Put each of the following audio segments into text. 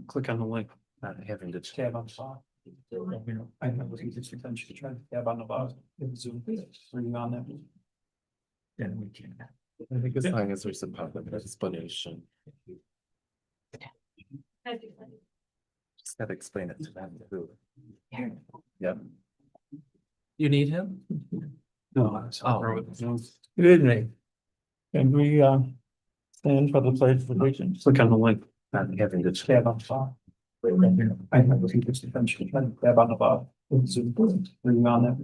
Click on the link. Not having to tab on the bottom. I know what he gets attention to try to tab on the bottom. Zoom, reading on that. Then we can. I think as long as there's a public explanation. Just gotta explain it to them too. Yep. You need him? No. Good evening. Can we stand for the pledge of allegiance? Click on the link. Not having to tab on the bottom. I know what he gets attention to try to tab on the bottom. Zoom, reading on that.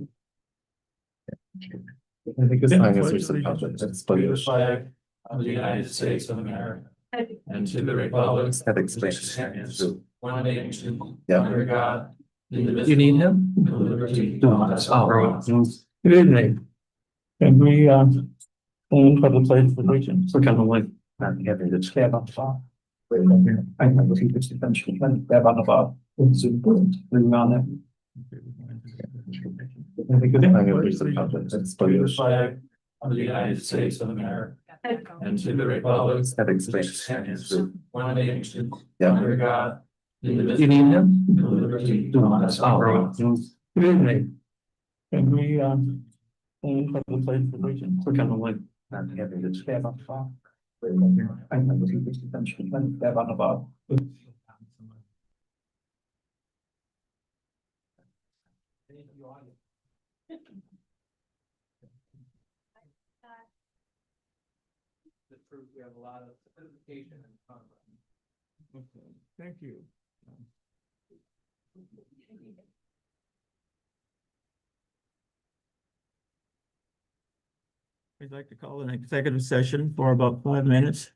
I think as long as there's a public explanation. Of the United States of America and to the republic That explains it. stands one nation Yeah. under God. You need him? With liberty. Good evening. Can we stand for the pledge of allegiance? Click on the link. Not having to tab on the bottom. I know what he gets attention to try to tab on the bottom. Zoom, reading on that. I think as long as there's a public To the explanation. flag of the United States of America and to the republic That explains it. stands one nation Yeah. under God. You need him? With liberty. Good evening. Can we stand for the pledge of allegiance? Click on the link. Not having to tab on the bottom. I know what he gets attention to try to tab on the bottom. We have a lot of sophistication and fun. Okay, thank you. We'd like to call an executive session for about 5 minutes.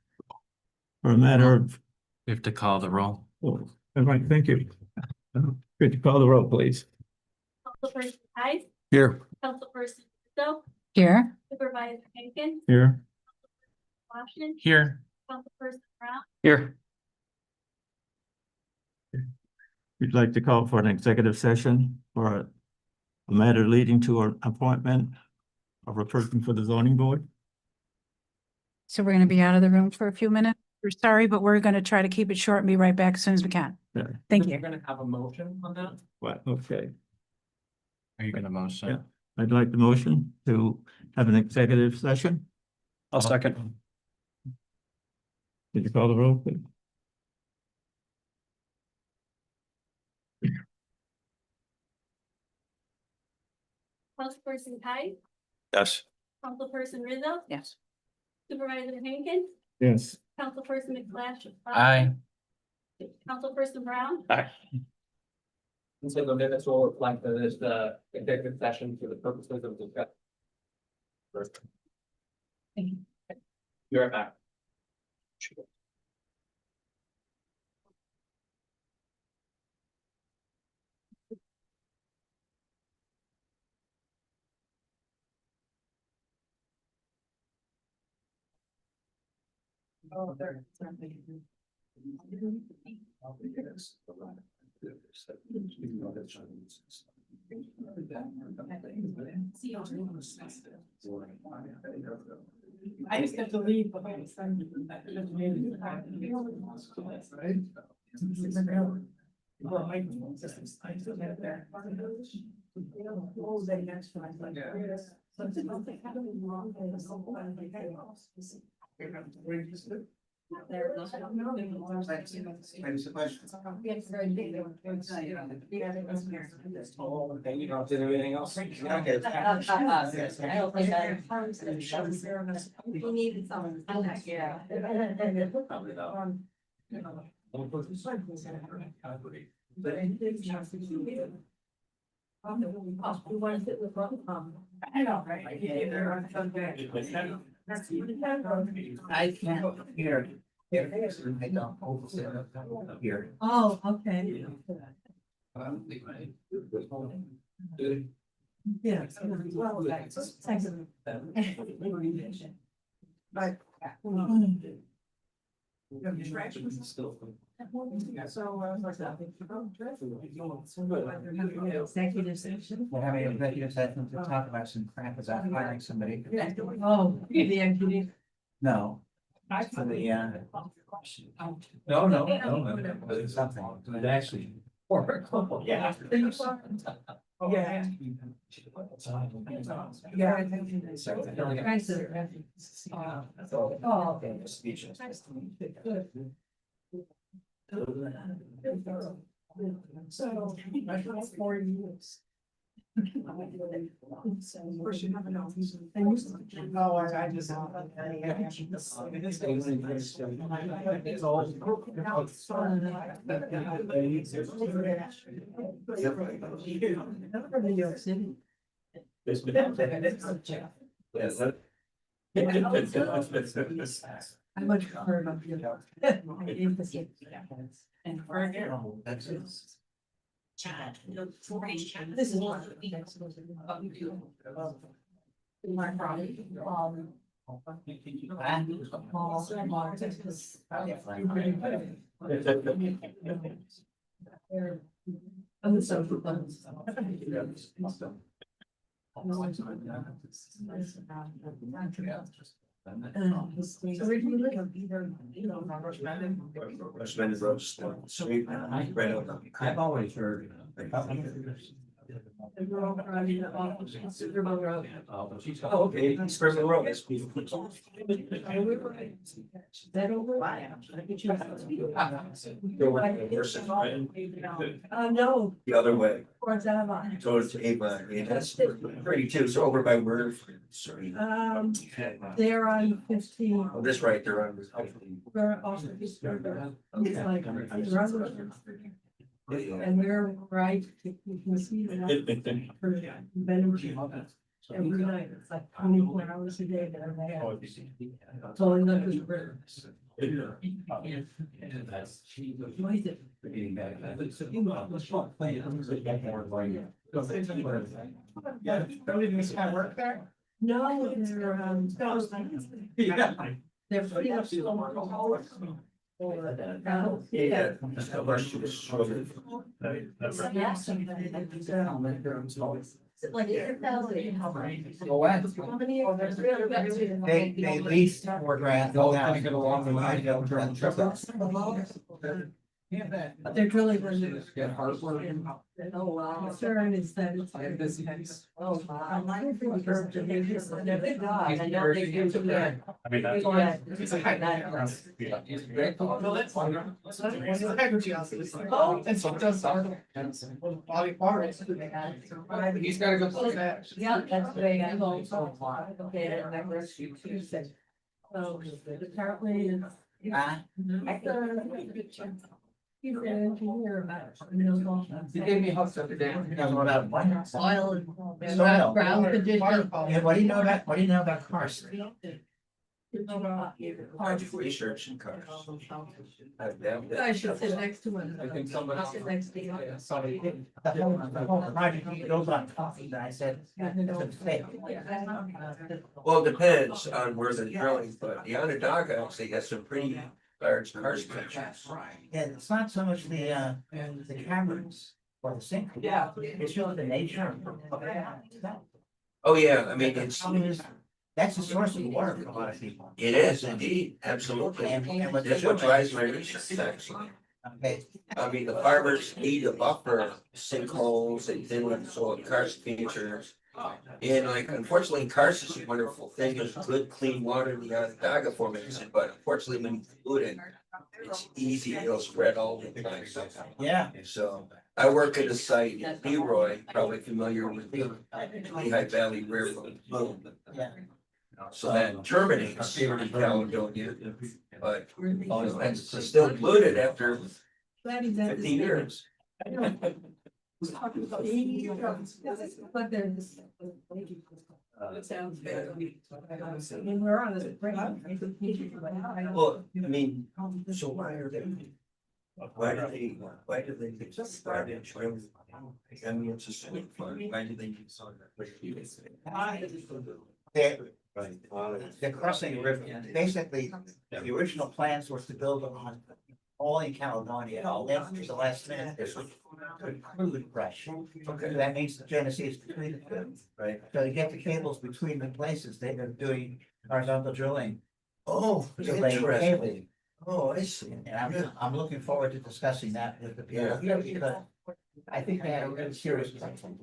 For a matter of, We have to call the roll. oh, all right, thank you. Good to call the roll, please. Councilperson Tice, Here. Councilperson Rizzo, Here. Supervisor Jenkins, Here. Washington, Here. Councilperson Brown, Here. We'd like to call for an executive session for a matter leading to an appointment of a person for the zoning board. So we're going to be out of the room for a few minutes. We're sorry, but we're going to try to keep it short and be right back as soon as we can. Yeah. Thank you. gonna have a motion on that? What? Okay. Are you gonna motion? Yeah. I'd like the motion to have an executive session. I'll second. Did you call the roll, please? Councilperson Tice, Yes. Councilperson Rizzo, Yes. Supervisor Jenkins, Yes. Councilperson McFlash. Aye. Councilperson Brown, And so the minutes will reflect that it's the executive session for the purposes of discussion. Thank you. Be right back. I just have to leave behind the sun. You don't do anything else? We needed someone. Yeah. We want to sit with I know, right? I can't hear. I don't. Here. Oh, okay. Yeah. But. Executive session. We're having an executive session to talk about some crap about hiring somebody. Oh, the executive. No, For the, no, it's something, it actually. Yeah. Yeah. Oh. So, I was 4 years. Oh, I just. New York City. I much prefer about the and this is one of the next. My property. And so. I've always heard. Oh, okay, Spring Road. That over? No. The other way, Towards Avon. towards Avon, yeah, that's pretty too, it's over by Word. Sorry. They're on 15. Oh, this right there on. We're off of this river. It's like, and we're right, you can see that. Every night, it's like 24 hours a day that I'm there. So I love this river. No, they're putting up some. Yeah. Like. They leased for grant. They're drilling. Oh, wow. Concern is that it's. Oh, wow. I know they do to that. I mean, that's. It's a high. Oh, and so does our. Body parts. He's gotta go close that. Yeah, that's the way I go. Okay, that never. So apparently. He's an engineer about. He gave me a hug the other day. Soil and. Soil. Ground condition. Yeah, what do you know about Carson? Research in cars. I should sit next to him. I think somebody. I'll sit next to you. Yeah, somebody. The whole project goes on coffee, that I said, that's a mistake. Well, it depends on where they're drilling, but the Onondaga actually has some pretty large karst benches. And it's not so much the caverns or the sink. Yeah. It's really the nature of it. Oh, yeah, I mean, That's the source of water for a lot of people. it is indeed, absolutely. That's what drives my research, actually. Okay, I mean, the farmers need a buffer, sinkholes and thin soil karst features. And like, unfortunately, karst is a wonderful thing, there's good, clean water in the Onondaga formation, but unfortunately, when you pollute it, it's easy, it'll spread all the time. yeah. So I work at a site in Leroy, probably familiar with the Lehigh Valley Railroad. Yeah. So that terminates in Caledonia, but it's still polluted after 50 years. But there's. It sounds good. I mean, we're on this break. Well, I mean, so why are they? Why do they just start in trim? I mean, it's a simple fund. Why do they use on They're crossing the river. Basically, the original plans was to build on all in Caledonia, after the last minute, this was crude fresh. Okay. That means the Genesee is between the two. Right. So to get the cables between the places, they've been doing horizontal drilling Oh, So they interesting. tabled. Oh, I see. And I'm looking forward to discussing that with the people here because I think they had a really serious problem.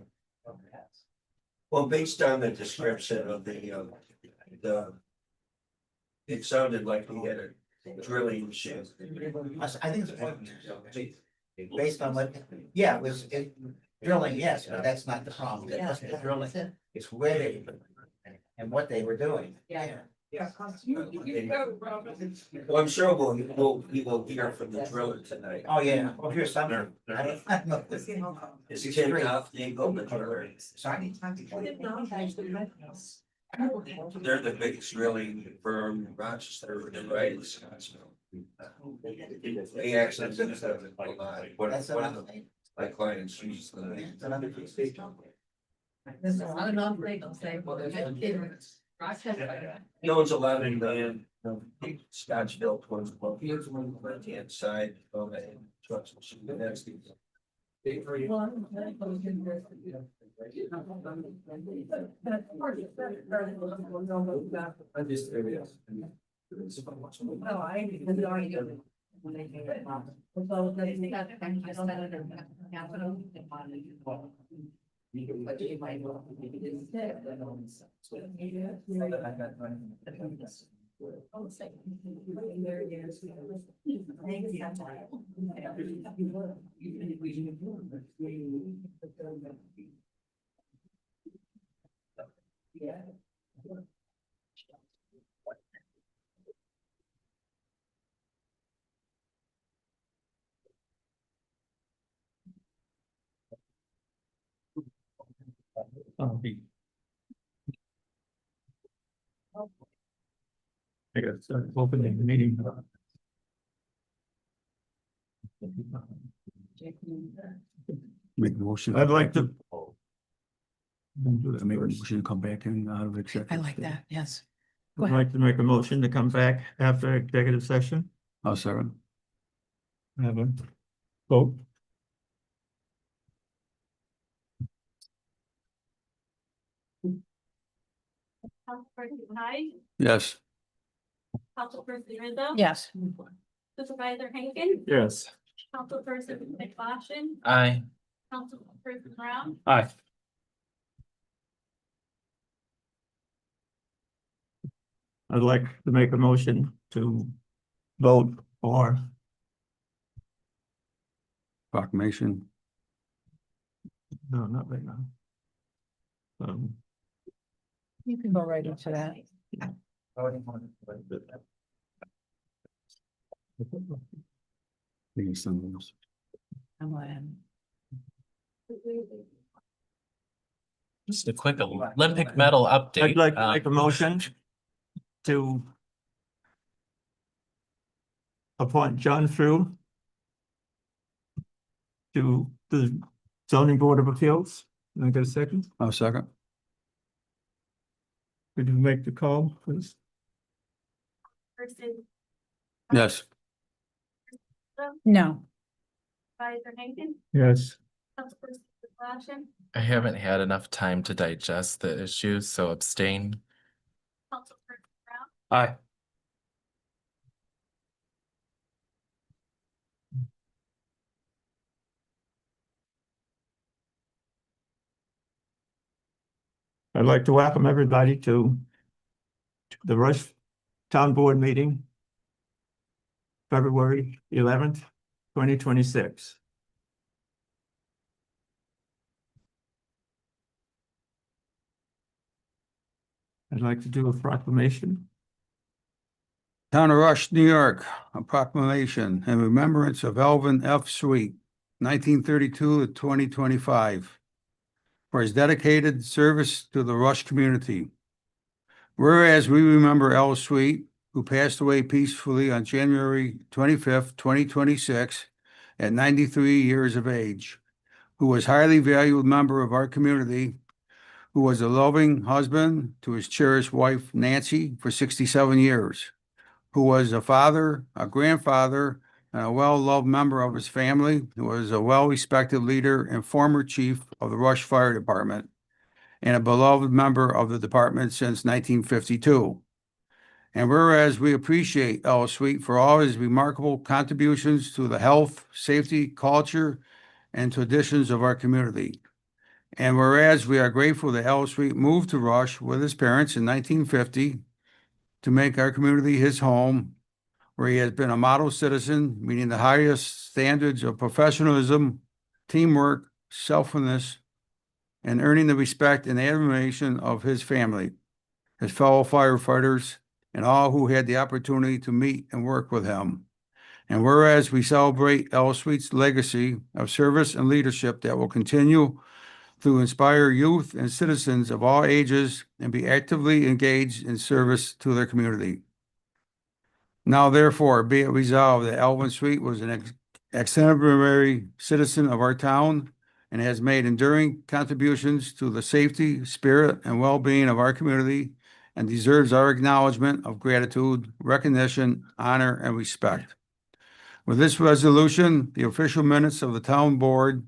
Well, based on the description of the. It sounded like we had a drilling issue. I think it's based on what, yeah, drilling, yes, but that's not the problem. It wasn't the drilling, it's where they and what they were doing. Yeah. Well, I'm sure we will hear from the driller tonight. Oh, yeah, well, here's something. I don't know. Is Tim Duffy the driller? Sorry. They're the biggest drilling firm in Rochester, right? They actually use that a lot. That's One of another the- thing. my clients use the. That's another thing. There's a lot of non-legal say, well, there's a kid. He owns a lot in land, Scottsville towards the left hand side of the trucks. And that's the. I'm just curious. Oh, I didn't already do it. When they do it. So they got the kind of capital. But you might want to be instead. Yeah. I gotta start opening the meeting. Make a motion. I'd like to. Make a motion to come back in out of executive. I like that, yes. I'd like to make a motion to come back after executive session. I'll second. Have a vote. Councilperson Hyde, Yes. Councilperson Rizzo. Yes. Supervisor Henkin, Yes. Councilperson McLaughlin, Aye. Councilperson Brown, Aye. I'd like to make a motion to vote for. Proclamation. No, not right now. You can go right into that. Maybe something else. Just a quick Olympic medal update. I'd like to make a motion to appoint John Frew to the zoning board of appeals. Can I get a second? I'll second. Could you make the call, please? person, Yes. No. Supervisor Henkin, Yes. Councilperson McLaughlin, I haven't had enough time to digest the issues, so abstain. Councilperson Brown, Aye. I'd like to welcome everybody to the Rush Town Board meeting, February 11th, 2026. I'd like to do a proclamation. Town of Rush, New York, a proclamation in remembrance of Elvin F. Sweet, 1932 to 2025, for his dedicated service to the Rush community. Whereas we remember L. Sweet, who passed away peacefully on January 25th, 2026, at 93 years of age, who was a highly valued member of our community, who was a loving husband to his cherished wife, Nancy, for 67 years, who was a father, a grandfather, and a well-loved member of his family, who was a well-respected leader and former chief of the Rush Fire Department, and a beloved member of the department since 1952. And whereas we appreciate Ellis Sweet for all his remarkable contributions to the health, safety, culture, and traditions of our community. And whereas we are grateful that Ellis Sweet moved to Rush with his parents in 1950 to make our community his home, where he has been a model citizen, meeting the highest standards of professionalism, teamwork, selflessness, and earning the respect and admiration of his family, his fellow firefighters, and all who had the opportunity to meet and work with him. And whereas we celebrate Ellis Sweet's legacy of service and leadership that will continue to inspire youth and citizens of all ages and be actively engaged in service to their community. Now therefore be it resolved that Alvin Sweet was an exemplary citizen of our town and has made enduring contributions to the safety, spirit, and well-being of our community and deserves our acknowledgement of gratitude, recognition, honor, and respect. With this resolution, the official minutes of the town board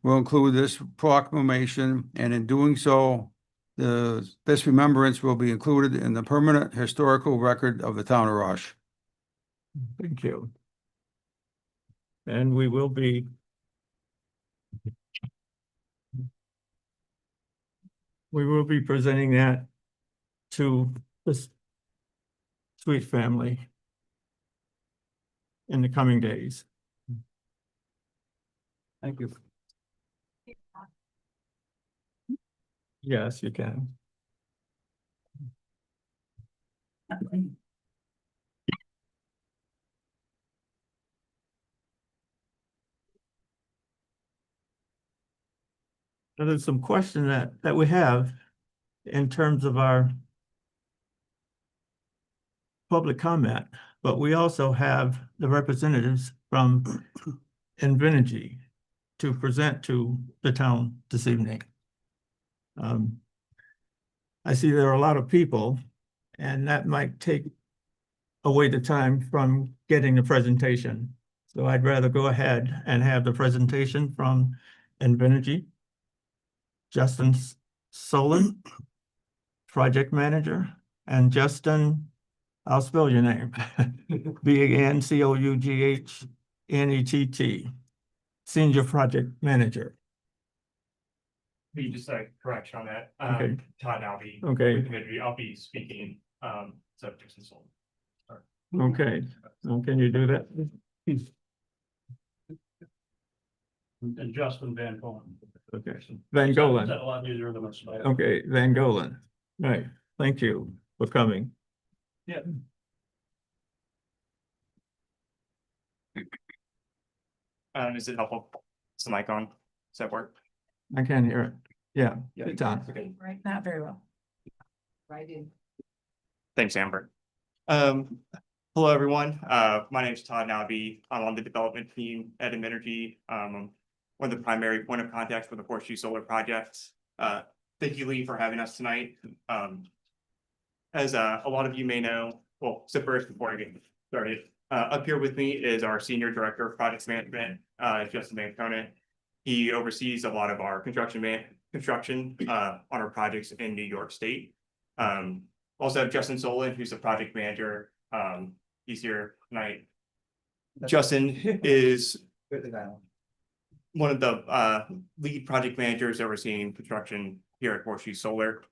will include this proclamation, and in doing so, this remembrance will be included in the permanent historical record of the town of Rush. Thank you. And we will be presenting that to this Sweet family in the coming days. Thank you. Yes, you can. Now, there's some question that we have in terms of our public comment, but we also have the representatives from Invenergy to present to the town this evening. I see there are a lot of people, and that might take away the time from getting the presentation. So I'd rather go ahead and have the presentation from Invenergy. Justin Solon, project manager, and Justin, I'll spell your name, BANCOUGHNETT, senior project manager. Be just a correction on that. Okay. Todd Albee. Okay. with Invenergy. I'll be speaking, so Justin Solon. Okay, so can you do that? And Justin Van Golen. Okay, Van Golen. A lot easier than most. Okay, Van Golen. Right, thank you for coming. Yeah. Is it helpful? Is the mic on? Does that work? I can hear it. Yeah, Yeah. it's on. Okay. Right, not very well. Right in. Thanks, Amber. Hello, everyone. My name is Todd Nobby. I'm on the development team at Invenergy. I'm one of the primary point of contacts for the Horseshoe Solar Project. Thank you, Lee, for having us tonight. As a lot of you may know, well, so first, before I get started, up here with me is our Senior Director of Project Management, Justin Van Conen. He oversees a lot of our construction on our projects in New York State. Also have Justin Solon, who's the project manager. He's here tonight. Justin is one of the lead project managers overseeing construction here at Horseshoe Solar.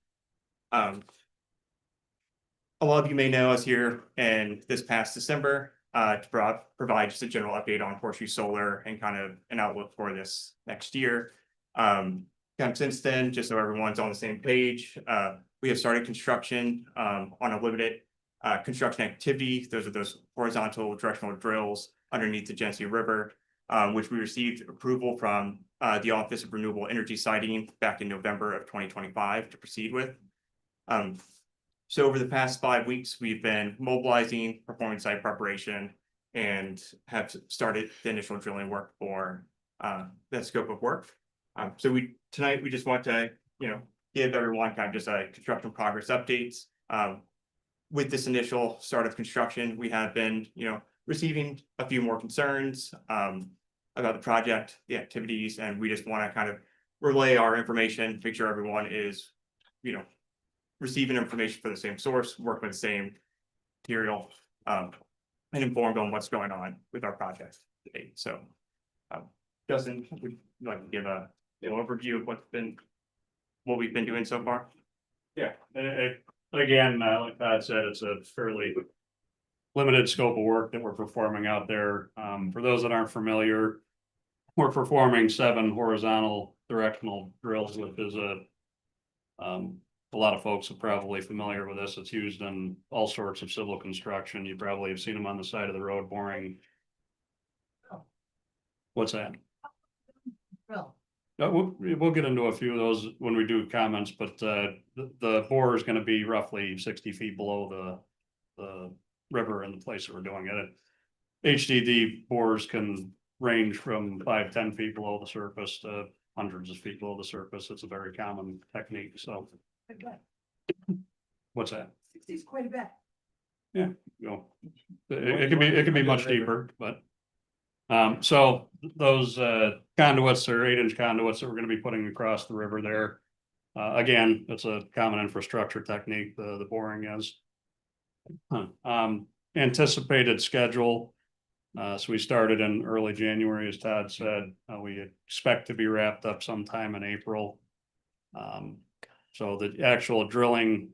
A lot of you may know us here in this past December to provide just a general update on Horseshoe Solar and kind of an outlook for this next year. Kind of since then, just so everyone's on the same page, we have started construction on a limited construction activity. Those are those horizontal directional drills underneath the Genesee River, which we received approval from the Office of Renewable Energy Siting back in November of 2025 to proceed with. So over the past 5 weeks, we've been mobilizing, performing site preparation, and have started the initial drilling work for that scope of work. So tonight we just want to, give everyone kind of just a construction progress updates. With this initial start of construction, we have been, receiving a few more concerns about the project, the activities, and we just want to kind of relay our information, make sure everyone is, receiving information from the same source, work with the same material, and informed on what's going on with our project today. So, Justin, would you like to give a overview of what we've been doing so far? Yeah, again, like Todd said, it's a fairly limited scope of work that we're performing out there. For those that aren't familiar, we're performing 7 horizontal directional drills, which is a lot of folks are probably familiar with this. It's used in all sorts of civil construction. You probably have seen them on the side of the road boring. What's that? Well, We'll get into a few of those when we do comments, but the bore is gonna be roughly 60 feet below the river in the place that we're doing it. HDD bores can range from 5-10 feet below the surface to hundreds of feet below the surface. It's a very common technique, so. What's that? 60 is quite a bit. You know, it can be much deeper, but. So those conduits are 8-inch conduits that we're gonna be putting across the river there. Again, it's a common infrastructure technique, the boring is. Anticipated schedule. So we started in early January, as Todd said. We expect to be wrapped up sometime in April. So the actual drilling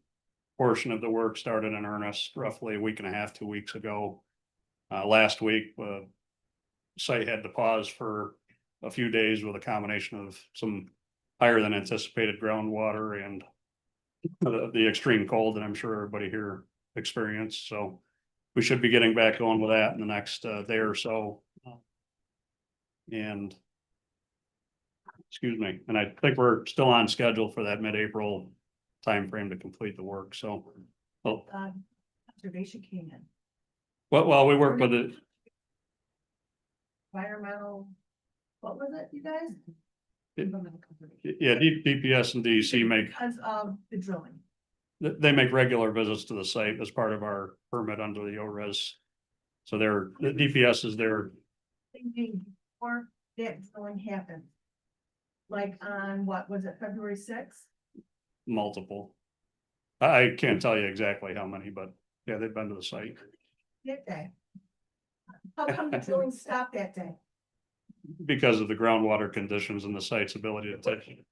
portion of the work started in earnest roughly a week and a half, 2 weeks ago. Last week, site had to pause for a few days with a combination of some higher than anticipated groundwater and the extreme cold that I'm sure everybody here experienced. So we should be getting back on with that in the next day or so. And excuse me, and I think we're still on schedule for that mid-April timeframe to complete the work. So, well, Conservation came in. well, we work with it. Environmental, what was it, you guys? Yeah, DPS and DEC make, Because of the drilling. they make regular visits to the site as part of our permit under the ORES. So the DPS is there. Thinking before that drilling happened. Like on, what was it, February 6th? Multiple. I can't tell you exactly how many, but yeah, they've been to the site. That day. How come the drilling stopped that day? Because of the groundwater conditions and the site's ability to take.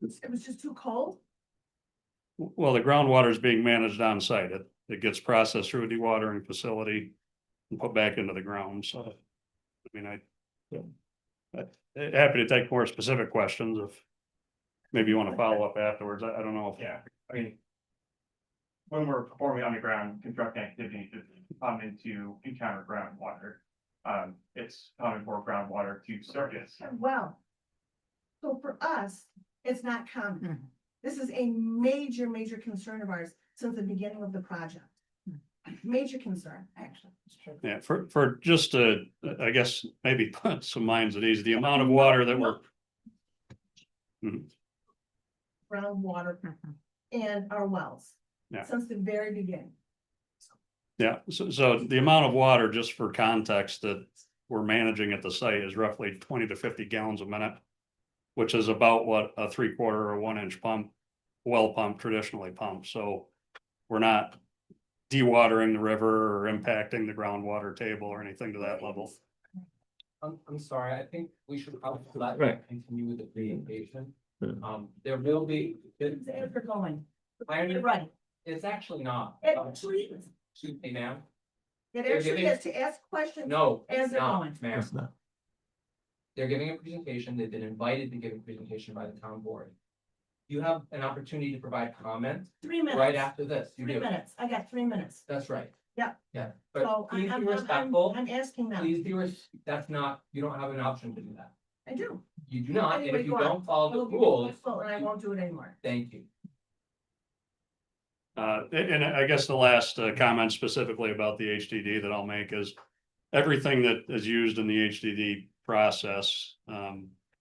It was just too cold? Well, the groundwater is being managed on site. It gets processed through a dewatering facility and put back into the ground. So, I mean, I'm happy to take more specific questions if maybe you want to follow up afterwards. I don't know if. Yeah, I mean, when we're performing underground construction activities, it's common to encounter groundwater. It's common for groundwater to surface. Well, so for us, it's not common. This is a major, major concern of ours since the beginning of the project. Major concern, actually. Yeah, for just to, I guess, maybe put some minds at ease, the amount of water that we're. Groundwater and our wells. Yeah. Since the very beginning. Yeah, so the amount of water, just for context, that we're managing at the site is roughly 20 to 50 gallons a minute. Which is about what a 3/4 or 1-inch pump, well pump traditionally pumps. So we're not dewatering the river or impacting the groundwater table or anything to that level. I'm sorry, I think we should probably let that continue with the presentation. There will be. It's after going. I You're right. It's actually not. It actually is. Excuse me, ma'am. It actually is to ask questions. No, As it's they're not, going. ma'am. They're giving a presentation. They've been invited to give a presentation by the town board. You have an opportunity to provide comment 3 minutes. right after this. You 3 do. minutes. I got 3 minutes. That's right. Yeah. Yeah, So but please be I'm respectful. asking them. Please that's not, you don't have an option to do that. I do. You do not, and Anyway, if you go on. don't follow I the will be rules, respectful and I won't do it anymore. thank you. And I guess the last comment specifically about the HDD that I'll make is everything that is used in the HDD process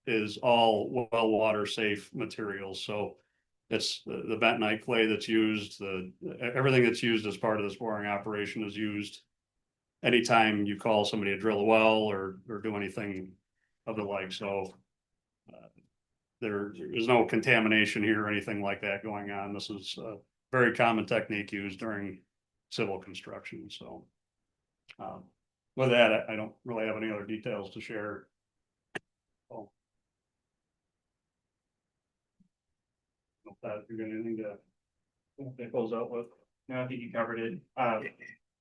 is all well water safe materials. So it's the bentonite clay that's used, everything that's used as part of this boring operation is used anytime you call somebody to drill a well or do anything of the like. So there is no contamination here or anything like that going on. This is very common technique used during civil construction, so. With that, I don't really have any other details to share. Oh. That you're gonna need to close out with. No, I think you covered it.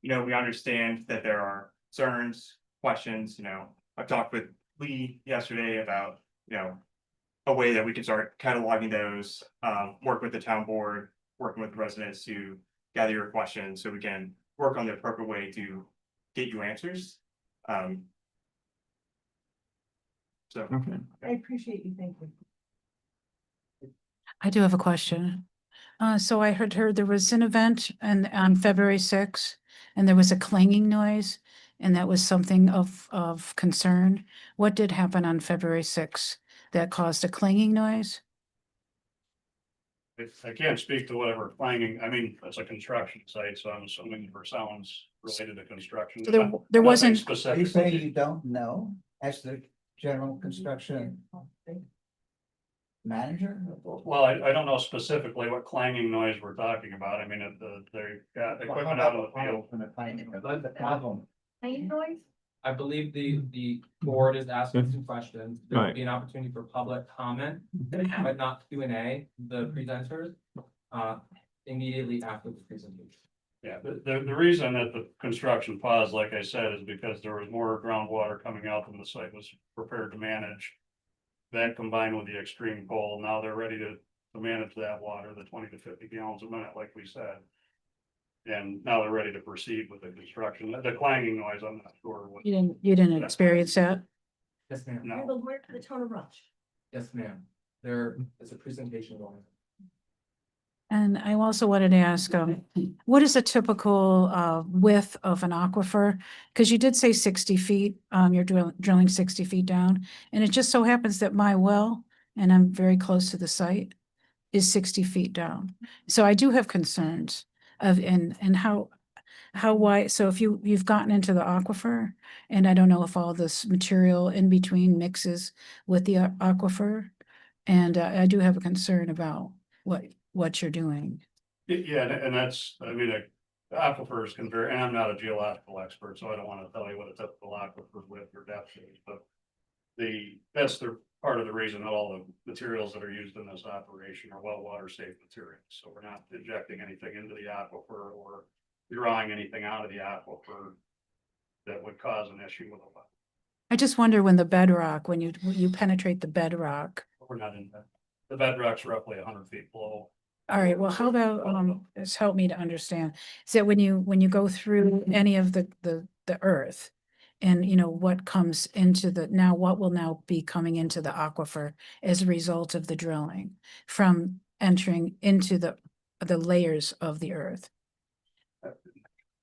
You know, we understand that there are concerns, questions, you know, I've talked with Lee yesterday about, you know, a way that we can start cataloging those, work with the town board, working with the residents to gather your questions so we can work on the appropriate way to get you answers. So. Okay. I appreciate you, thank you. I do have a question. So I heard there was an event and on February 6th, and there was a clanging noise, and that was something of concern. What did happen on February 6th that caused a clanging noise? I can't speak to whatever clanging, I mean, it's a construction site, so I'm assuming for sounds related to construction. So there Nothing wasn't, Are you saying Specifically, you don't know as the general construction manager? well, I don't know specifically what clanging noise we're talking about. I mean, they got equipment out of the field. The problem. Any noise? I believe the board is asking some questions. There will Right. be an opportunity for public comment, but not Q&A, the presenters, immediately after the presentation. Yeah, the reason that the construction paused, like I said, is because there was more groundwater coming out than the site was prepared to manage. That combined with the extreme cold, now they're ready to manage that water, the 20 to 50 gallons a minute, like we said. And now they're ready to proceed with the construction. The clanging noise, I'm not sure what. you didn't experience that? Yes, ma'am. You're No, the lawyer for the town of Rush. Yes, ma'am. There is a presentation going. And I also wanted to ask, what is a typical width of an aquifer? Because you did say 60 feet, you're drilling 60 feet down. And it just so happens that my well, and I'm very close to the site, is 60 feet down. So I do have concerns of, and how wide, so if you've gotten into the aquifer, and I don't know if all this material in between mixes with the aquifer. And I do have a concern about what you're doing. yeah, and that's, I mean, aquifers can vary, and I'm not a geological expert, so I don't want to tell you what a typical aquifer width or depth is, but. That's the part of the reason that all the materials that are used in this operation are well water safe materials, so we're not injecting anything into the aquifer or drawing anything out of the aquifer that would cause an issue with a well. I just wonder when the bedrock, when you penetrate the bedrock. We're not in that. The bedrock's roughly 100 feet below. All right, well, how about, this help me to understand, so when you go through any of the earth. And you know, what comes into what will now be coming into the aquifer as a result of the drilling from entering into the layers of the earth?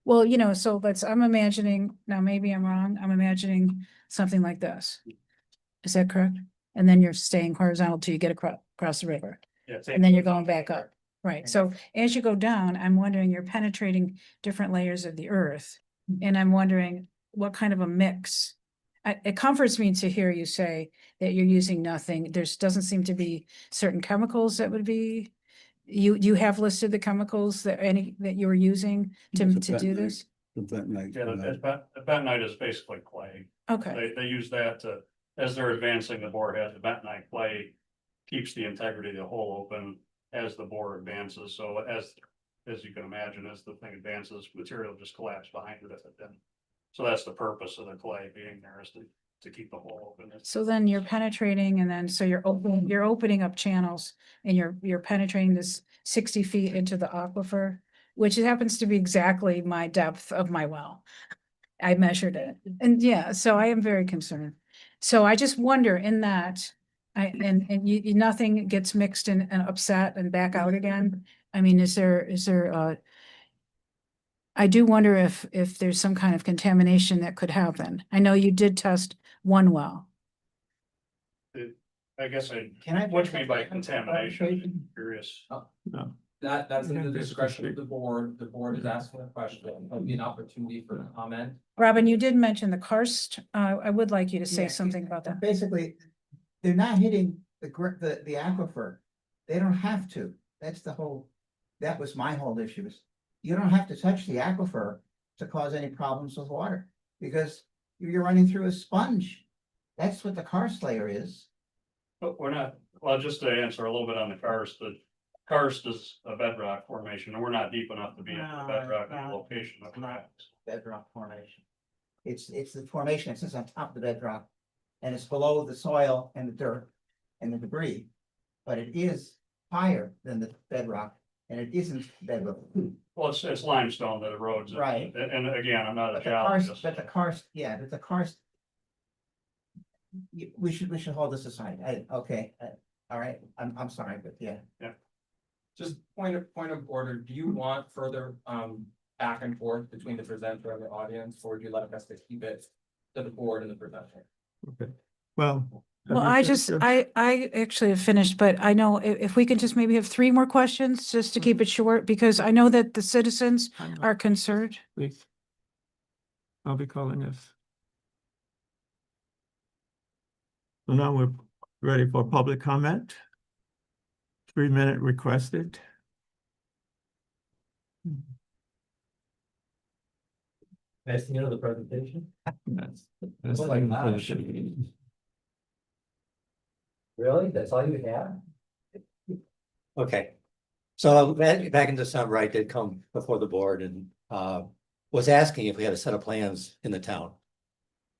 Well, you know, so I'm imagining, now maybe I'm wrong, I'm imagining something like this. Is that correct? And then you're staying horizontal till you get across the river. Yeah, And then you're going back up, right? So as you go down, I'm wondering, you're penetrating different layers of the earth. And I'm wondering what kind of a mix. It comforts me to hear you say that you're using nothing. Doesn't seem to be certain chemicals that would be. You have listed the chemicals that you were using to do this? The bentonite. Yeah, the bentonite is basically clay. Okay, They use that to, as they're advancing the borehead, the bentonite clay keeps the integrity of the hole open as the bore advances. So as you can imagine, as the thing advances, material just collapses behind it if it didn't. So that's the purpose of the clay being there, is to keep the hole open. so then you're penetrating, and then so you're opening up channels, and you're penetrating this 60 feet into the aquifer, which happens to be exactly my depth of my well. I measured it, and yeah, so I am very concerned. So I just wonder in that, nothing gets mixed and upset and back out again. I mean, is there I do wonder if there's some kind of contamination that could happen. I know you did test one well. I guess Can I? what do you mean by contamination? Curious. That's in the discretion of the board. The board is asking a question. There'll be an opportunity for comment. Robin, you did mention the karst. I would like you to say Yeah, something about that. Basically, they're not hitting the aquifer. They don't have to. That's the whole that was my whole issue is you don't have to touch the aquifer to cause any problems with water because you're running through a sponge. That's what the karst layer is. But we're not, well, just to answer a little bit on the karst is a bedrock formation, and we're not deep enough to be in the bedrock location of that. Bedrock formation. It's the formation that sits on top of the bedrock. And it's below the soil and the dirt and the debris. But it is higher than the bedrock and it isn't bedrock. Well, it's limestone that erodes. Right. And again, I'm not a But geologist. the karst, yeah, but the karst. We should hold this aside. Okay, all right, I'm sorry, but yeah. Just point of order, do you want further back and forth between the presenter and the audience, or do you like us to keep it to the board and the presenter? Okay, well. Well, I actually have finished, but I know if we can just maybe have 3 more questions, just to keep it short, because I know that the citizens are concerned. Please. I'll be calling if. So now we're ready for public comment. 3-minute requested. That's the end of the presentation? That's like the position. Really? That's all you have? Okay. So back in December, I did come before the board and was asking if we had a set of plans in the town.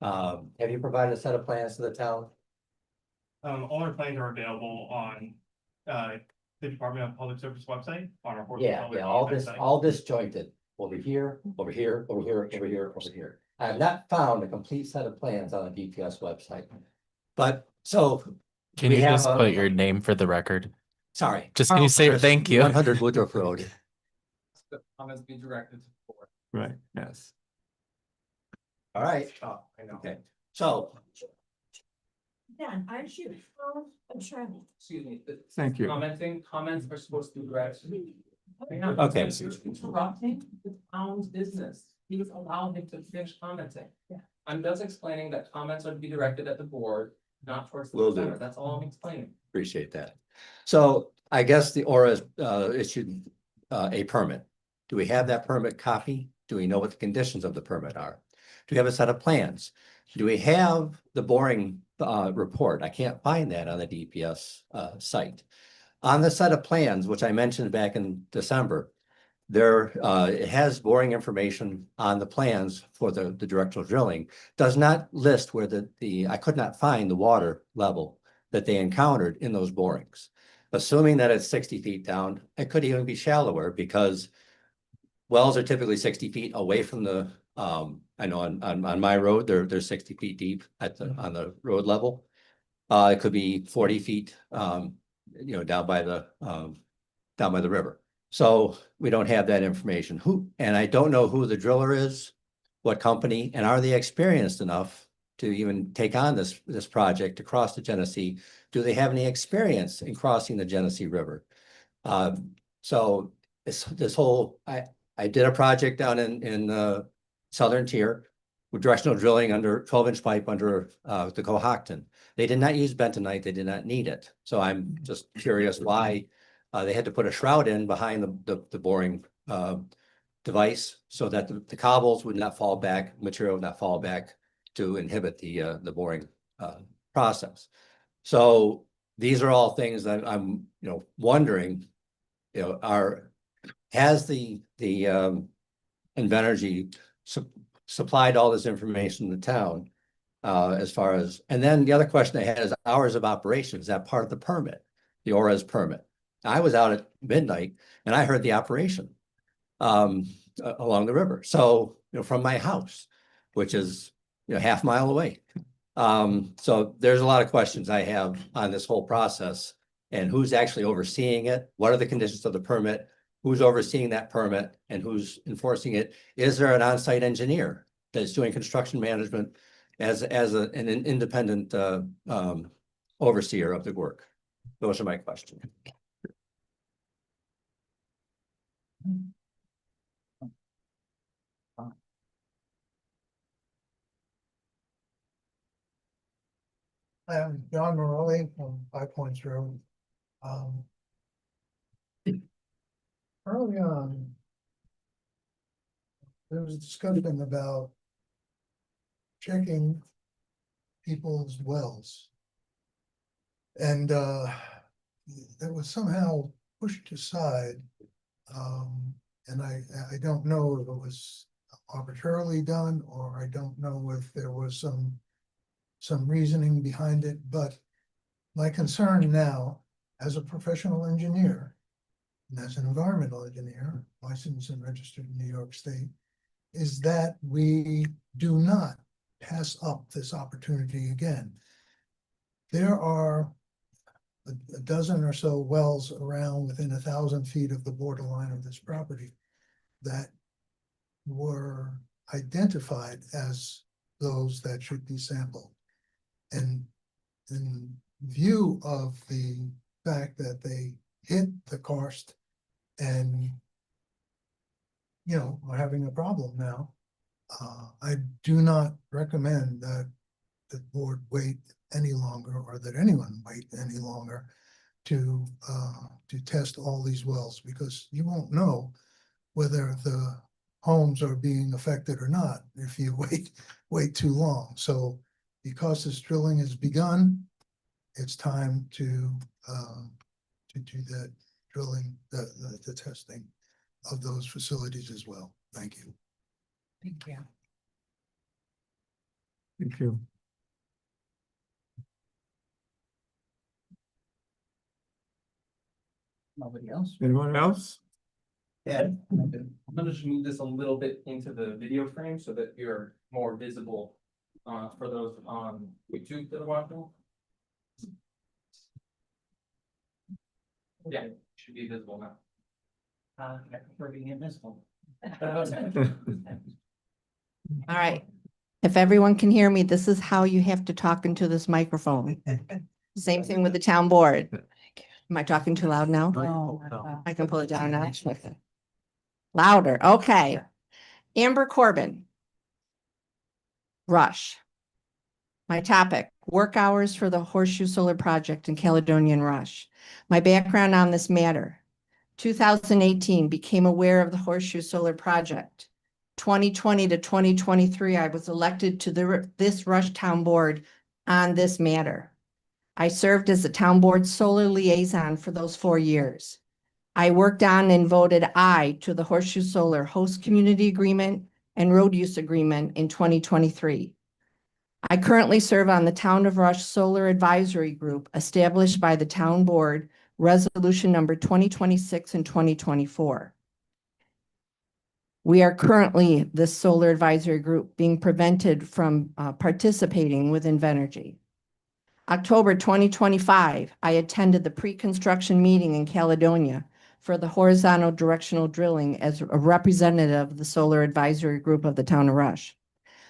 Have you provided a set of plans to the town? All our plans are available on the Department of Public Service website on our. Yeah, all disjointed, over here, over here, over here, over here, over here. I have not found a complete set of plans on the DPS website. But so. Can you just put your name for the record? Sorry. Just can you say thank you? 100 Woodruff Road. The comments be directed to the board. Right, yes. All right, Oh, I know. okay, so. Dan, aren't you attorney? Excuse me. Thank you. Comments are supposed to be directed. Okay. Interrupting the town's business. Please allow him to finish commenting. Yeah. I'm just explaining that comments are to be directed at the board, not towards the Will do. presenter. That's all I'm explaining. Appreciate that. So I guess the Aura issued a permit. Do we have that permit copy? Do we know what the conditions of the permit are? Do we have a set of plans? Do we have the boring report? I can't find that on the DPS site. On the set of plans, which I mentioned back in December, there it has boring information on the plans for the directional drilling, does not list where I could not find the water level that they encountered in those borings. Assuming that it's 60 feet down, it could even be shallower because wells are typically 60 feet away from the, I know on my road, they're 60 feet deep on the road level. It could be 40 feet, down by the river. So we don't have that information. And I don't know who the driller is, what company, and are they experienced enough to even take on this project to cross the Genesee? Do they have any experience in crossing the Genesee River? So this whole, I did a project down in Southern Tier with directional drilling under 12-inch pipe under the Cohocton. They did not use bentonite. They did not need it. So I'm just curious why they had to put a shroud in behind the boring device so that the cobbles would not fall back, material would not fall back to inhibit the boring process. So these are all things that I'm wondering, has the Invenergy supplied all this information to the town as far as, and then the other question I had is hours of operation. Is that part of the permit, the ORAS permit? I was out at midnight and I heard the operation along the river. So, from my house, which is, half mile away. So there's a lot of questions I have on this whole process and who's actually overseeing it. What are the conditions of the permit? Who's overseeing that permit and who's enforcing it? Is there an on-site engineer that's doing construction management as an independent overseer of the work? Those are my questions. I'm John Morelli from 5 Points Road. early on, there was discussion about checking people's wells. And that was somehow pushed aside. And I don't know if it was arbitrarily done, or I don't know if there was some reasoning behind it, but my concern now, as a professional engineer, and as an environmental engineer, licensed and registered in New York State, is that we do not pass up this opportunity again. There are a dozen or so wells around within 1,000 feet of the borderline of this property that were identified as those that should be sampled. And in view of the fact that they hit the karst and, you know, are having a problem now, I do not recommend that the board wait any longer, or that anyone wait any longer to test all these wells, because you won't know whether the homes are being affected or not if you wait too long. So because this drilling has begun, it's time to do that drilling, the testing of those facilities as well. Thank you. Thank you. Thank you. Nobody else? Anyone else? Ed? I'm gonna just move this a little bit into the video frame so that you're more visible for those on YouTube that are watching. Yeah, it should be visible now. I prefer being invisible. All right. If everyone can hear me, this is how you have to talk into this microphone. Same thing with the town board. Am I talking too loud now? No. I can pull it down now. Louder. Okay. Amber Corbin. Rush. My topic, work hours for the Horseshoe Solar Project in Caledonia and Rush. My background on this matter. 2018, became aware of the Horseshoe Solar Project. 2020 to 2023, I was elected to this Rush Town Board on this matter. I served as the town board solar liaison for those 4 years. I worked on and voted aye to the Horseshoe Solar Host Community Agreement and Road Use Agreement in 2023. I currently serve on the Town of Rush Solar Advisory Group established by the town board, resolution number 2026 and 2024. We are currently, this solar advisory group, being prevented from participating with Invenergy. October 2025, I attended the pre-construction meeting in Caledonia for the horizontal directional drilling as a representative of the solar advisory group of the town of Rush.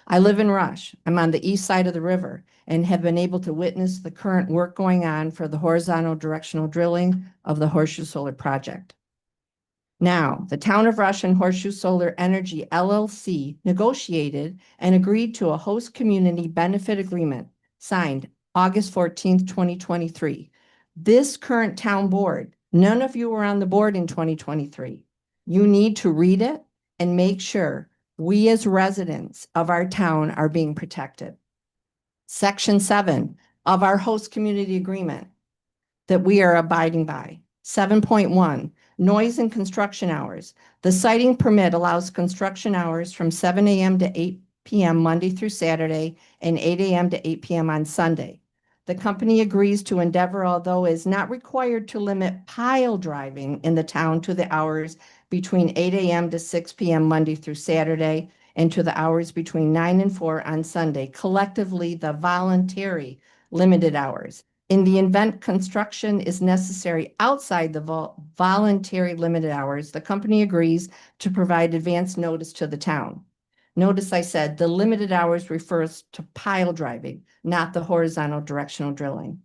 I live in Rush. I'm on the east side of the river and have been able to witness the current work going on for the horizontal directional drilling of the Horseshoe Solar Project. Now, the town of Rush and Horseshoe Solar Energy LLC negotiated and agreed to a host community benefit agreement signed August 14th, 2023. This current town board, none of you were on the board in 2023. You need to read it and make sure we as residents of our town are being protected. Section 7 of our host community agreement that we are abiding by. 7.1, noise and construction hours. The siting permit allows construction hours from 7 a.m. to 8 p.m. Monday through Saturday and 8 a.m. to 8 p.m. on Sunday. The company agrees to endeavor, although is not required to limit pile driving in the town to the hours between 8 a.m. to 6 p.m. Monday through Saturday and to the hours between 9 and 4 on Sunday, collectively the voluntary limited hours. In the event construction is necessary outside the voluntary limited hours, the company agrees to provide advance notice to the town. Notice I said the limited hours refers to pile driving, not the horizontal directional drilling.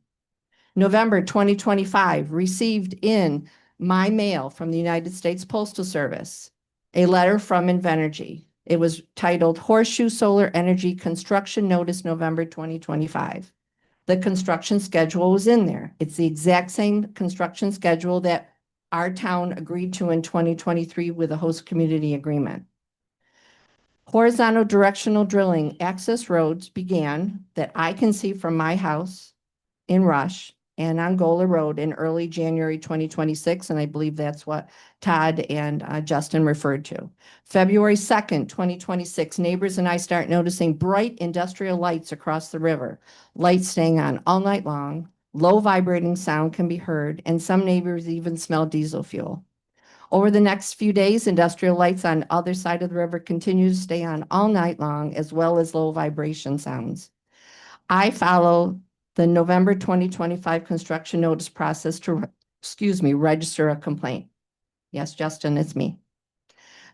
November 2025, received in my mail from the United States Postal Service, a letter from Invenergy. It was titled Horseshoe Solar Energy Construction Notice, November 2025. The construction schedule was in there. It's the exact same construction schedule that our town agreed to in 2023 with a host community agreement. Horizontal directional drilling access roads began that I can see from my house in Rush and Angola Road in early January 2026, and I believe that's what Todd and Justin referred to. February 2nd, 2026, neighbors and I start noticing bright industrial lights across the river, lights staying on all night long, low vibrating sound can be heard, and some neighbors even smell diesel fuel. Over the next few days, industrial lights on the other side of the river continue to stay on all night long, as well as low vibration sounds. I follow the November 2025 construction notice process to, register a complaint. Yes, Justin, it's me.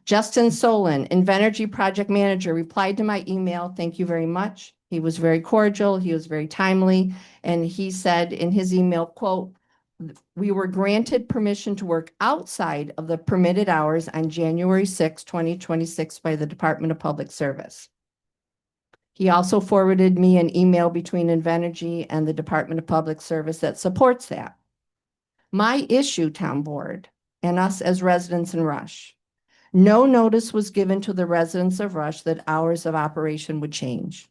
Justin Solon, Invenergy project manager, replied to my email. Thank you very much. He was very cordial. He was very timely. And he said in his email, quote, "We were granted permission to work outside of the permitted hours on January 6, 2026 by the Department of Public Service." He also forwarded me an email between Invenergy and the Department of Public Service that supports that. My issue, town board, and us as residents in Rush, no notice was given to the residents of Rush that hours of operation would change.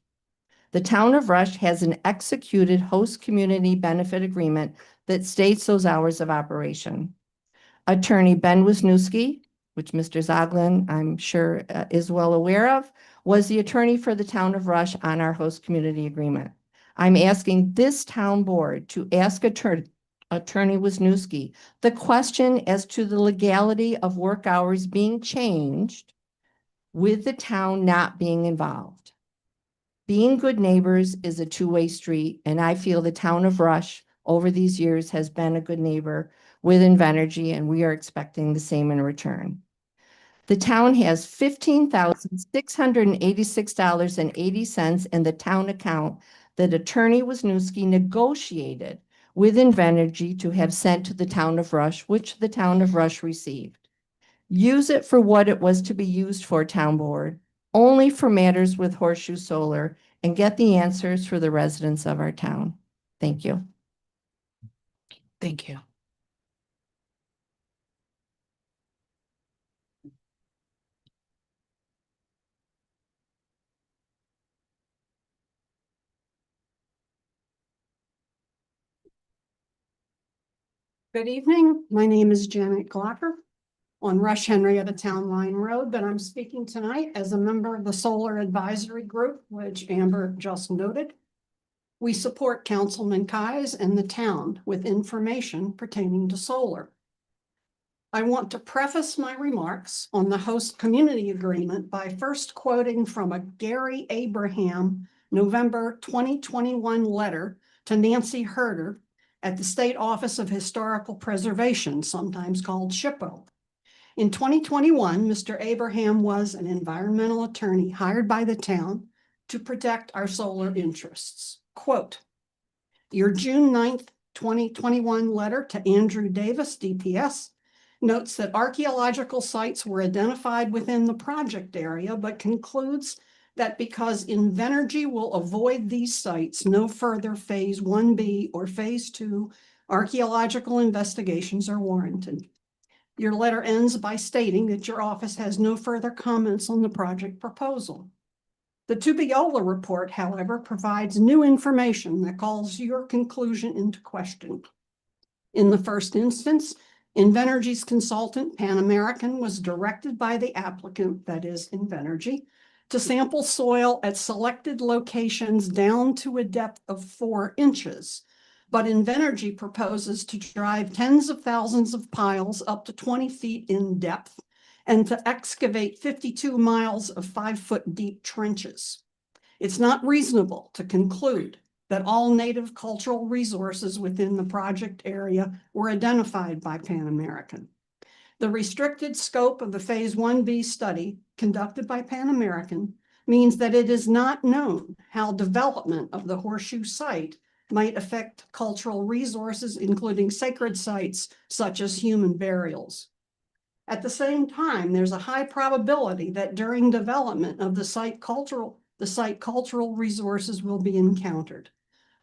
The town of Rush has an executed host community benefit agreement that states those hours of operation. Attorney Ben Wisniewski, which Mr. Zoglin, I'm sure, is well aware of, was the attorney for the town of Rush on our host community agreement. I'm asking this town board to ask Attorney Wisniewski the question as to the legality of work hours being changed with the town not being involved. Being good neighbors is a two-way street, and I feel the town of Rush over these years has been a good neighbor with Invenergy, and we are expecting the same in return. The town has $15,686.80 in the town account that Attorney Wisniewski negotiated with Invenergy to have sent to the town of Rush, which the town of Rush received. Use it for what it was to be used for, town board, only for matters with Horseshoe Solar, and get the answers for the residents of our town. Thank you. Thank you. Good evening. My name is Janet Glocker on Rush Henrietta Town Line Road, but I'm speaking tonight as a member of the Solar Advisory Group, which Amber just noted. We support Councilman Keyes and the town with information pertaining to solar. I want to preface my remarks on the host community agreement by first quoting from a Gary Abraham November 2021 letter to Nancy Herder at the State Office of Historical Preservation, sometimes called SHPO. In 2021, Mr. Abraham was an environmental attorney hired by the town to protect our solar interests. Quote, "Your June 9th, 2021 letter to Andrew Davis, DPS, notes that archaeological sites were identified within the project area, but concludes that because Invenergy will avoid these sites, no further Phase 1B or Phase 2 archaeological investigations are warranted. Your letter ends by stating that your office has no further comments on the project proposal. The Tupiola report, however, provides new information that calls your conclusion into question. In the first instance, Invenergy's consultant, Pan American, was directed by the applicant, that is Invenergy, to sample soil at selected locations down to a depth of 4 inches. But Invenergy proposes to drive tens of thousands of piles up to 20 feet in depth and to excavate 52 miles of 5-foot deep trenches. It's not reasonable to conclude that all native cultural resources within the project area were identified by Pan American. The restricted scope of the Phase 1B study conducted by Pan American means that it is not known how development of the Horseshoe site might affect cultural resources, including sacred sites such as human burials. At the same time, there's a high probability that during development of the site cultural resources will be encountered.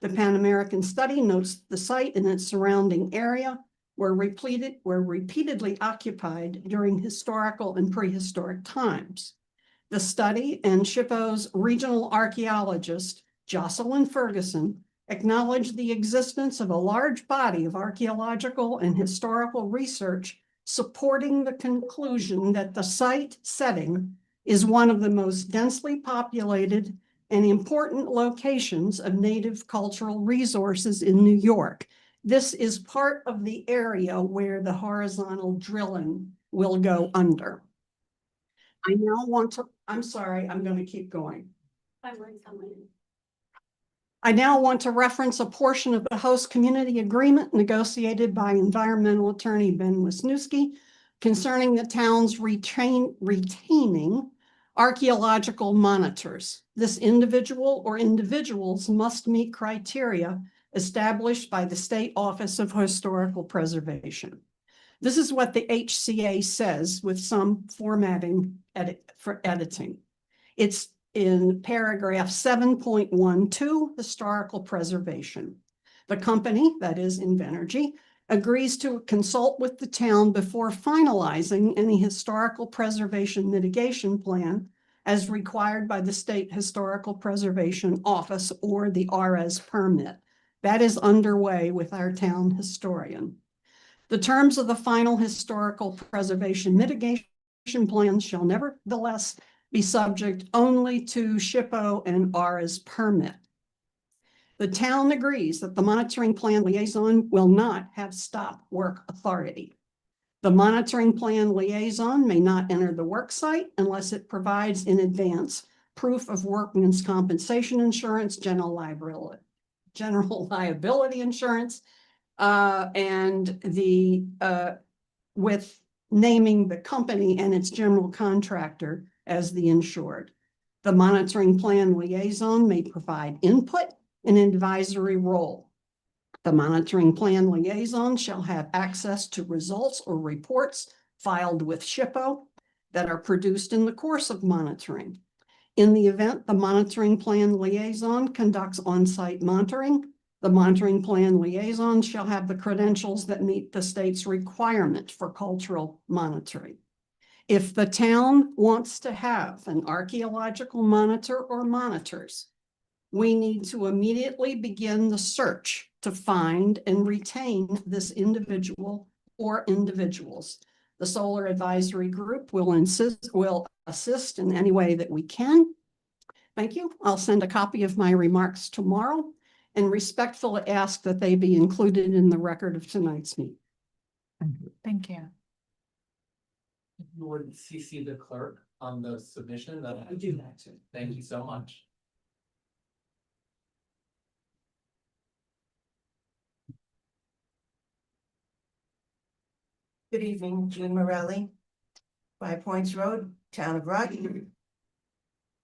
The Pan American study notes the site and its surrounding area were repeatedly occupied during historical and prehistoric times. The study and SHPO's regional archaeologist, Jocelyn Ferguson, acknowledged the existence of a large body of archaeological and historical research supporting the conclusion that the site setting is one of the most densely populated and important locations of native cultural resources in New York. This is part of the area where the horizontal drilling will go under. I now want to, I'm sorry, I'm going to keep going. I now want to reference a portion of the host community agreement negotiated by environmental attorney Ben Wisniewski concerning the town's retaining archaeological monitors. This individual or individuals must meet criteria established by the State Office of Historical Preservation. This is what the HCA says with some formatting for editing. It's in paragraph 7.12, historical preservation. The company, that is Invenergy, agrees to consult with the town before finalizing any historical preservation mitigation plan as required by the State Historical Preservation Office or the RS permit. That is underway with our town historian. The terms of the final historical preservation mitigation plan shall nevertheless be subject only to SHPO and RS permit. The town agrees that the monitoring plan liaison will not have stop work authority. The monitoring plan liaison may not enter the work site unless it provides in advance proof of workman's compensation insurance, general liability insurance, and the with naming the company and its general contractor as the insured. The monitoring plan liaison may provide input in an advisory role. The monitoring plan liaison shall have access to results or reports filed with SHPO that are produced in the course of monitoring. In the event the monitoring plan liaison conducts on-site monitoring, the monitoring plan liaison shall have the credentials that meet the state's requirement for cultural monitoring. If the town wants to have an archaeological monitor or monitors, we need to immediately begin the search to find and retain this individual or individuals. The Solar Advisory Group will assist in any way that we can. Thank you. I'll send a copy of my remarks tomorrow and respectfully ask that they be included in the record of tonight's meeting. Thank you. You would CC the clerk on the submission that I do that too. Thank you so much. Good evening, June Morelli, 5 Points Road, Town of Rocky.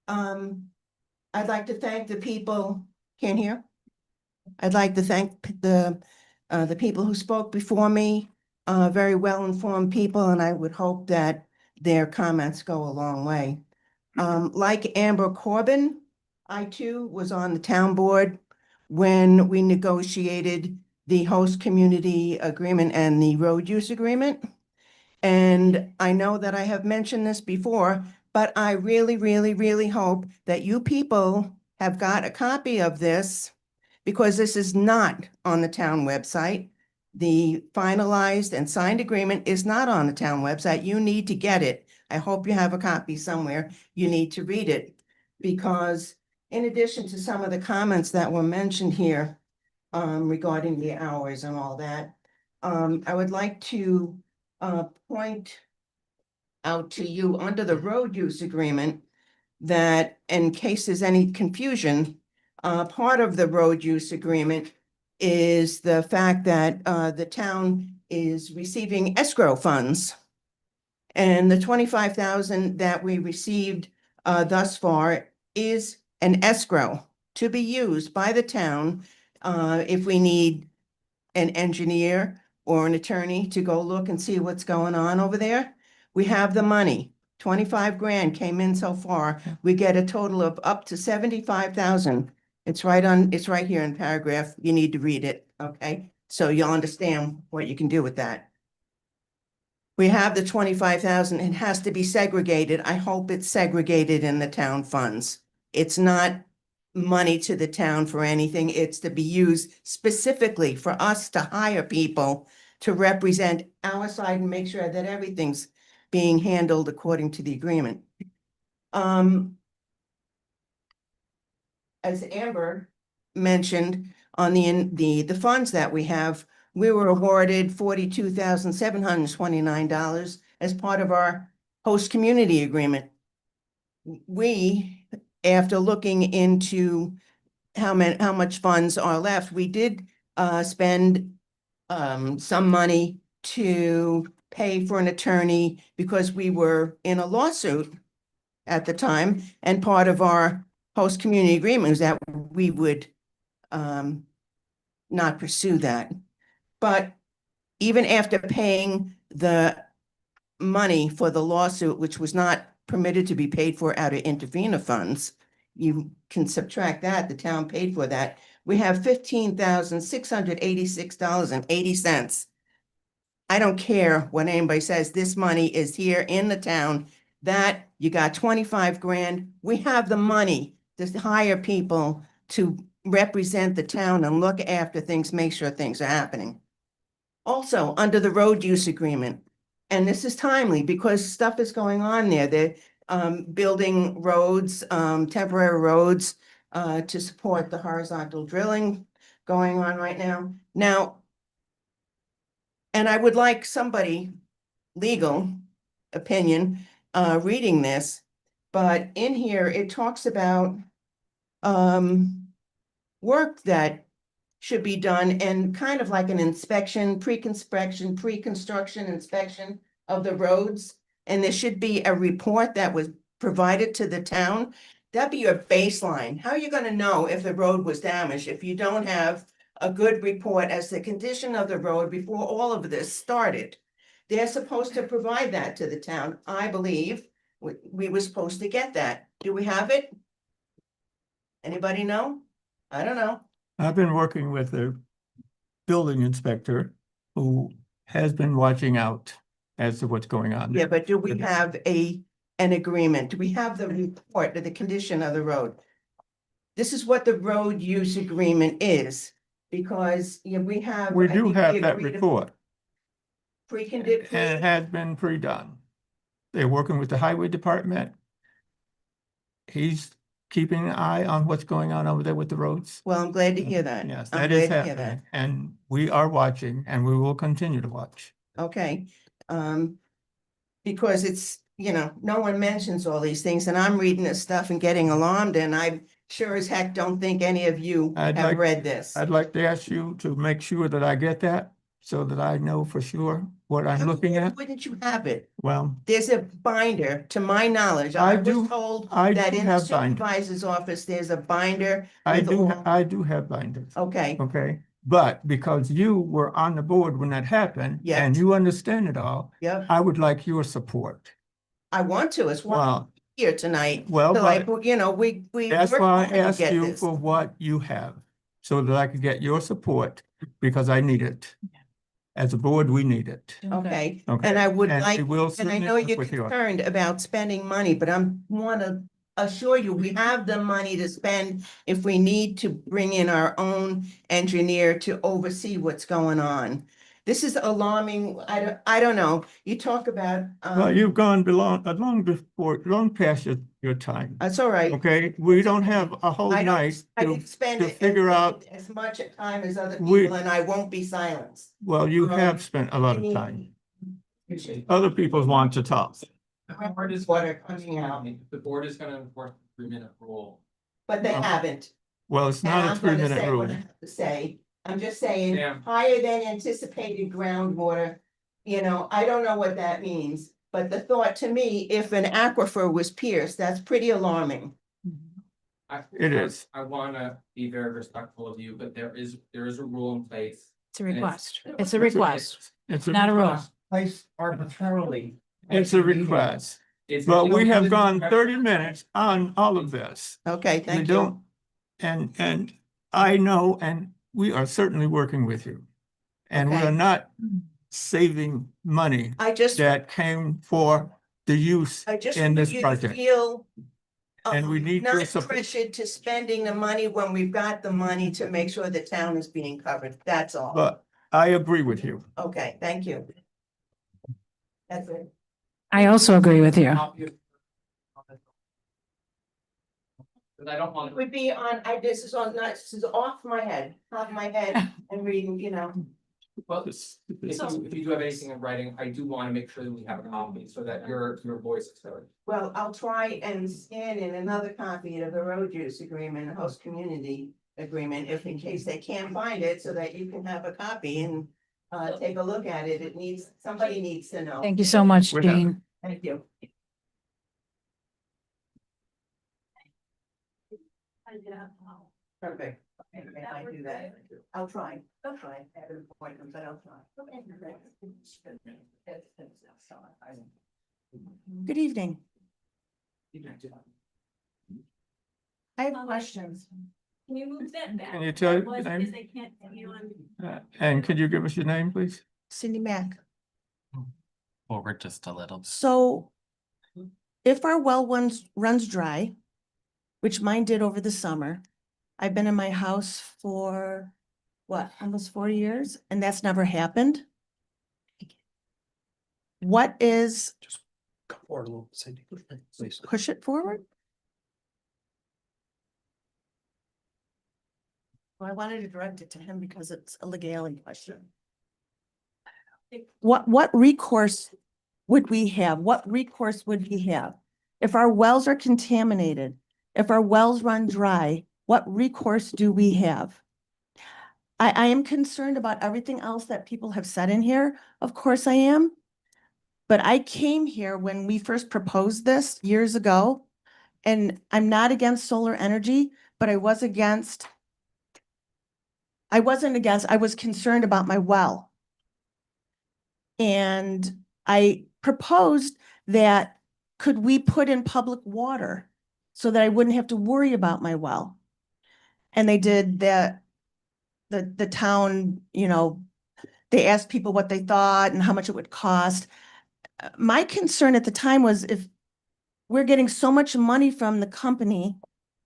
I'd like to thank the people, can't hear? I'd like to thank the people who spoke before me, very well-informed people, and I would hope that their comments go a long way. Like Amber Corbin, I too was on the town board when we negotiated the host community agreement and the road use agreement. And I know that I have mentioned this before, but I really, really, really hope that you people have got a copy of this because this is not on the town website. The finalized and signed agreement is not on the town website. You need to get it. I hope you have a copy somewhere. You need to read it because in addition to some of the comments that were mentioned here, regarding the hours and all that. I would like to point out to you under the road use agreement that in case there's any confusion, part of the road use agreement is the fact that the town is receiving escrow funds. And the 25,000 that we received thus far is an escrow to be used by the town if we need an engineer or an attorney to go look and see what's going on over there. We have the money. 25 grand came in so far. We get a total of up to 75,000. It's right here in paragraph. You need to read it, okay? So you'll understand what you can do with that. We have the 25,000, it has to be segregated. I hope it's segregated in the town funds. It's not money to the town for anything. It's to be used specifically for us to hire people to represent our side and make sure that everything's being handled according to the agreement. As Amber mentioned, on the funds that we have, we were awarded $42,729 as part of our host community agreement. We, after looking into how much funds are left, we did spend some money to pay for an attorney because we were in a lawsuit at the time, and part of our host community agreement was that we would not pursue that. But even after paying the money for the lawsuit, which was not permitted to be paid for out of intervenor funds, you can subtract that, the town paid for that. We have $15,686.80. I don't care what anybody says, this money is here in the town, that you got 25 grand. We have the money to hire people to represent the town and look after things, make sure things are happening. Also, under the road use agreement, and this is timely because stuff is going on there. They're building roads, temporary roads to support the horizontal drilling going on right now. Now, and I would like somebody, legal opinion, reading this, but in here it talks about work that should be done and kind of like an inspection, pre-construction inspection of the roads. And there should be a report that was provided to the town. That'd be your baseline. How are you gonna know if the road was damaged if you don't have a good report as the condition of the road before all of this started? They're supposed to provide that to the town. I believe we were supposed to get that. Do we have it? Anybody know? I don't know. I've been working with the building inspector who has been watching out as to what's going on. Yeah, but do we have an agreement? Do we have the report of the condition of the road? This is what the road use agreement is, because we have. We I do think have that agreed report, and and it has been pre-done. They're working with the highway department. He's keeping an eye on what's going on over there with the roads. Well, I'm glad to hear that. Yes, I'm that is glad to hear happening, and we are watching, and we will continue to watch. Okay, because it's, no one mentions all these things, and I'm reading this stuff and getting alarmed, and I sure as heck don't think any of you have read this. I'd like to ask you to make sure that I get that, so that I know for sure what I'm looking at. Wouldn't you have it? Well, There's a binder, to my knowledge. I was told I that do in the have binders. supervisor's office, there's a binder. I with do, all- I do have binders. Okay, Okay, but because you were on the board when that happened. Yeah. And you understand it all. Yep. I would like your support. I want to, it's why I'm Well, here tonight. well, So but we. that's worked why I hard to asked get you this. for what you have, so that I could get your support, because I need it. As a board, we need it. Okay, Okay. and I would And like, we will and I certainly know work you're with you. concerned about spending money, but want to assure you, we have the money to spend if we need to bring in our own engineer to oversee what's going on. This is alarming. I don't know. You talk about, Well, you've gone long before, long past your time. that's all right. Okay, we don't have a whole I night didn't spend to figure out. as much time as other We- people, and I won't be silenced. Well, you have spent a lot of time. Other people want to talk. The board is Water coming out. The board is gonna enforce the 3-minute rule. But they haven't. Well, it's And not a I'm gonna 3-minute say rule. what I have to say. I'm just saying, Yeah. higher than anticipated groundwater. I don't know what that means, but the thought to me, if an aquifer was pierced, that's pretty alarming. It is. I wanna be very respectful of you, but there is a rule in place. It's a and request. It's a request, It's not a rule. request. Placed arbitrarily. It's a request. It's- But you know, we have it's- gone 30 minutes on all of this. Okay, We thank you. don't, and I know, and we are certainly working with you. And we Okay. are not saving money I just, that came for the use I just in want this you to project. feel And we need your not support. pressured to spending the money when we've got the money to make sure the town is being covered. That's all. But I agree with you. Okay, thank you. That's it. I also agree with you. Cause I don't want It would be on, this is off my head, top of my head and reading, you know. well, if you do have anything in writing, I do wanna make sure that we have a copy so that your voice is heard. Well, I'll try and scan in another copy of the road use agreement, host community agreement, if in case they can't find it, so that you can have a copy and take a look at it. Somebody needs to know. Thank you so much, We have it. Jean. Thank you. Perfect. Okay, if I do that, I'll try. I'll try. I have an appointment, but I'll try. Good evening. I have questions. Can you move that back? Can you tell That was your name? because they can't see you on. And could you give us your name, please? Cindy Mack. Forward just a little. So if our well runs dry, which mine did over the summer, I've been in my house for what, almost 4 years, and that's never happened. What is, Come forward a little, Cindy, please. push it forward? Well, I wanted to direct it to him because it's a legality question. What recourse would we have? What recourse would we have? If our wells are contaminated, if our wells run dry, what recourse do we have? I am concerned about everything else that people have said in here. Of course I am. But I came here when we first proposed this years ago, and I'm not against solar energy, but I was concerned about my well. And I proposed that could we put in public water so that I wouldn't have to worry about my well? And they did that, the town, you know, they asked people what they thought and how much it would cost. My concern at the time was, if we're getting so much money from the company,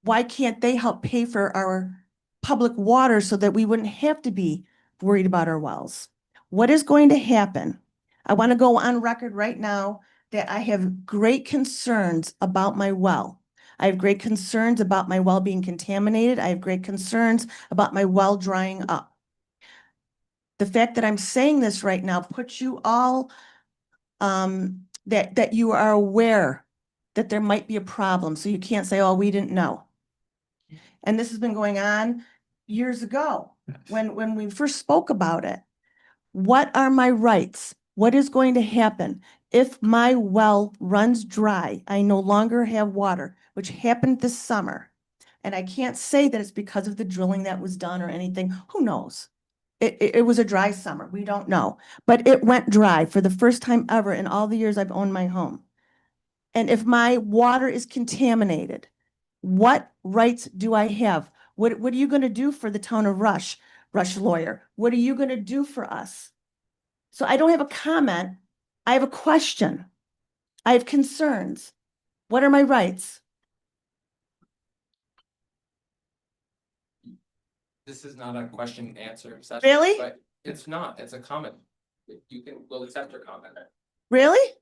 why can't they help pay for our public water so that we wouldn't have to be worried about our wells? What is going to happen? I want to go on record right now that I have great concerns about my well. I have great concerns about my well being contaminated. I have great concerns about my well drying up. The fact that I'm saying this right now puts you all, that you are aware that there might be a problem. So you can't say, oh, we didn't know. And this has been going on years ago when we first spoke about it. What are my rights? What is going to happen if my well runs dry? I no longer have water, which happened this summer. And I can't say that it's because of the drilling that was done or anything. Who knows? It was a dry summer. We don't know. But it went dry for the first time ever in all the years I've owned my home. And if my water is contaminated, what rights do I have? What are you going to do for the town of Rush lawyer? What are you going to do for us? So I don't have a comment. I have a question. I have concerns. What are my rights? This is not a question and answer session. Really? But it's not, it's a comment. We'll accept your comment. Really?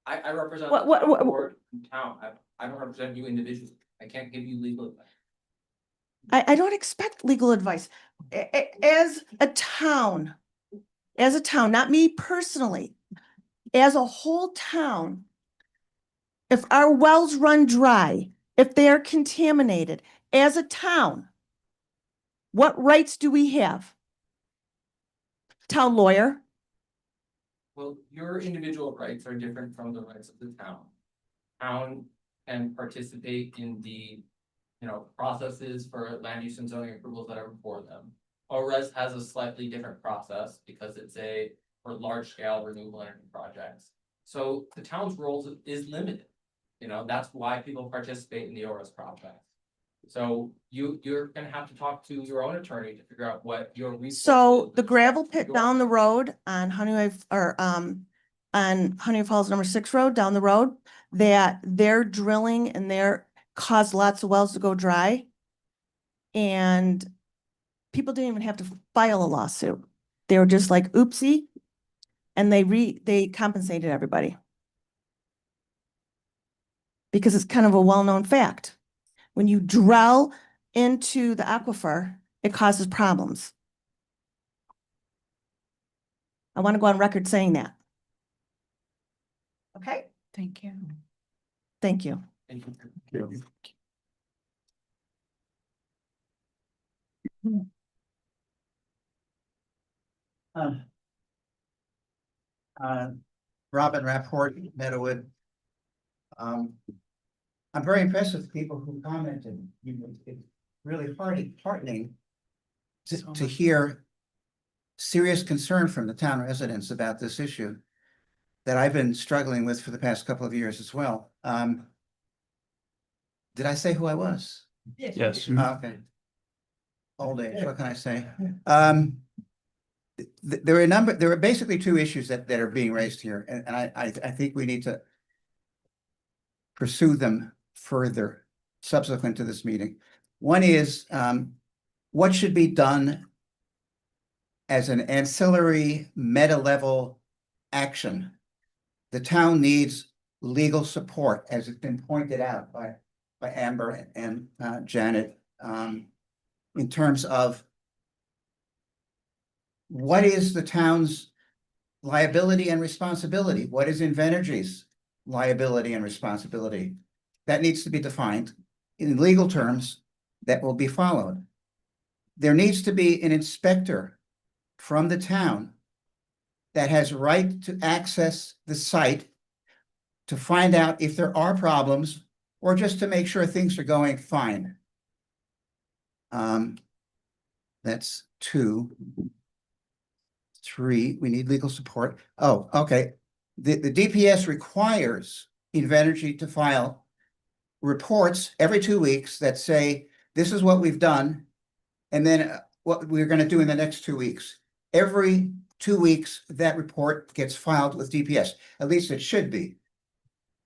I represent What- the what- town what- board in town. I don't represent you individually. I can't give you legal advice. I don't expect legal advice. As a town, not me personally, as a whole town, if our wells run dry, if they are contaminated, as a town, what rights do we have? Town lawyer? Well, your individual rights are different from the rights of the town. Town can participate in the, processes for land use and zoning approvals that are before them. ORES has a slightly different process because it's for large scale renewable energy projects. So the town's role is limited. That's why people participate in the ORES project. So you're gonna have to talk to your own attorney to figure out what your. So resources the and gravel pit your- down the road on Honeyway, on Honey Falls #6 Road down the road, that they're drilling and they're caused lots of wells to go dry. And people didn't even have to file a lawsuit. They were just like, oopsie. And they compensated everybody. Because it's kind of a well-known fact. When you drill into the aquifer, it causes problems. I want to go on record saying that. Okay, Thank you. thank you. Thank you. Robin Rapport, Meadowood. I'm very impressed with the people who commented. It's really heartening to hear serious concern from the town residents about this issue that I've been struggling with for the past couple of years as well. Did I say who I was? Yes. Okay. Old age, what can I say? There are basically two issues that are being raised here, and I think we need to pursue them further subsequent to this meeting. One is, what should be done as an ancillary meta-level action? The town needs legal support, as has been pointed out by Amber and Janet, in terms of what is the town's liability and responsibility? What is Invenergy's liability and responsibility? That needs to be defined in legal terms that will be followed. There needs to be an inspector from the town that has right to access the site to find out if there are problems or just to make sure things are going fine. That's 2. 3, we need legal support. Oh, okay. The DPS requires Invenergy to file reports every 2 weeks that say, this is what we've done, and then what we're going to do in the next 2 weeks. Every 2 weeks, that report gets filed with DPS. At least it should be.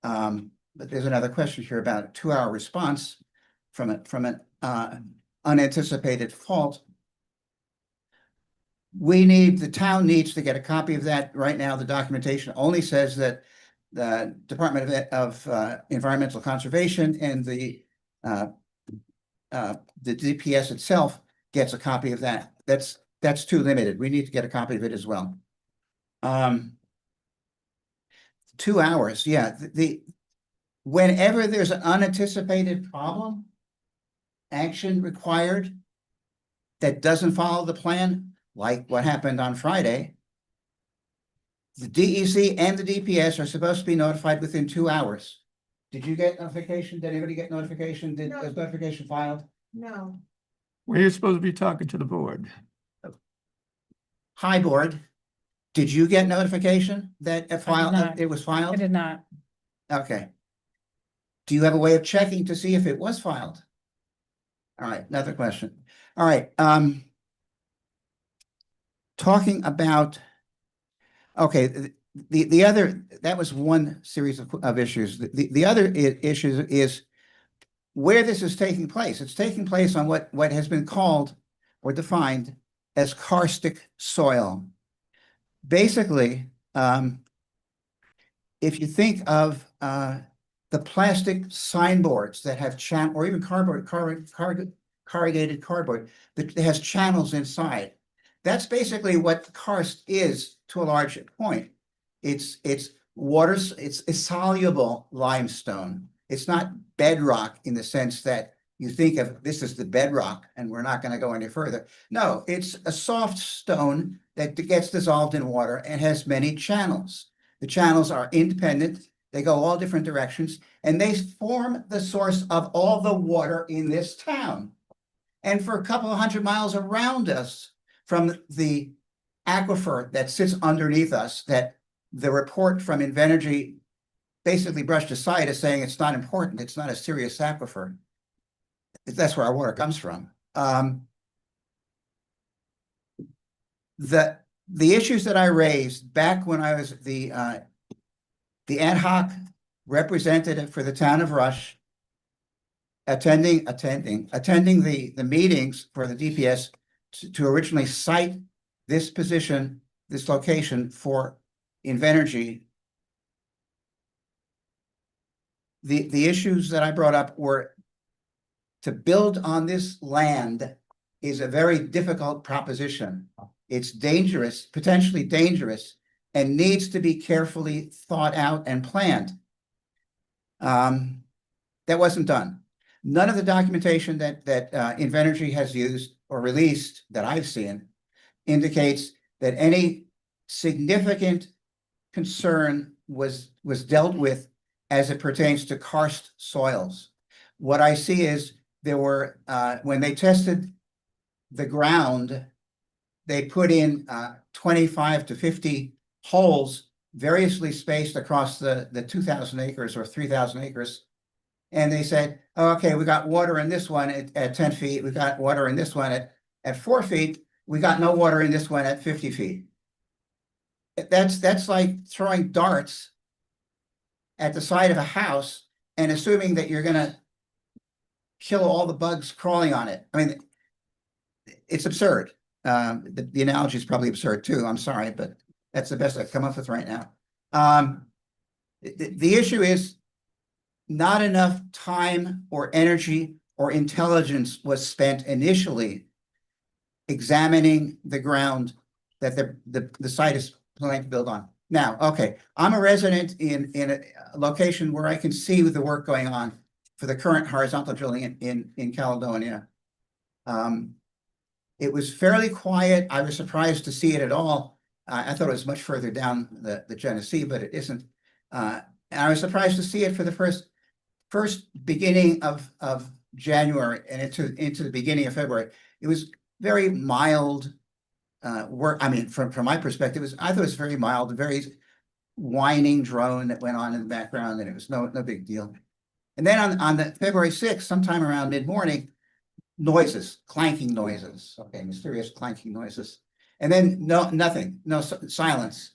But there's another question here about a 2-hour response from an unanticipated fault. The town needs to get a copy of that. Right now, the documentation only says that the Department of Environmental Conservation and the DPS itself gets a copy of that. That's too limited. We need to get a copy of it as well. 2 hours, yeah. Whenever there's an unanticipated problem, action required that doesn't follow the plan, like what happened on Friday, the DEC and the DPS are supposed to be notified within 2 hours. Did you get notification? Did anybody get notification? Was notification filed? No. Well, you're supposed to be talking to the board. Hi, board. Did you get notification that not. it was I filed? did not. Okay. Do you have a way of checking to see if it was filed? All right, another question. All right, talking about, okay, the other, that was one series of issues. The other issue is where this is taking place. It's taking place on what has been called or defined as karstic soil. Basically, if you think of the plastic signboards that have or even corrugated cardboard that has channels inside, that's basically what karst is to a large point. It's water, it's soluble limestone. It's not bedrock in the sense that you think of this as the bedrock and we're not going to go any further. No, it's a soft stone that gets dissolved in water and has many channels. The channels are independent. They go all different directions, and they form the source of all the water in this town. And for a couple of 100 miles around us from the aquifer that sits underneath us, that the report from Invenergy basically brushed aside as saying it's not important, it's not a serious aquifer. That's where our water comes from. The issues that I raised back when I was the ad hoc representative for the town of Rush, attending the meetings for the DPS to originally cite this position, this location for Invenergy. The issues that I brought up were to build on this land is a very difficult proposition. It's dangerous, potentially dangerous, and needs to be carefully thought out and planned. That wasn't done. None of the documentation that Invenergy has used or released that I've seen indicates that any significant concern was dealt with as it pertains to karst soils. What I see is there were, when they tested the ground, they put in 25 to 50 holes variously spaced across the 2,000 acres or 3,000 acres. And they said, oh, okay, we got water in this one at 10 feet. We got water in this one at 4 feet. We got no water in this one at 50 feet. That's like throwing darts at the side of a house and assuming that you're gonna kill all the bugs crawling on it. I mean, it's absurd. The analogy is probably absurd too. I'm sorry, but that's the best I've come up with right now. The issue is not enough time or energy or intelligence was spent initially examining the ground that the site is planning to build on. Now, okay, I'm a resident in a location where I can see the work going on for the current horizontal drilling in Caledonia. It was fairly quiet. I was surprised to see it at all. I thought it was much further down the Genesee, but it isn't. And I was surprised to see it for the first beginning of January and into the beginning of February. It was very mild work. I mean, from my perspective, I thought it was very mild, very whining drone that went on in the background, and it was no big deal. And then on the February 6th, sometime around mid-morning, noises, clanking noises, okay, mysterious clanking noises. And then nothing, silence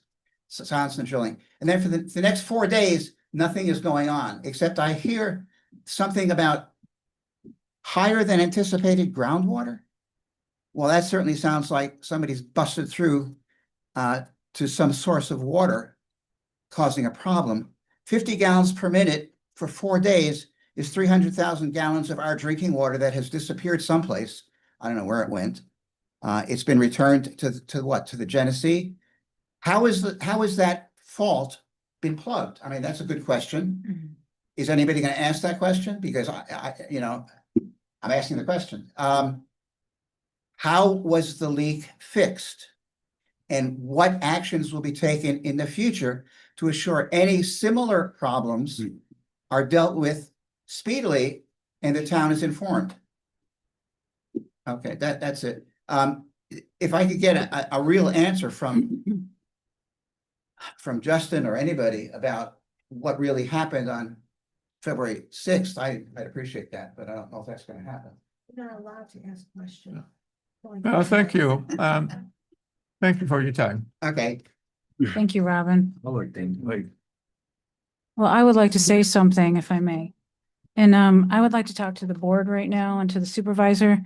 and drilling. And then for the next 4 days, nothing is going on, except I hear something about higher than anticipated groundwater. Well, that certainly sounds like somebody's busted through to some source of water, causing a problem. 50 gallons per minute for 4 days is 300,000 gallons of our drinking water that has disappeared someplace. I don't know where it went. It's been returned to what? To the Genesee. How is that fault been plugged? I mean, that's a good question. Mm-hmm. Is anybody going to ask that question? Because I'm asking the question. How was the leak fixed? And what actions will be taken in the future to assure any similar problems are dealt with speedily and the town is informed? Okay, that's it. If I could get a real answer from Justin or anybody about what really happened on February 6th, I'd appreciate that, but I don't know if that's going to happen. You're not allowed to ask questions. Thank you. Thank you for your time. Okay. Thank you, Robin. Like, Well, I would like to say something if I may. And I would like to talk to the board right now and to the supervisor.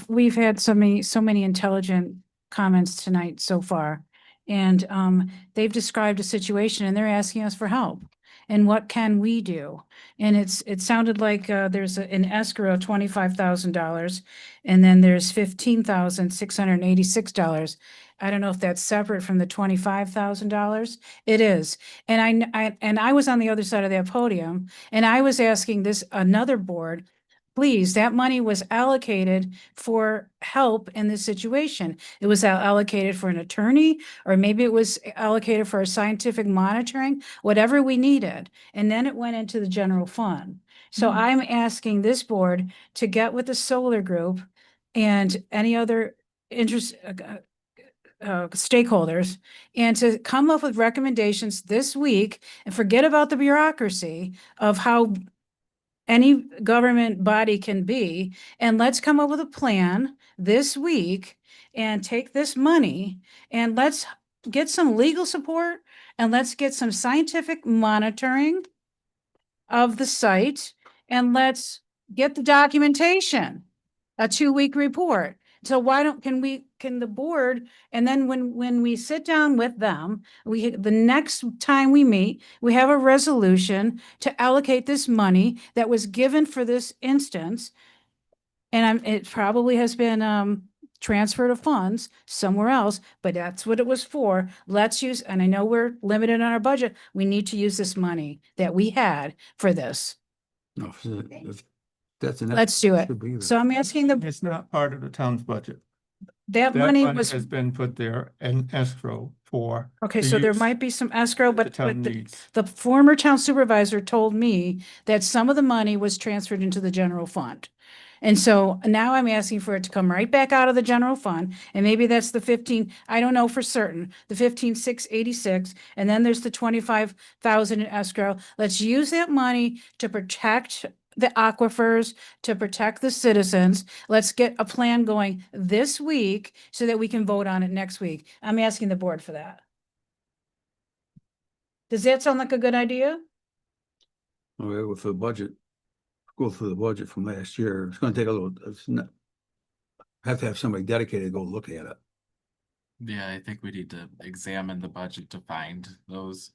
We've had so many intelligent comments tonight so far. And they've described a situation and they're asking us for help. And what can we do? And it sounded like there's an escrow of $25,000 and then there's $15,686. I don't know if that's separate from the $25,000. It is. And I was on the other side of that podium and I was asking another board, please, that money was allocated for help in this situation. It was allocated for an attorney, or maybe it was allocated for a scientific monitoring, whatever we needed. And then it went into the general fund. So I'm asking this board to get with the solar group and any other stakeholders and to come up with recommendations this week and forget about the bureaucracy of how any government body can be. And let's come up with a plan this week and take this money and let's get some legal support and let's get some scientific monitoring of the site and let's get the documentation, a 2-week report. So why don't, can the board, and then when we sit down with them, the next time we meet, we have a resolution to allocate this money that was given for this instance. And it probably has been, transfer of funds somewhere else, but that's what it was for. Let's use, and I know we're limited on our budget, we need to use this money that we had for this. No, that's an. Let's do it. should be there. So I'm asking the, It's not part of the town's budget. that That money money was, has been put there in escrow for. okay, the so there use might be some escrow, the but town needs. the former town supervisor told me that some of the money was transferred into the general fund. And so now I'm asking for it to come right back out of the general fund, and maybe that's the 15, I don't know for certain, the 15,686, and then there's the 25,000 in escrow. Let's use that money to protect the aquifers, to protect the citizens. Let's get a plan going this week so that we can vote on it next week. I'm asking the board for that. Does that sound like a good idea? Okay, with the budget, go through the budget from last year, it's gonna take a little, it's not. Have to have somebody dedicated to go look at it. Yeah, I think we need to examine the budget to find those,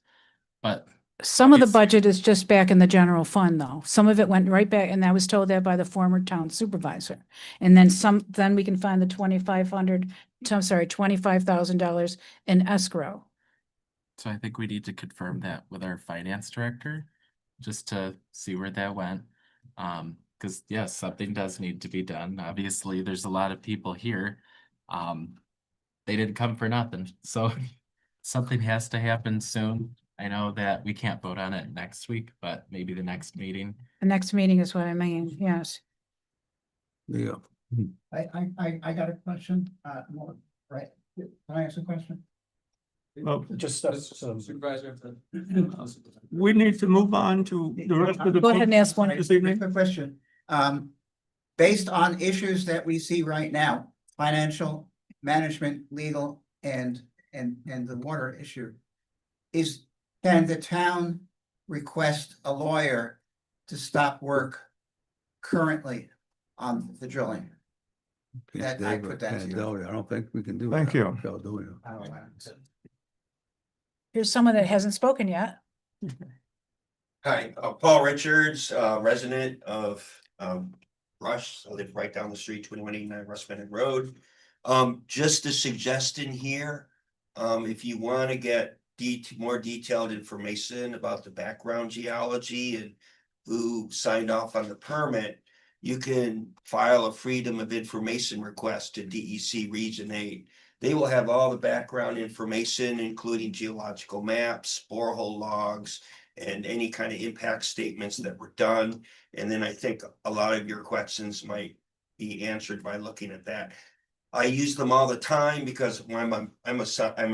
but Some of the It's- budget is just back in the general fund, though. Some of it went right back, and I was told that by the former town supervisor. And then then we can find the $25,000 in escrow. so I think we need to confirm that with our finance director, just to see where that went. Because yes, something does need to be done. Obviously, there's a lot of people here. They didn't come for nothing, so something has to happen soon. I know that we can't vote on it next week, but maybe the next meeting. The next meeting is what I mean, yes. Yeah. I got a question, right? Can I ask a question? Well, Just, Supervisor. we need to move on to the rest of the. Go ahead and ask one. This evening. Quick question. Based on issues that we see right now, financial, management, legal, and the water issue. Can the town request a lawyer to stop work currently on the drilling? That I put that to you. I don't think we can do. Thank that you. without doing it. I don't know. Here's someone that hasn't spoken yet. Hi, Paul Richards, resident of Rush. I live right down the street, 2189 Rush Bennett Road. Just a suggestion here, if you want to get more detailed information about the background geology and who signed off on the permit, you can file a Freedom of Information request to DEC Region 8. They will have all the background information, including geological maps, borehole logs, and any kind of impact statements that were done. And then I think a lot of your questions might be answered by looking at that. I use them all the time because I'm a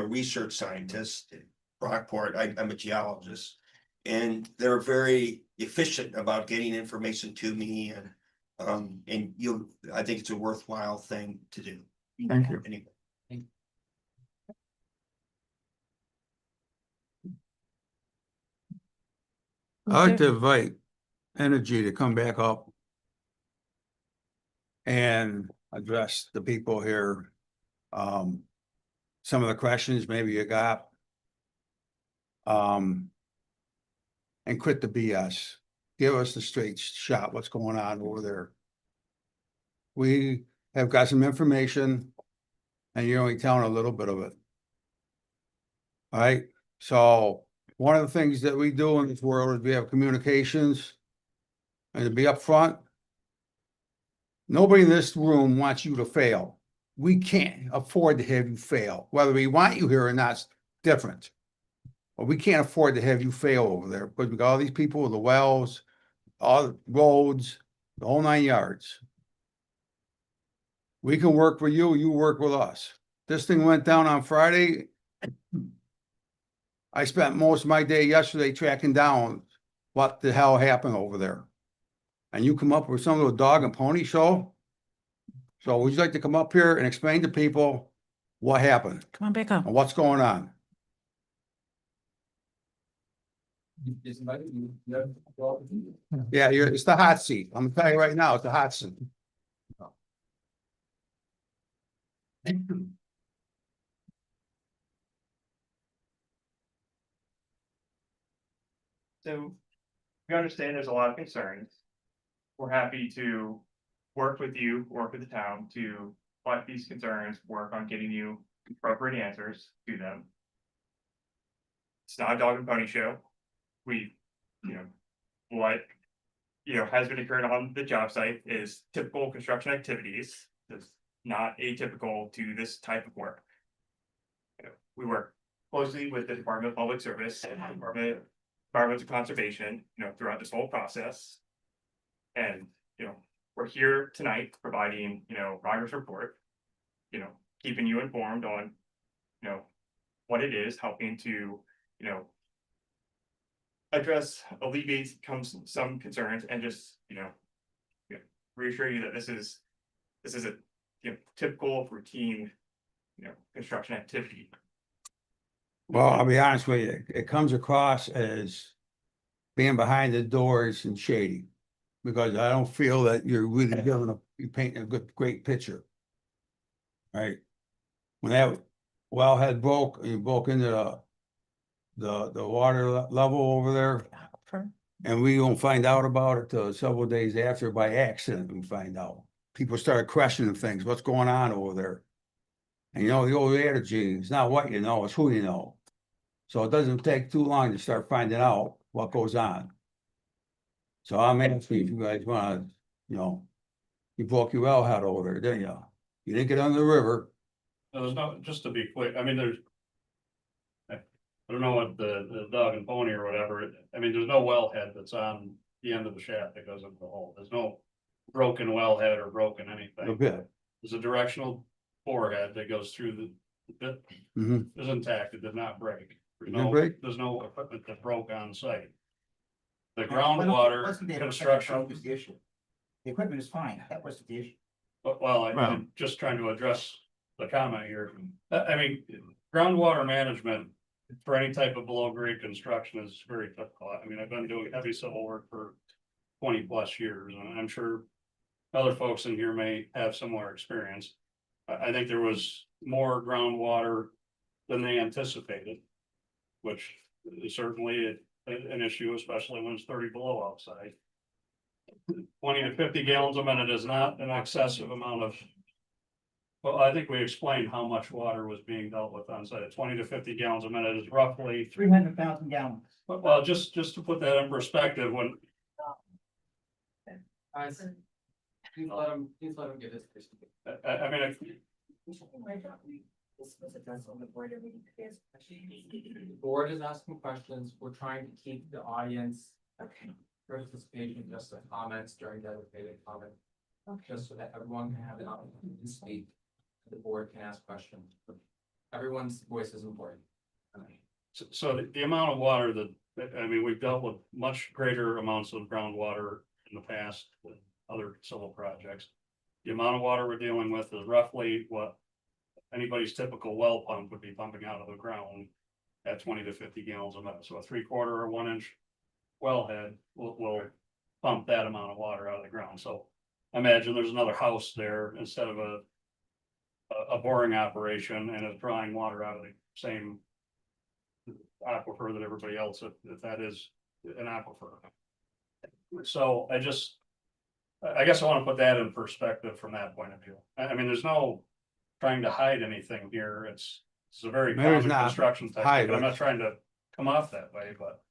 research scientist at Rockport. I'm a geologist, and they're very efficient about getting information to me, and I think it's a worthwhile thing to do. Thank you. Anyway. I'd like to invite Energy to come back up and address the people here. Some of the questions maybe you got. And quit the BS. Give us the straight shot, what's going on over there. We have got some information and you're only telling a little bit of it. All right, so one of the things that we do in this world is we have communications and to be upfront. Nobody in this room wants you to fail. We can't afford to have you fail. Whether we want you here or not is different. But we can't afford to have you fail over there because we got all these people with the wells, all the roads, the whole 9 yards. We can work for you, you work with us. This thing went down on Friday. I spent most of my day yesterday tracking down what the hell happened over there. and you come up with some little dog and pony show. So would you like to come up here and explain to people what happened Come on back up. and what's going on? Yeah, it's the hot seat. I'm telling you right now, it's the hot seat. So we understand there's a lot of concerns. We're happy to work with you, work with the town to fight these concerns, work on getting you appropriate answers to them. It's not a dog and pony show. We, what, has been occurring on the job site is typical construction activities. It's not atypical to this type of work. We work closely with the Department of Public Service and Department of Environmental Conservation, throughout this whole process. And, we're here tonight providing, progress report, keeping you informed on, what it is, helping to, address, alleviate some concerns and just, reassure you that this is a, typical routine, construction activity. Well, I'll be honest with you, it comes across as being behind the doors and shady. Because I don't feel that you're really you're painting a great picture. Right? When that wellhead broke, you broke into the water level over there. And we don't find out about it till several days after by accident, we find out. People started questioning things, what's going on over there? And the old adage, it's not what you know, it's who you know. So it doesn't take too long to start finding out what goes on. So I'm asking if you guys wanna, you broke your wellhead over there, didn't you? You didn't get under the river. There's no, just to be clear, I mean, I don't know what the dog and pony or whatever, I mean, there's no wellhead that's on the end of the shaft that goes into the hole. There's no broken wellhead or broken anything. A bit. There's a directional borehead that goes through the bit. Mhm. Is intact, it did not break. Didn't break? There's no equipment that broke on site. The Wasn't groundwater the equipment construction, that was the issue? The equipment is fine, that was the issue. well, I'm just trying to address the comment here. I mean, groundwater management for any type of below grade construction is very difficult. I mean, I've been doing heavy civil work for 20+ years, and I'm sure other folks in here may have similar experience. I think there was more groundwater than they anticipated, which is certainly an issue, especially when it's 30 below outside. 20 to 50 gallons a minute is not an excessive amount of. Well, I think we explained how much water was being dealt with on site. 20 to 50 gallons a minute is roughly 300,000 gallons. Well, just to put that in perspective, when Guys, please let him get his. I mean, The board is asking questions. We're trying to keep the audience. Participation, just the comments during dedicated comment. Just so that everyone can have an opportunity to speak. The board can ask questions. Everyone's voice is important. so the amount of water that, I mean, we've dealt with much greater amounts of groundwater in the past with other civil projects. The amount of water we're dealing with is roughly what anybody's typical well pump would be pumping out of the ground at 20 to 50 gallons a minute. So a 3/4 or 1 inch wellhead will pump that amount of water out of the ground. So imagine there's another house there instead of a boring operation and it's drawing water out of the same aquifer that everybody else, if that is an aquifer. So I guess I want to put that in perspective from that point of view. I mean, there's no trying to hide anything here. It's a very There's common not construction hide, technique. I'm not but- trying to come off that way, but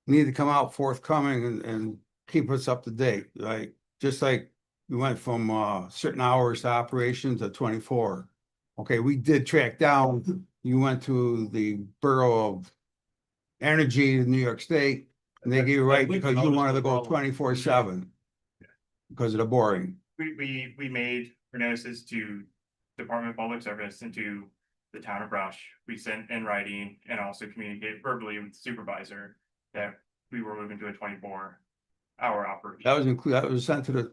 Need to come out forthcoming and keep us up to date, like, just like we went from certain hours to operation to 24. Okay, we did track down, you went to the Borough of Energy in New York State, and they gave you right because you wanted to go 24/7 because of the boring. We made notices to Department of Public Service and to the town of Rush. We sent in writing and also communicated verbally with the supervisor that we were moving to a 24 our operation. that was sent to the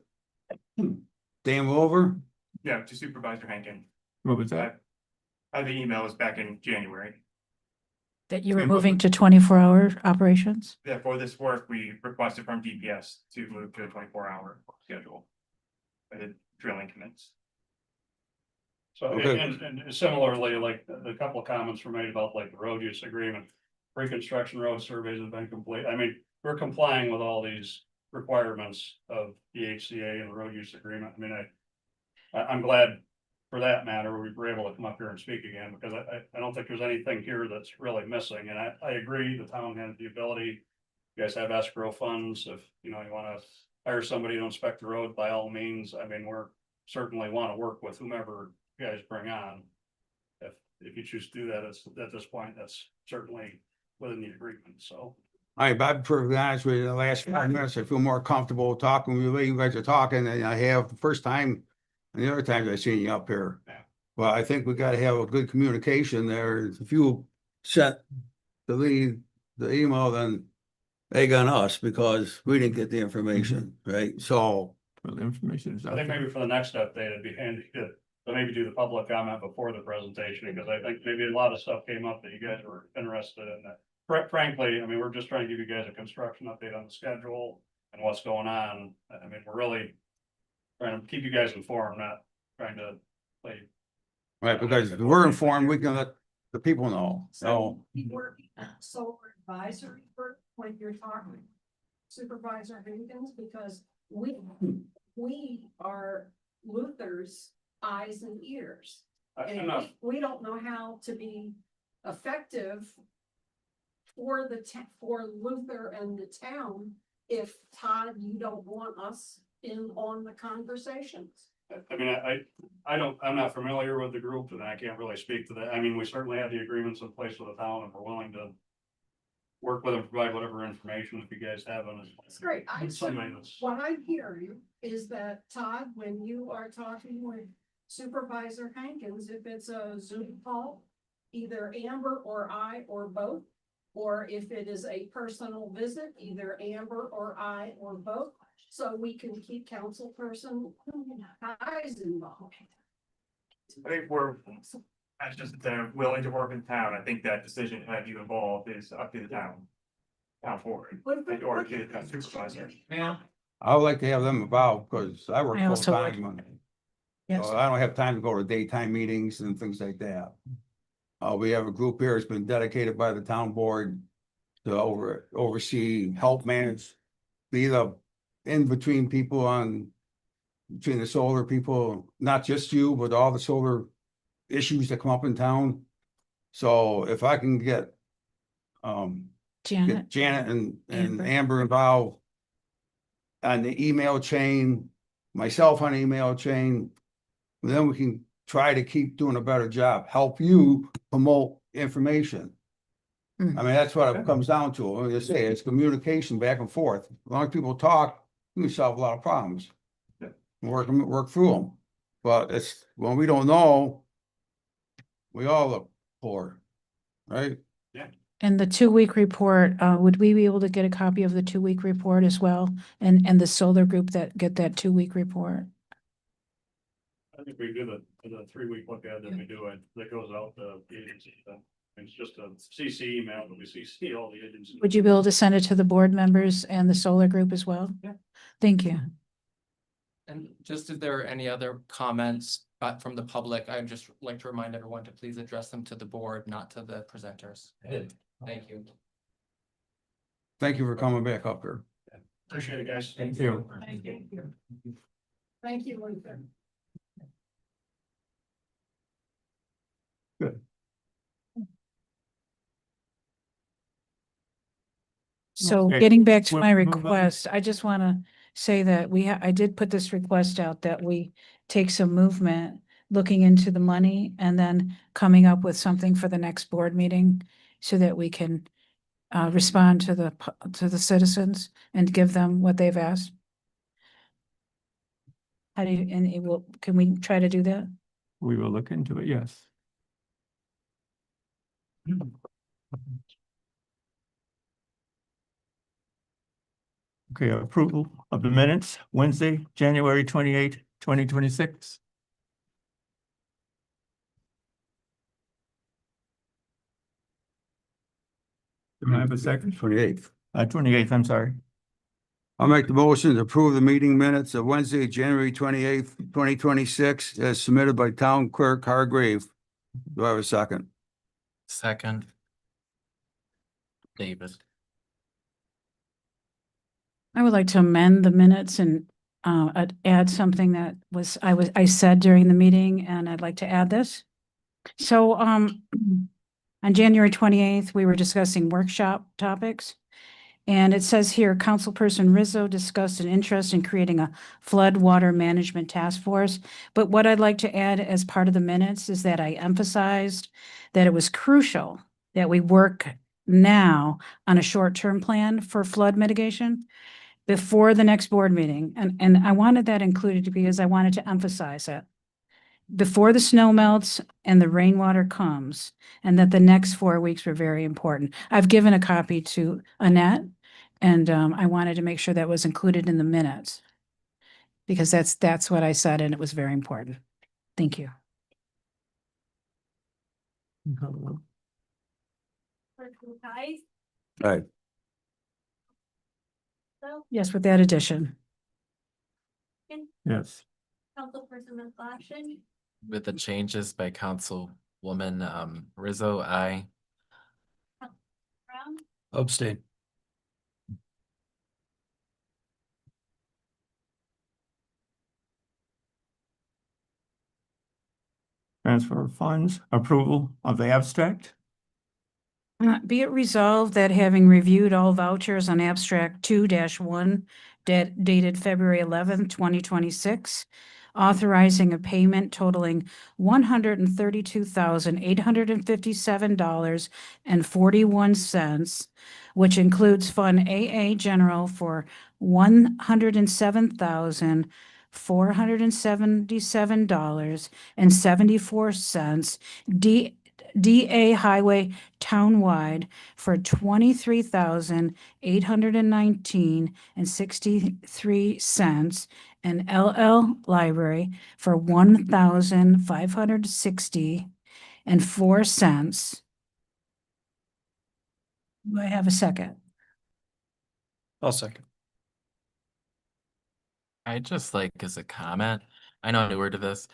dam over? Yeah, to Supervisor Hankin. What was that? The email was back in January. That you were moving to 24-hour operations? Yeah, for this work, we requested from DPS to move to a 24-hour schedule. The drilling commenced. So, Okay. and similarly, like, a couple of comments were made about like the road use agreement. Pre-construction road surveys have been complete. I mean, we're complying with all these requirements of the HCA and the road use agreement. I mean, I'm glad for that matter, we were able to come up here and speak again, because I don't think there's anything here that's really missing, and I agree, the town has the ability. You guys have escrow funds, if, you know, you wanna hire somebody to inspect the road, by all means, I mean, we're certainly wanna work with whomever you guys bring on. If you choose to do that, at this point, that's certainly within the agreement, so. All right, Bob, to be honest with you, the last 5 minutes, I feel more comfortable talking with you, the way you guys are talking, than I have the first time, and the other times I've seen you up here. Yeah. Well, I think we gotta have a good communication there. If you sent the lead, the email, then egg on us, because we didn't get the information, right? So. Well, the information is I out think there. maybe for the next update, it'd be handy to maybe do the public comment before the presentation, because I think maybe a lot of stuff came up that you guys were interested in. Frankly, I mean, we're just trying to give you guys a construction update on the schedule and what's going on. I mean, we're really trying to keep you guys informed, not trying to play. Right, because if we're informed, we can let the people know, so. We're solar advisory group when you're talking Supervisor Hankins, because we are Luther's eyes and ears. I'm And not, we don't know how to be effective for for Luther and the town if, Todd, you don't want us in on the conversations. I mean, I'm not familiar with the group, and I can't really speak to that. I mean, we certainly have the agreements in place with the town, and we're willing to work with and provide whatever information if you guys have on it. That's great. Somebody that's- What I'm hearing is that, Todd, when you are talking with Supervisor Hankins, if it's a Zoom call, either Amber or I or both, or if it is a personal visit, either Amber or I or both, so we can keep council person eyes involved. I think as just they're willing to work in town, I think that decision to have you involved is up to the town board, or to the supervisor. Yeah. I would like to have them involved, because I work I full also time. would. and Yes. So I don't have time to go to daytime meetings and things like that. We have a group here that's been dedicated by the town board to oversee, help manage, be the in-between people between the solar people, not just you, but all the solar issues that come up in town. So if I can get Janet, Janet and Amber. Amber involved on the email chain, myself on the email chain, then we can try to keep doing a better job, help you promote information. I Mhm. mean, that's what it comes down to. I mean, just say it's communication back and forth. As long as people talk, we can solve a lot of problems. Work through them. But it's when we don't know, we all look poor, right? And the 2-week report, would we be able to get a copy of the 2-week report as well? And the solar group that get that 2-week report? I think we do the 3-week look at it, we do it, that goes out to the agency. It's just a CC email, but we CC all the agencies. Would you be able to send it to the board members and the solar group as well? Yeah. Thank you. And just if there are any other comments from the public, I'd just like to remind everyone to please address them to the board, not to the presenters. Thank you. Thank you for coming back up here. Appreciate it, guys. Thank you. Thank you. Thank you, Luther. So Okay. getting back to We'll my move on. request, I just want to say that I did put this request out that we take some movement looking into the money and then coming up with something for the next board meeting so that we can respond to the citizens and give them what they've asked. How do you, and can we try to do that? We will look into it, yes. Okay, approval of the minutes, Wednesday, January 28th, 2026. Do I have a second? 28th. 28th, I'm sorry. I'll make the motion to approve the meeting minutes of Wednesday, January 28th, 2026, as submitted by Town Clerk Hargrave. Do I have a second? Second. David. I would like to amend the minutes and add something that I said during the meeting, and I'd like to add this. So on January 28th, we were discussing workshop topics. And it says here, Councilperson Rizzo discussed an interest in creating a flood water management task force. But what I'd like to add as part of the minutes is that I emphasized that it was crucial that we work now on a short-term plan for flood mitigation before the next board meeting. And I wanted that included because I wanted to emphasize it. Before the snow melts and the rainwater comes, and that the next 4 weeks were very important. I've given a copy to Annette, and I wanted to make sure that was included in the minutes. Because that's what I said, and it was very important. Thank you. Person Ties, Right. so, Yes, with that addition. Yes. Councilperson McGlashan, With the changes by Councilwoman Rizzo, aye. Brown, Abstain. Transfer of funds, approval of the abstract. Be it resolved that having reviewed all vouchers on abstract 2-1 dated February 11th, 2026, authorizing a payment totaling $132,857.41, which includes Fund AA General for $107,477.74, DA Highway Townwide for $23,819.63, and LL Library for $1,560.04. Do I have a second? I'll second. I'd just like as a comment, I know I'm newer to this,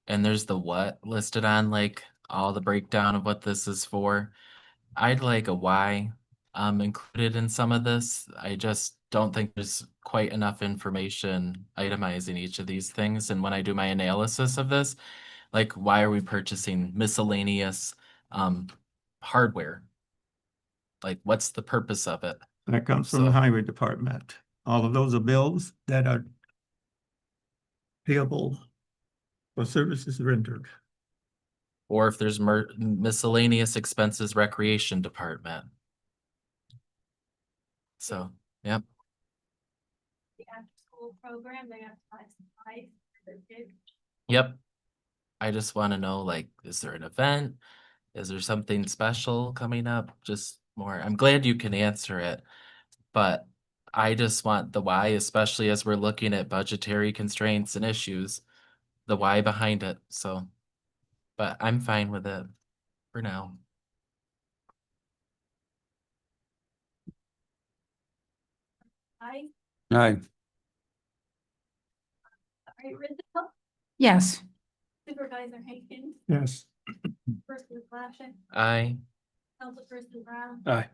and there's the what listed on like all the breakdown of what this is for. I'd like a why included in some of this. I just don't think there's quite enough information itemizing each of these things. And when I do my analysis of this, like why are we purchasing miscellaneous hardware? Like what's the purpose of it? That comes from the So- highway department. All of those are bills that are payable for services rendered. Or if there's miscellaneous expenses, recreation department. So, yep. the after-school program, they have to buy supplies for their kids. Yep. I just want to know, like, is there an event? Is there something special coming up? Just more. I'm glad you can answer it, but I just want the why, especially as we're looking at budgetary constraints and issues, the why behind it. So, but I'm fine with it for now. Ties, Aye. sorry, Rizzo, Yes. Supervisor Hankins, Yes. Person McGlashan, I Councilperson Brown, Aye.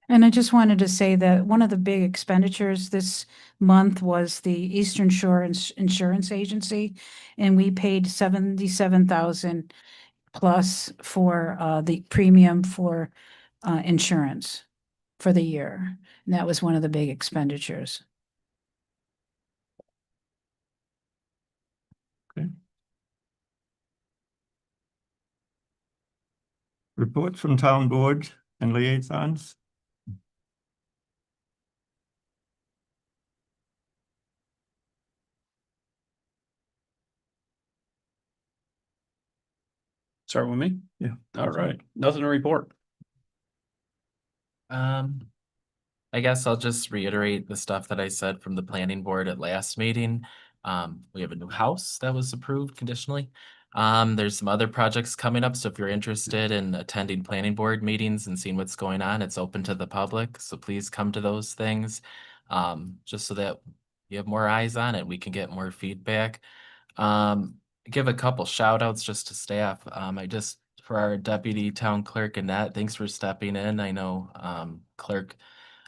And I just wanted to say that one of the big expenditures this month was the Eastern Shore Insurance Agency, and we paid 77,000 plus for the premium for insurance for the year. And that was one of the big expenditures. Reports from town boards and liaisons. Start with me? Yeah. All right, nothing to report. I guess I'll just reiterate the stuff that I said from the planning board at last meeting. We have a new house that was approved conditionally. There's some other projects coming up, so if you're interested in attending planning board meetings and seeing what's going on, it's open to the public, so please come to those things. Just so that you have more eyes on it, we can get more feedback. Give a couple shout outs just to staff. For our deputy town clerk, Annette, thanks for stepping in. I know,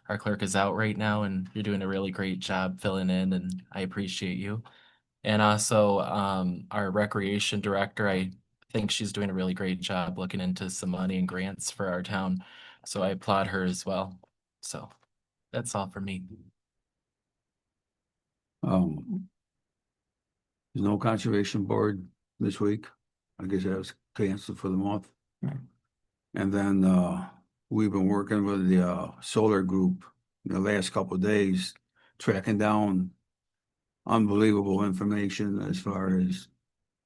our clerk is out right now and you're doing a really great job filling in and I appreciate you. And also, our recreation director, I think she's doing a really great job looking into some money and grants for our town. So I applaud her as well. So that's all for me. There's no conservation board this week. I guess that was canceled for the month. And then, we've been working with the, solar group the last couple of days, tracking down unbelievable information as far as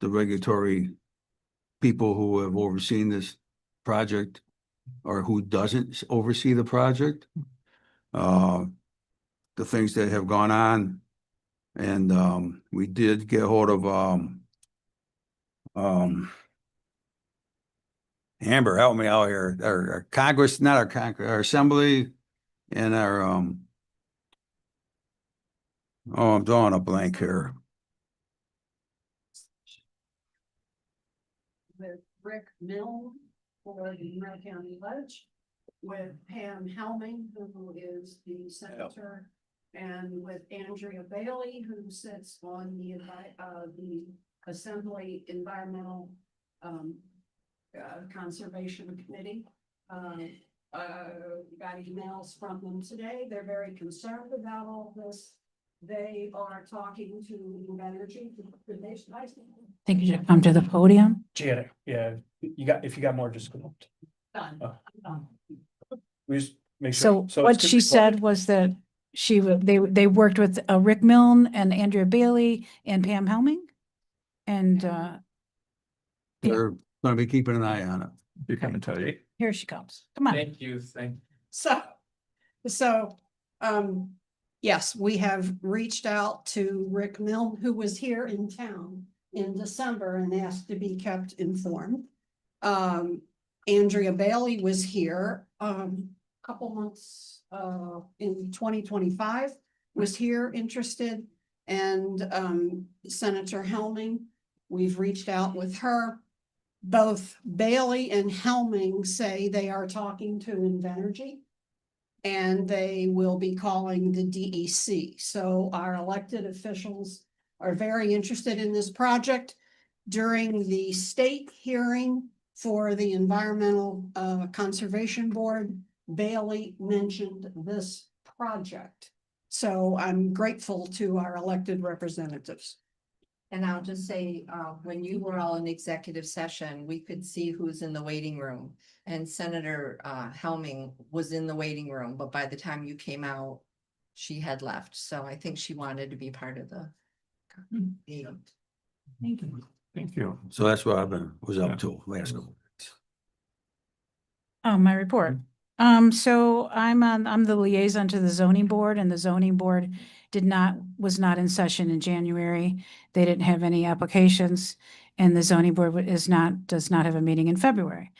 the regulatory people who have overseen this project or who doesn't oversee the project. The things that have gone on. And we did get hold of Amber, help me out here. Our Congress, not our Congress, our Assembly and our oh, I'm drawing a blank here. With Rick Mill for the Monroe County Ledge, with Pam Helming, who is the senator, and with Andrea Bailey, who sits on the Assembly Environmental Conservation Committee. Got emails from them today. They're very concerned about all this. They are talking to New Energy. Think you should come to the podium. Janet, yeah, if you got more, just go. Done. We just make sure. So what she said was that they worked with Rick Milne and Andrea Bailey and Pam Helming. And They're gonna be keeping an eye on it. You come and tell you. here she comes. Come on. Thank you. Yes, we have reached out to Rick Milne, who was here in town in December and asked to be kept informed. Andrea Bailey was here, couple months, in 2025, was here interested. And, Senator Helming, we've reached out with her. Both Bailey and Helming say they are talking to Invenergy. And they will be calling the DEC. So our elected officials are very interested in this project. During the state hearing for the Environmental Conservation Board, Bailey mentioned this project. So I'm grateful to our elected representatives. And I'll just say, when you were all in executive session, we could see who's in the waiting room. And Senator Helming was in the waiting room, but by the time you came out, she had left. So I think she wanted to be part of the meeting. Thank you. Thank you. So that's what was up to last couple. Oh, my report. So I'm the liaison to the zoning board, and the zoning board was not in session in January. They didn't have any applications, and the zoning board does not have a meeting in February.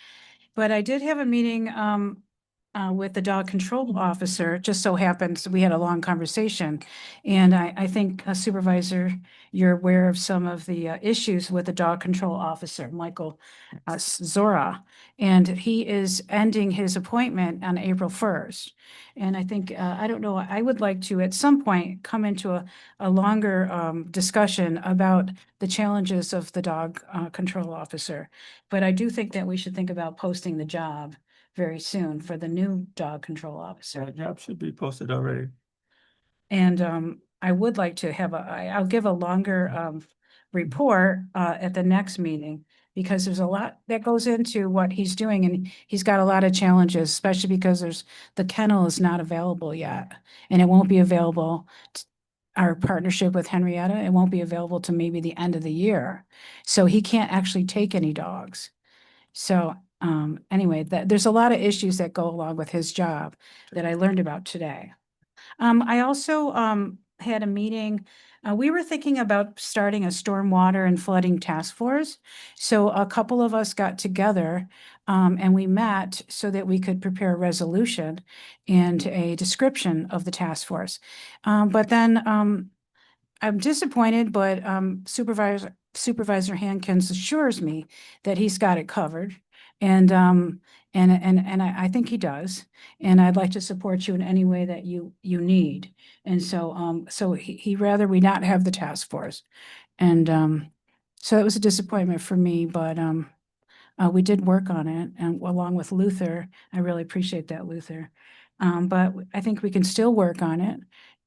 But I did have a meeting with the dog control officer. It just so happens we had a long conversation. And I think Supervisor, you're aware of some of the issues with the dog control officer, Michael Zora. And he is ending his appointment on April 1st. And I think, I don't know, I would like to at some point come into a longer discussion about the challenges of the dog control officer. But I do think that we should think about posting the job very soon for the new dog control officer. That job should be posted already. And I would like to have I'll give a longer report at the next meeting, because there's a lot that goes into what he's doing, and he's got a lot of challenges, especially because the kennel is not available yet, and it won't be available. Our partnership with Henrietta, it won't be available to maybe the end of the year. So he can't actually take any dogs. So Anyway, there's a lot of issues that go along with his job that I learned about today. I also, had a meeting, we were thinking about starting a stormwater and flooding task force. So a couple of us got together, and we met so that we could prepare a resolution and a description of the task force. But then, I'm disappointed, but, Supervisor Hankins assures me that he's got it covered. And I think he does. And I'd like to support you in any way that you need. And so, so he rather we not have the task force. And, so it was a disappointment for me, but, we did work on it and along with Luther. I really appreciate that, Luther. But I think we can still work on it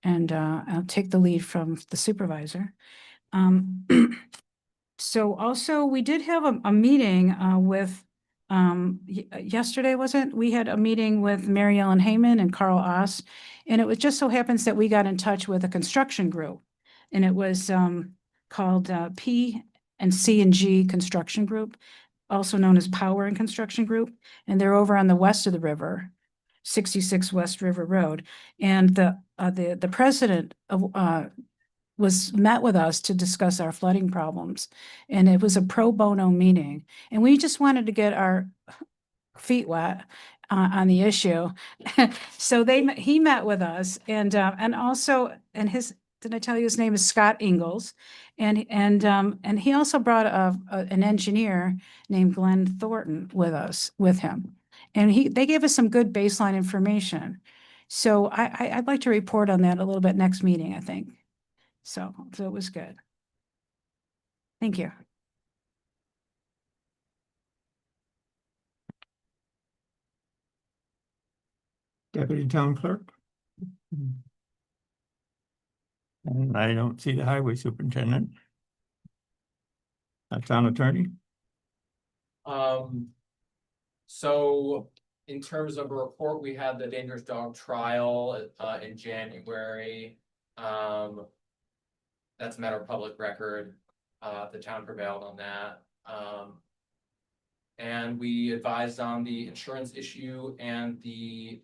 and, I'll take the lead from the supervisor. So also, we did have a meeting with, yesterday, wasn't? We had a meeting with Mary Ellen Heyman and Carl Oss. And it was just so happens that we got in touch with a construction group. And it was called P and C and G Construction Group, also known as Power and Construction Group. And they're over on the west of the river, 66 West River Road. And the president of was met with us to discuss our flooding problems. And it was a pro bono meeting. And we just wanted to get our feet wet on the issue. So he met with us and also, and did I tell you his name is Scott Ingalls? And he also brought an engineer named Glenn Thornton with him. And they gave us some good baseline information. So I'd like to report on that a little bit next meeting, I think. So it was good. Thank you. Deputy Town Clerk. And I don't see the Highway Superintendent. Town Attorney. So in terms of a report, we had the dangerous dog trial in January. That's a matter of public record. The town prevailed on that. And we advised on the insurance issue and the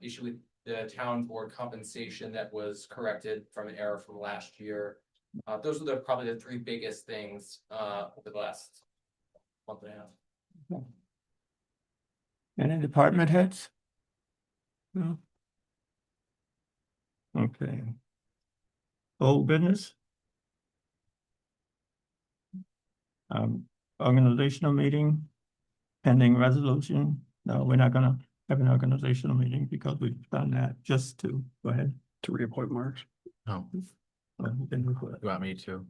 issue with the town board compensation that was corrected from an error from last year. Those are probably the three biggest things over the last month and a half. Any department heads? No. Okay. Old business? Organizational meeting, pending resolution. No, we're not gonna have an organizational meeting because we've done that just to, go ahead. To reappoint Mark. Oh, Then we put- you want me to?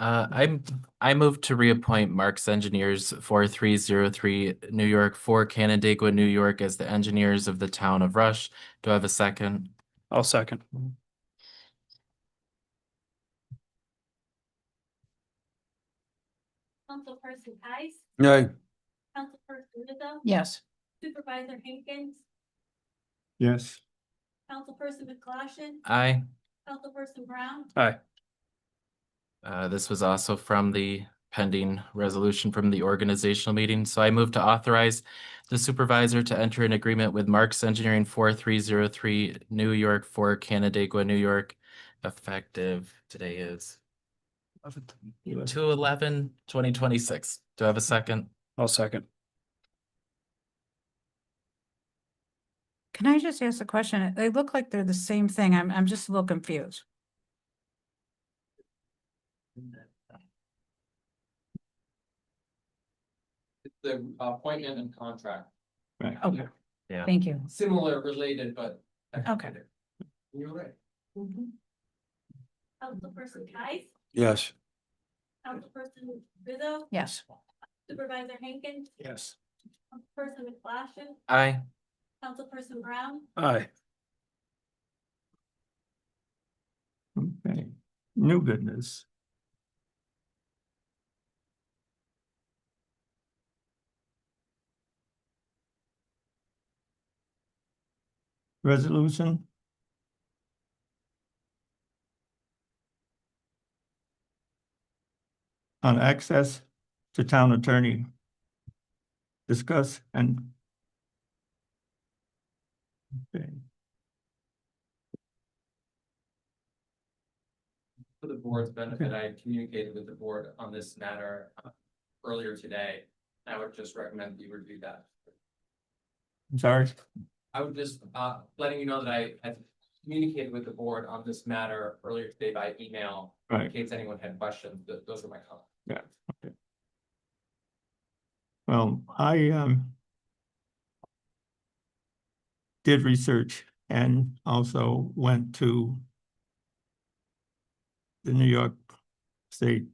I move to reappoint Marks Engineers 4303 New York for Canandaigua, New York as the engineers of the town of Rush. Do I have a second? I'll second. Councilperson Tice, Yay. Councilperson Rizzo. Yes. Supervisor Hankins, Yes. Councilperson McClashen, Aye. Councilperson Brown, Aye. This was also from the pending resolution from the organizational meeting. So I move to authorize the supervisor to enter an agreement with Marks Engineering 4303 New York for Canandaigua, New York, effective today is 2/11/2026. Do I have a second? I'll second. Can I just ask a question? They look like they're the same thing. I'm just a little confused. It's the appointment and contract. Right. Okay. Yeah. Thank you. Similar, related, but. Okay. You're right. Councilperson Tice, Yes. Councilperson Rizzo, Yes. Supervisor Hankins, Yes. Councilperson McClashen, Aye. Councilperson Brown, Aye. Okay. New business. Resolution. On access to town attorney. discuss and. Okay. For the board's benefit, I communicated with the board on this matter earlier today. I would just recommend that you review that. I'm sorry. I would just letting you know that I communicated with the board on this matter earlier today by email. Right. In case anyone had questions, those are my comments. Yeah, okay. Well, I did research and also went to the New York State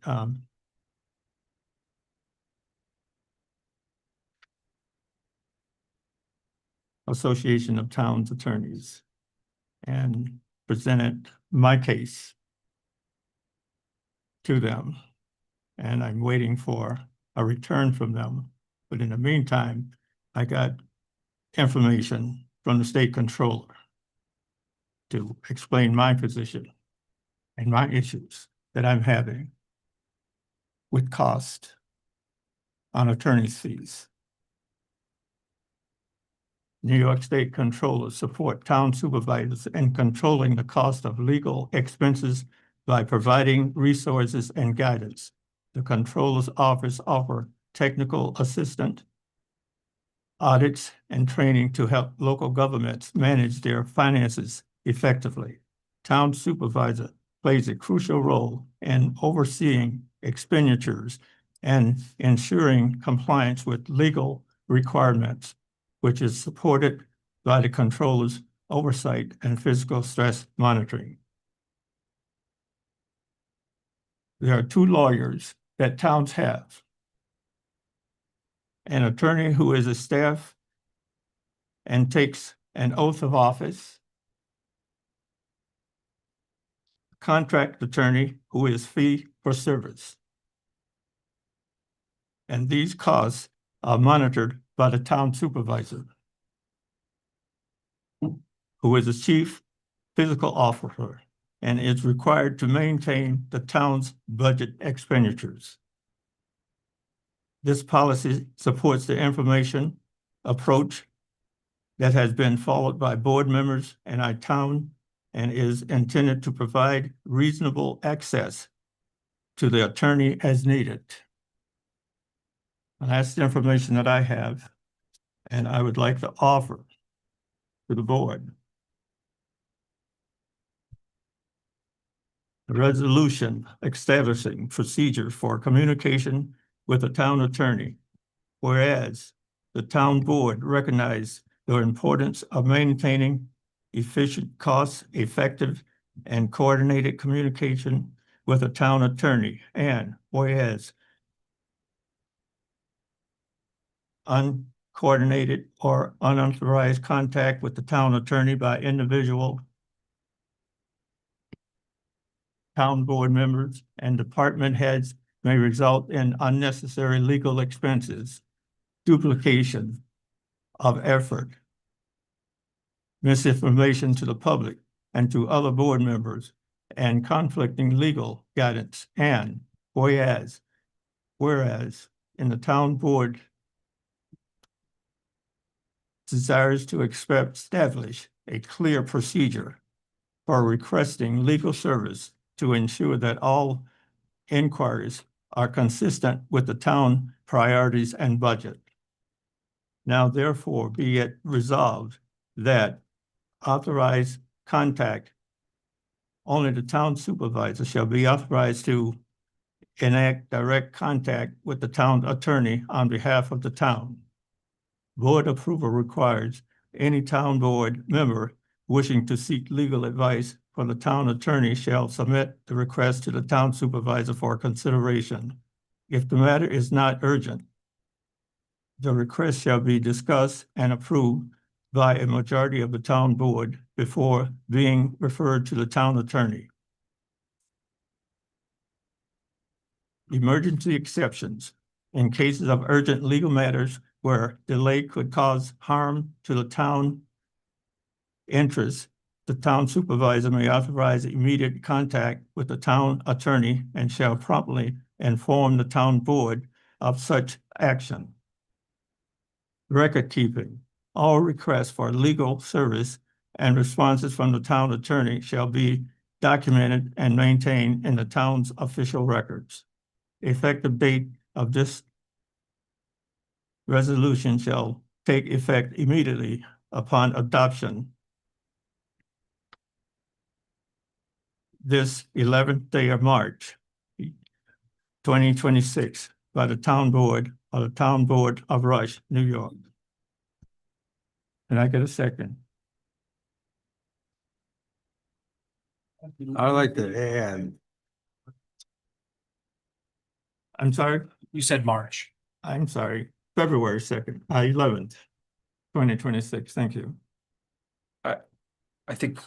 Association of Towns Attorneys and presented my case to them. And I'm waiting for a return from them. But in the meantime, I got information from the state controller to explain my position and my issues that I'm having with cost on attorney's fees. New York State controllers support town supervisors in controlling the cost of legal expenses by providing resources and guidance. The controller's office offers technical assistance, audits, and training to help local governments manage their finances effectively. Town supervisor plays a crucial role in overseeing expenditures and ensuring compliance with legal requirements, which is supported by the controller's oversight and physical stress monitoring. There are two lawyers that towns have. An attorney who is a staff and takes an oath of office. Contract attorney who is fee for service. And these costs are monitored by the town supervisor, who is the chief physical officer and is required to maintain the town's budget expenditures. This policy supports the information approach that has been followed by board members and our town and is intended to provide reasonable access to the attorney as needed. And that's the information that I have, and I would like to offer to the board. The resolution establishing procedure for communication with the town attorney, whereas the town board recognizes the importance of maintaining efficient, cost-effective, and coordinated communication with a town attorney, and whereas uncoordinated or unauthorized contact with the town attorney by individual town board members and department heads may result in unnecessary legal expenses, duplication of effort, misinformation to the public and to other board members, and conflicting legal guidance. And whereas in the town board desires to establish a clear procedure for requesting legal service to ensure that all inquiries are consistent with the town priorities and budget. Now therefore be it resolved that authorized contact, only the town supervisor shall be authorized to enact direct contact with the town attorney on behalf of the town. Board approval requires any town board member wishing to seek legal advice from the town attorney shall submit the request to the town supervisor for consideration. If the matter is not urgent, the request shall be discussed and approved by a majority of the town board before being referred to the town attorney. Emergency exceptions. In cases of urgent legal matters where delay could cause harm to the town interests, the town supervisor may authorize immediate contact with the town attorney and shall promptly inform the town board of such action. record keeping. All requests for legal service and responses from the town attorney shall be documented and maintained in the town's official records. Effective date of this resolution shall take effect immediately upon adoption. This 11th day of March, 2026, by the town board of the Town Board of Rush, New York. Can I get a second? I'd like to add, I'm sorry, You said March. I'm sorry, February 2nd, 11th, 2026. Thank you. I think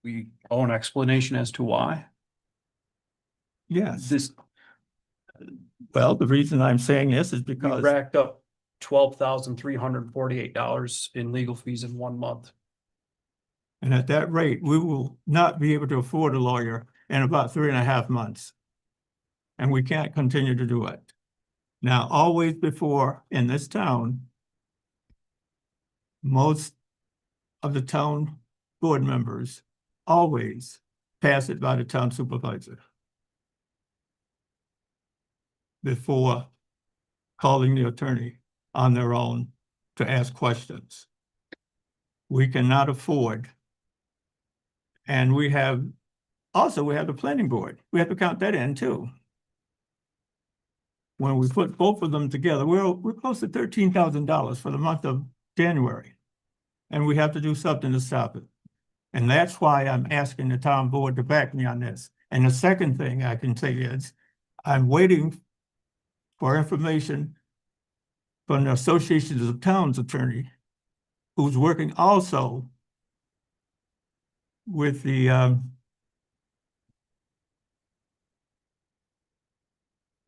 we owe an explanation as to why. Yes. This, Well, the reason I'm saying this is we because racked up $12,348 in legal fees in 1 month. and at that rate, we will not be able to afford a lawyer in about 3.5 months. And we can't continue to do it. Now, always before in this town, most of the town board members always pass it by the town supervisor before calling the attorney on their own to ask questions. We cannot afford. And we have the planning board. We have to count that in too. When we put both of them together, we're close to $13,000 for the month of January. And we have to do something to stop it. And that's why I'm asking the town board to back me on this. And the second thing I can say is, I'm waiting for information from the Association of Towns attorney, who's working also with the I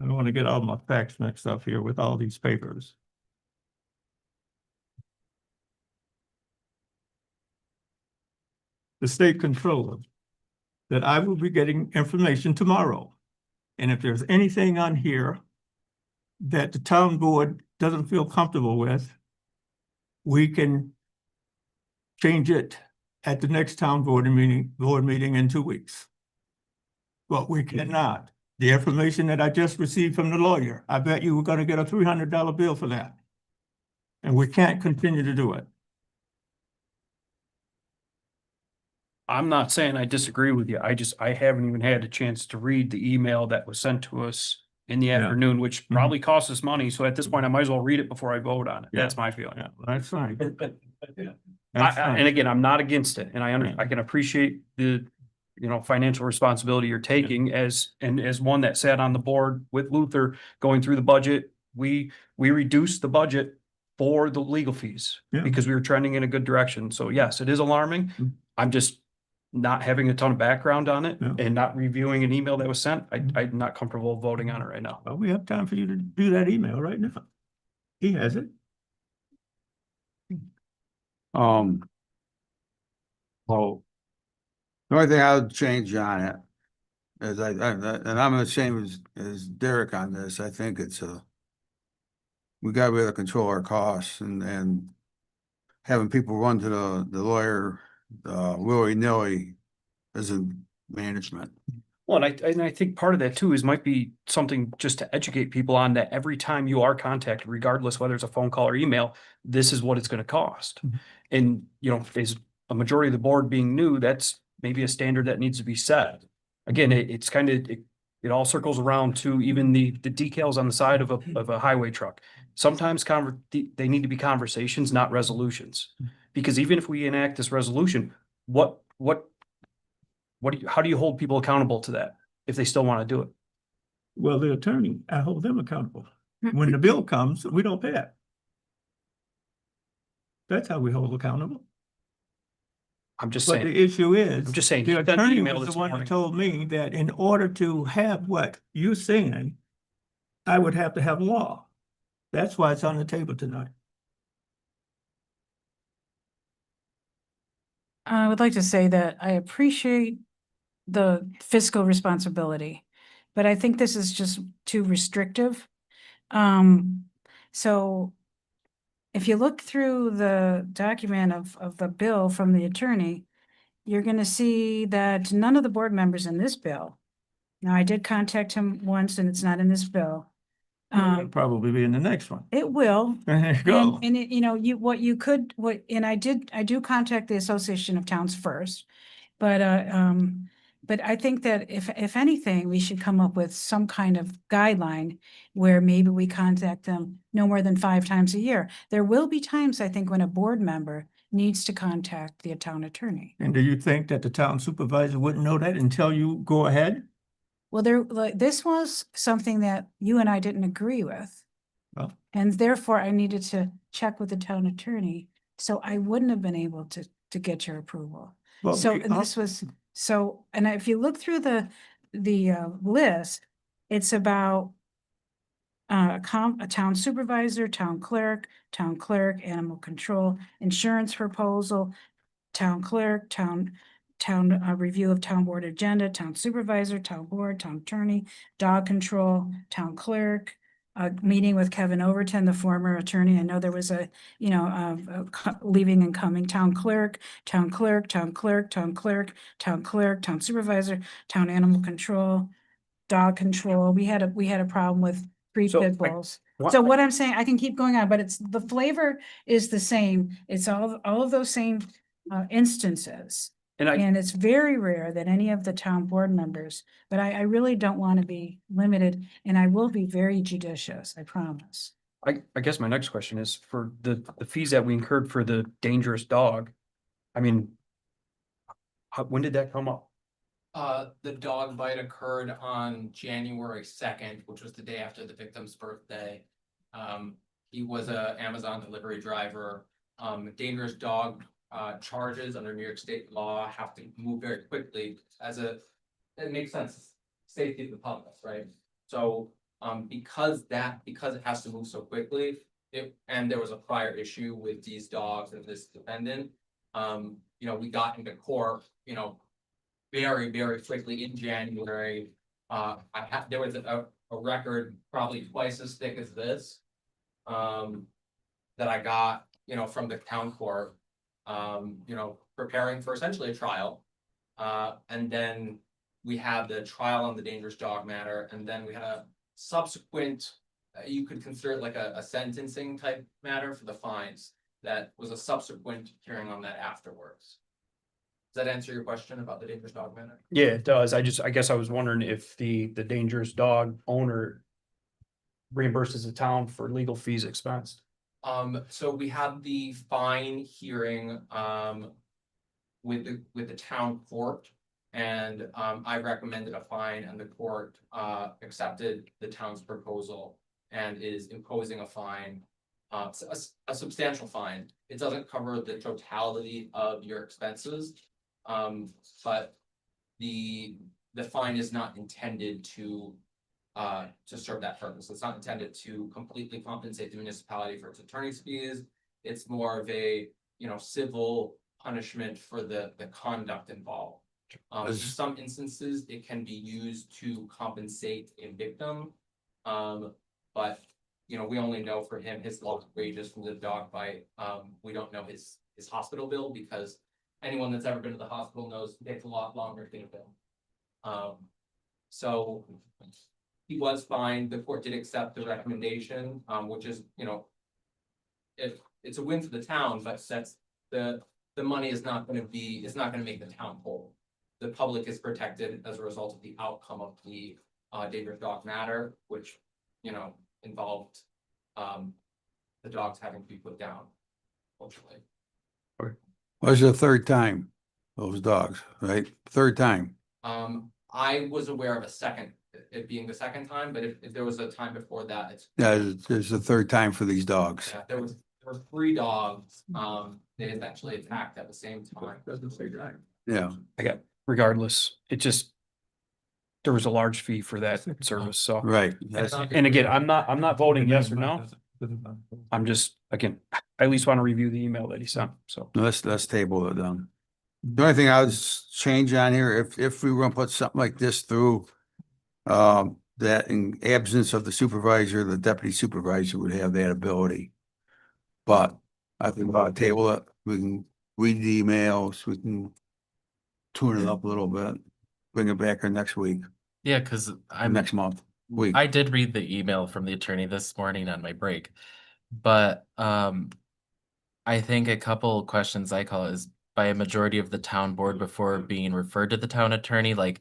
don't want to get all my facts mixed up here with all these papers. The state controller, that I will be getting information tomorrow. And if there's anything on here that the town board doesn't feel comfortable with, we can change it at the next town board meeting in 2 weeks. But we cannot. The information that I just received from the lawyer, I bet you we're gonna get a $300 bill for that. And we can't continue to do it. I'm not saying I disagree with you. I haven't even had a chance to read the email that was sent to us in the afternoon, which probably costs us money. So at this point, I might as well read it before I vote on it. Yeah. That's my feeling. Yeah, that's fine. And again, I'm not against it, and I can appreciate the, financial responsibility you're taking as one that sat on the board with Luther going through the budget. We reduced the budget for the legal fees because we were trending in a good direction. So yes, it is alarming. I'm just not having a ton of background on it and not reviewing an email that was sent. I'm not comfortable voting on it right now. Well, we have time for you to do that email right now. He has it. Oh, the only thing I would change on it is and I'm the same as Derek on this. I think it's we gotta be able to control our costs and having people run to the lawyer willy-nilly isn't management. Well, and I think part of that too might be something just to educate people on that every time you are contacted, regardless whether it's a phone call or email, this is what it's going to cost. And, is a majority of the board being new, that's maybe a standard that needs to be set. Again, it's kind of, it all circles around to even the decals on the side of a highway truck. Sometimes they need to be conversations, not resolutions. Because even if we enact this resolution, how do you hold people accountable to that if they still want to do it? Well, the attorney, I hold them accountable. When the bill comes, we don't pay it. That's how we hold accountable. I'm just But saying. the issue is, I'm just saying. the you sent an attorney email was this the one who morning. told me that in order to have what you're saying, I would have to have law. That's why it's on the table tonight. I would like to say that I appreciate the fiscal responsibility, but I think this is just too restrictive. So if you look through the document of the bill from the attorney, you're gonna see that none of the board members in this bill. Now, I did contact him once and it's not in this bill. It'll probably be in the next one. It will. There you go. And it, and I do contact the Association of Towns first. But I think that if anything, we should come up with some kind of guideline where maybe we contact them no more than 5 times a year. There will be times, I think, when a board member needs to contact the town attorney. And do you think that the town supervisor wouldn't know that until you go ahead? Well, this was something that you and I didn't agree with. Well. And therefore I needed to check with the town attorney, so I wouldn't have been able to get your approval. Well, So we- this was, and if you look through the list, it's about a town supervisor, town clerk, animal control, insurance proposal, town clerk, town review of town board agenda, town supervisor, town board, town attorney, dog control, town clerk, meeting with Kevin Overton, the former attorney. I know there was a leaving and coming, town clerk, town supervisor, town animal control, dog control. We had a problem with 3 So, pit like, bulls. what- So what I'm saying, I can keep going on, but it's, the flavor is the same. It's all of those same instances. And it's very rare that any of the town board members, but I really don't want to be limited, and I will be very judicious, I promise. I guess my next question is for the fees that we incurred for the dangerous dog. I mean, when did that come up? The dog bite occurred on January 2nd, which was the day after the victim's birthday. He was a Amazon delivery driver. Dangerous dog charges under New York State law have to move very quickly it makes sense, safety of the public, right? So, because it has to move so quickly, and there was a prior issue with these dogs and this defendant, we got into court, very, very quickly in January. There was a record probably twice as thick as this, that I got, from the town court, preparing for essentially a trial. And then we had the trial on the dangerous dog matter, and then we had a subsequent, you could consider it like a sentencing type matter for the fines. That was a subsequent hearing on that afterwards. Does that answer your question about the dangerous dog matter? Yeah, it does. I guess I was wondering if the dangerous dog owner reimburses the town for legal fees expensed. So we had the fine hearing, with the town court. And, I recommended a fine, and the court, accepted the town's proposal and is imposing a fine. A substantial fine. It doesn't cover the totality of your expenses. But the fine is not intended to serve that purpose. It's not intended to completely compensate the municipality for its attorney's fees. It's more of a, civil punishment for the conduct involved. In some instances, it can be used to compensate a victim. But, we only know for him his lost wages from the dog bite. We don't know his hospital bill, because anyone that's ever been to the hospital knows it takes a lot longer to get a bill. So he was fined. The court did accept the recommendation, which is, it's a win for the town, but sets the money is not gonna make the town whole. The public is protected as a result of the outcome of the dangerous dog matter, which, involved the dogs having to be put down, ultimately. Was the 3rd time, those dogs, right? 3rd time. I was aware of it being the second time, but if there was a time before that, it's. Yeah, there's the 3rd time for these dogs. Yeah, there were 3 dogs, they eventually attacked at the same time. Doesn't say drive. Yeah. Regardless, there was a large fee for that service, so. Right. And again, I'm not voting yes or no. I'm just, again, I at least want to review the email that he sent, so. Let's table it then. The only thing I would change on here, if we were gonna put something like this through, that in absence of the supervisor, the deputy supervisor would have that ability. But I think about table it, we can read the emails, we can tune it up a little bit, bring it back here next week, Yeah, because or next month, week. I did read the email from the attorney this morning on my break, but I think a couple questions I call is by a majority of the town board before being referred to the town attorney, like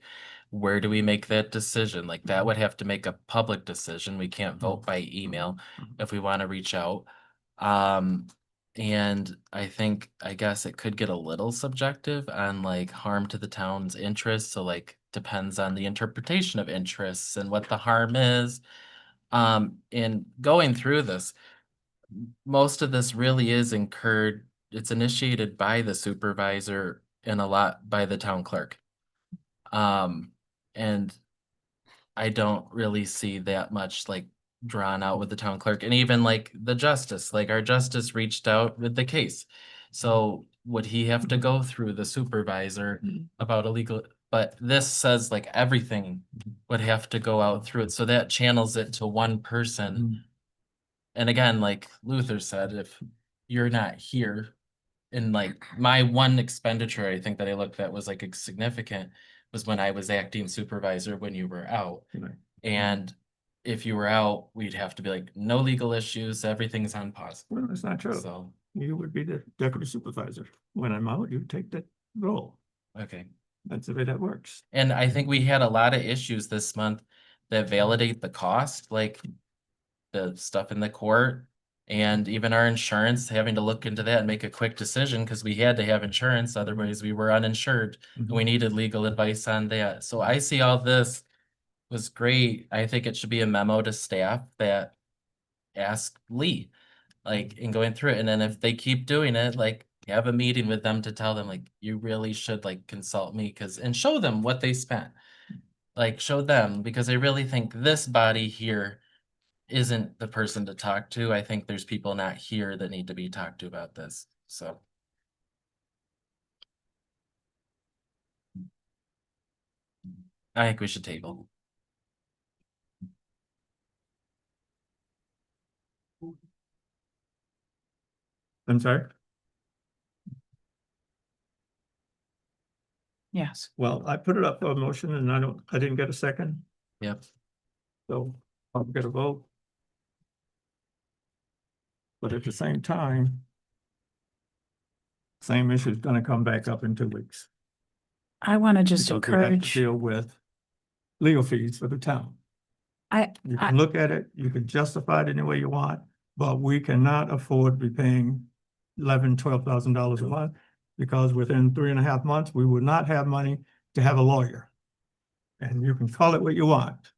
where do we make that decision? Like that would have to make a public decision. We can't vote by email if we want to reach out. And I guess it could get a little subjective on like harm to the town's interests. So like depends on the interpretation of interests and what the harm is. In going through this, most of this really is incurred, it's initiated by the supervisor and a lot by the town clerk. And I don't really see that much like drawn out with the town clerk and even like the justice, like our justice reached out with the case. So would he have to go through the supervisor about a legal, but this says like everything would have to go out through it. So that channels it to one person. And again, like Luther said, if you're not here and like my one expenditure, I think that I looked at was like significant was when I was acting supervisor when you were out. And if you were out, we'd have to be like, no legal issues, everything's on pause. Well, that's not true. So, You would be the deputy supervisor. When I'm out, you take that role. okay. That's the way that works. And I think we had a lot of issues this month that validate the cost, like the stuff in the court and even our insurance, having to look into that and make a quick decision because we had to have insurance, otherwise we were uninsured. And we needed legal advice on that. So I see all this was great. I think it should be a memo to staff that ask Lee, like in going through it. And then if they keep doing it, like have a meeting with them to tell them like, you really should like consult me and show them what they spent. Like show them, because I really think this body here isn't the person to talk to. I think there's people not here that need to be talked to about this, so. I think we should table. I'm sorry? Yes. Well, I put it up for a motion and I didn't get a second, Yep. so I'll get a vote. But at the same time, same issue is gonna come back up in 2 weeks. I want to just Because we have to encourage, deal with legal fees for the town. You can look at it, you can justify it any way you want, but we cannot afford to be paying $11,000-12,000 a month. Because within 3.5 months, we would not have money to have a lawyer. And you can call it what you want.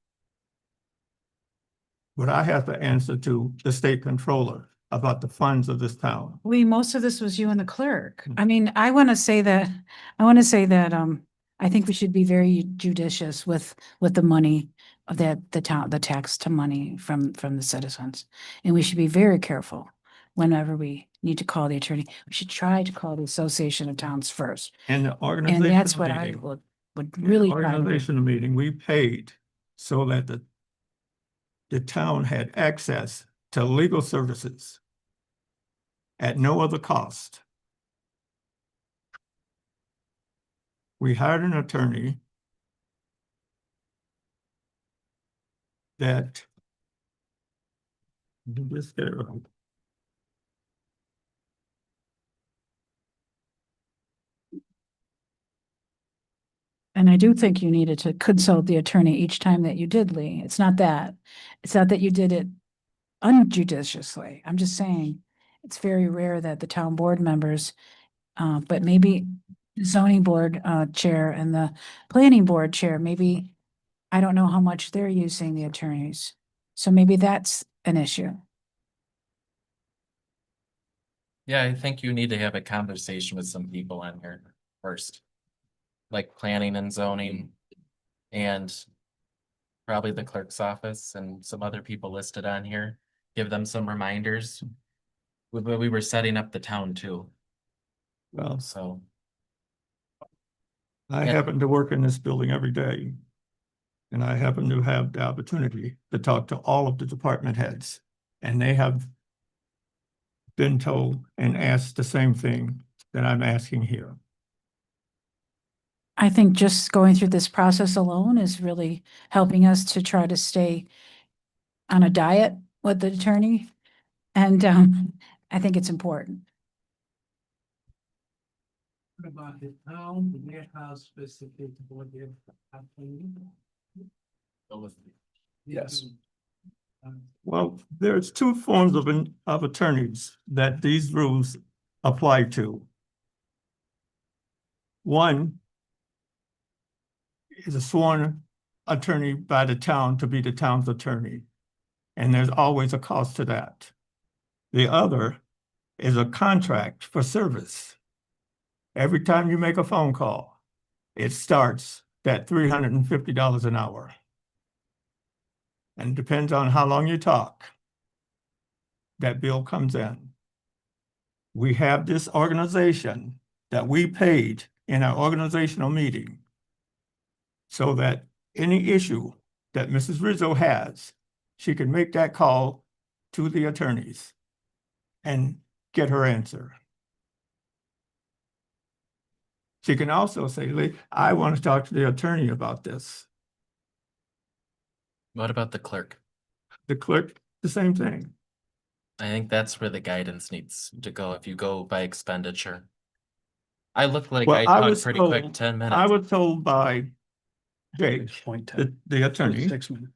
But I have to answer to the state controller about the funds of this town. Lee, most of this was you and the clerk. I mean, I want to say that, I think we should be very judicious with the money of the tax to money from the citizens. And we should be very careful whenever we need to call the attorney. We should try to call the Association of Towns first. And the And organization. that's what I would really try to do. Organizational meeting, we paid so that the town had access to legal services at no other cost. We hired an attorney that just get it right. And I do think you needed to consult the attorney each time that you did, Lee. It's not that you did it unjudiciously. I'm just saying, it's very rare that the town board members, but maybe the zoning board chair and the planning board chair, maybe, I don't know how much they're using the attorneys. So maybe that's an issue. Yeah, I think you need to have a conversation with some people on here first. Like planning and zoning and probably the clerk's office and some other people listed on here. Give them some reminders. We were setting up the town too. Well, So. I happen to work in this building every day. And I happen to have the opportunity to talk to all of the department heads. And they have been told and asked the same thing that I'm asking here. I think just going through this process alone is really helping us to try to stay on a diet with the attorney. And I think it's important. What about the town, the warehouse specific for the. Yes. Well, there's two forms of attorneys that these rules apply to. One is a sworn attorney by the town to be the town's attorney, and there's always a cost to that. The other is a contract for service. Every time you make a phone call, it starts at $350 an hour. And it depends on how long you talk. That bill comes in. We have this organization that we paid in our organizational meeting so that any issue that Mrs. Rizzo has, she can make that call to the attorneys and get her answer. She can also say, Lee, I want to talk to the attorney about this. What about the clerk? The clerk, the same thing. I think that's where the guidance needs to go if you go by expenditure. I look like Well, I I talked was pretty told- quick, 10 minutes. I was told by Jake, the attorney,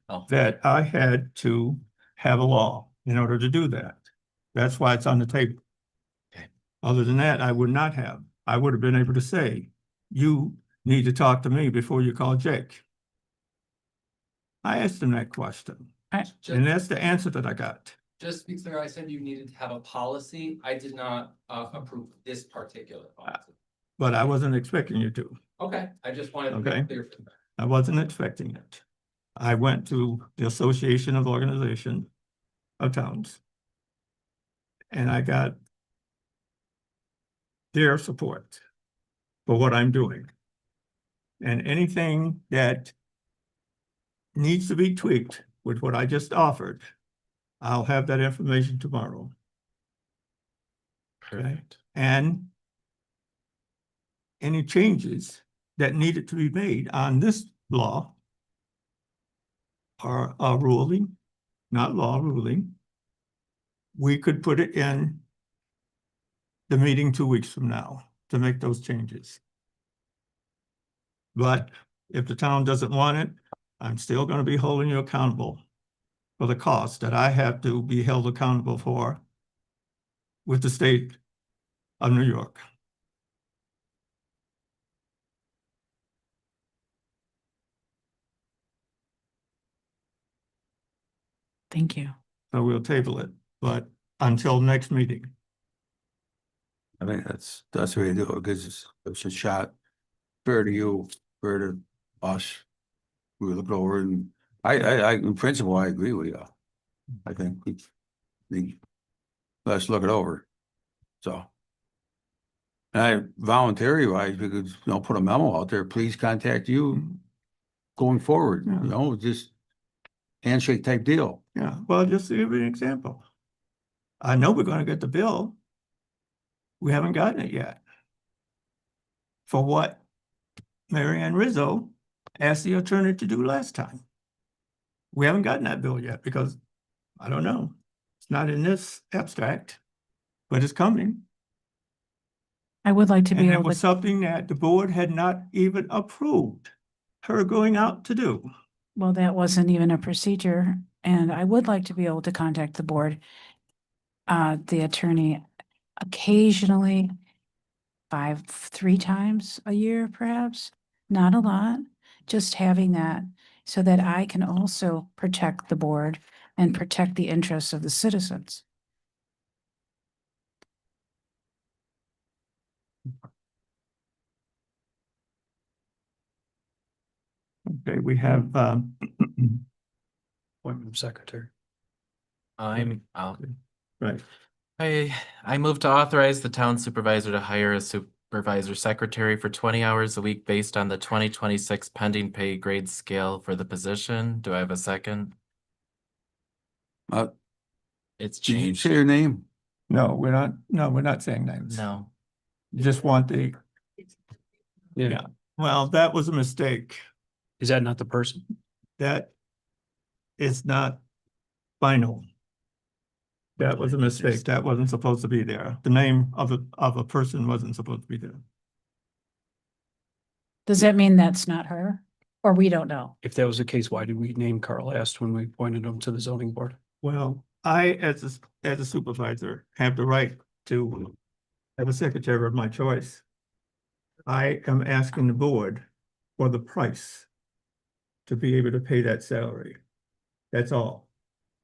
Oh. that I had to have a law in order to do that. That's why it's on the table. Okay. Other than that, I would not have. I would have been able to say, you need to talk to me before you call Jake. I asked him that question, and that's the answer that I got. Just to be clear, I said you needed to have a policy. I did not approve this particular policy. But I wasn't expecting you to. Okay, I just wanted to Okay. be clear for that. I wasn't expecting it. I went to the Association of Organization of Towns. And I got their support for what I'm doing. And anything that needs to be tweaked with what I just offered, I'll have that information tomorrow. Perfect. And any changes that needed to be made on this law are a ruling, not law ruling. We could put it in the meeting 2 weeks from now to make those changes. But if the town doesn't want it, I'm still going to be holding you accountable for the cost that I have to be held accountable for with the state of New York. Thank you. So we'll table it, but until next meeting. I think that's the way to do it, because it's a shot fair to you, fair to us. We look over and I, in principle, I agree with you. I think let's look it over. So. And I voluntary wise, we could, put a memo out there, please contact you going forward, just handshake type deal. Yeah, well, just to give you an example. I know we're gonna get the bill. We haven't gotten it yet. For what Mary Ann Rizzo asked the attorney to do last time. We haven't gotten that bill yet because, I don't know, it's not in this abstract, but it's coming. I would like to be And it able was to, something that the board had not even approved her going out to do. well, that wasn't even a procedure, and I would like to be able to contact the board. The attorney occasionally, 3 times a year, perhaps, not a lot. Just having that so that I can also protect the board and protect the interests of the citizens. Okay, we have, Appointment of secretary. right. I move to authorize the town supervisor to hire a supervisor secretary for 20 hours a week based on the 2026 pending pay grade scale for the position. Do I have a second? Uh, It's Did you changed. say your name? No, we're not saying names. No. Just want the, Yeah. yeah, well, that was a mistake. Is that not the person? That is not final. That was a mistake. That wasn't supposed to be there. The name of a person wasn't supposed to be there. Does that mean that's not her? Or we don't know? If that was the case, why did we name Carl Ast when we appointed him to the zoning board? Well, I, as a supervisor, have the right to have a secretary of my choice. I am asking the board for the price to be able to pay that salary. That's all.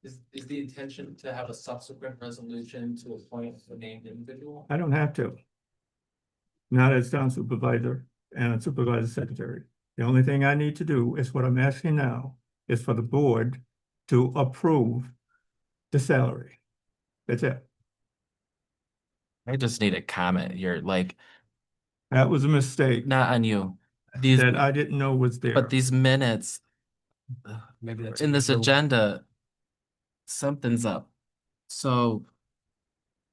Is the intention to have a subsequent resolution to appoint a named individual? I don't have to. Not as town supervisor and a supervisor secretary. The only thing I need to do is what I'm asking now is for the board to approve the salary. That's it. I just need a comment. You're like, That was a mistake not on you. These, that I didn't know was there. but these minutes Maybe that's. in this agenda, something's up. So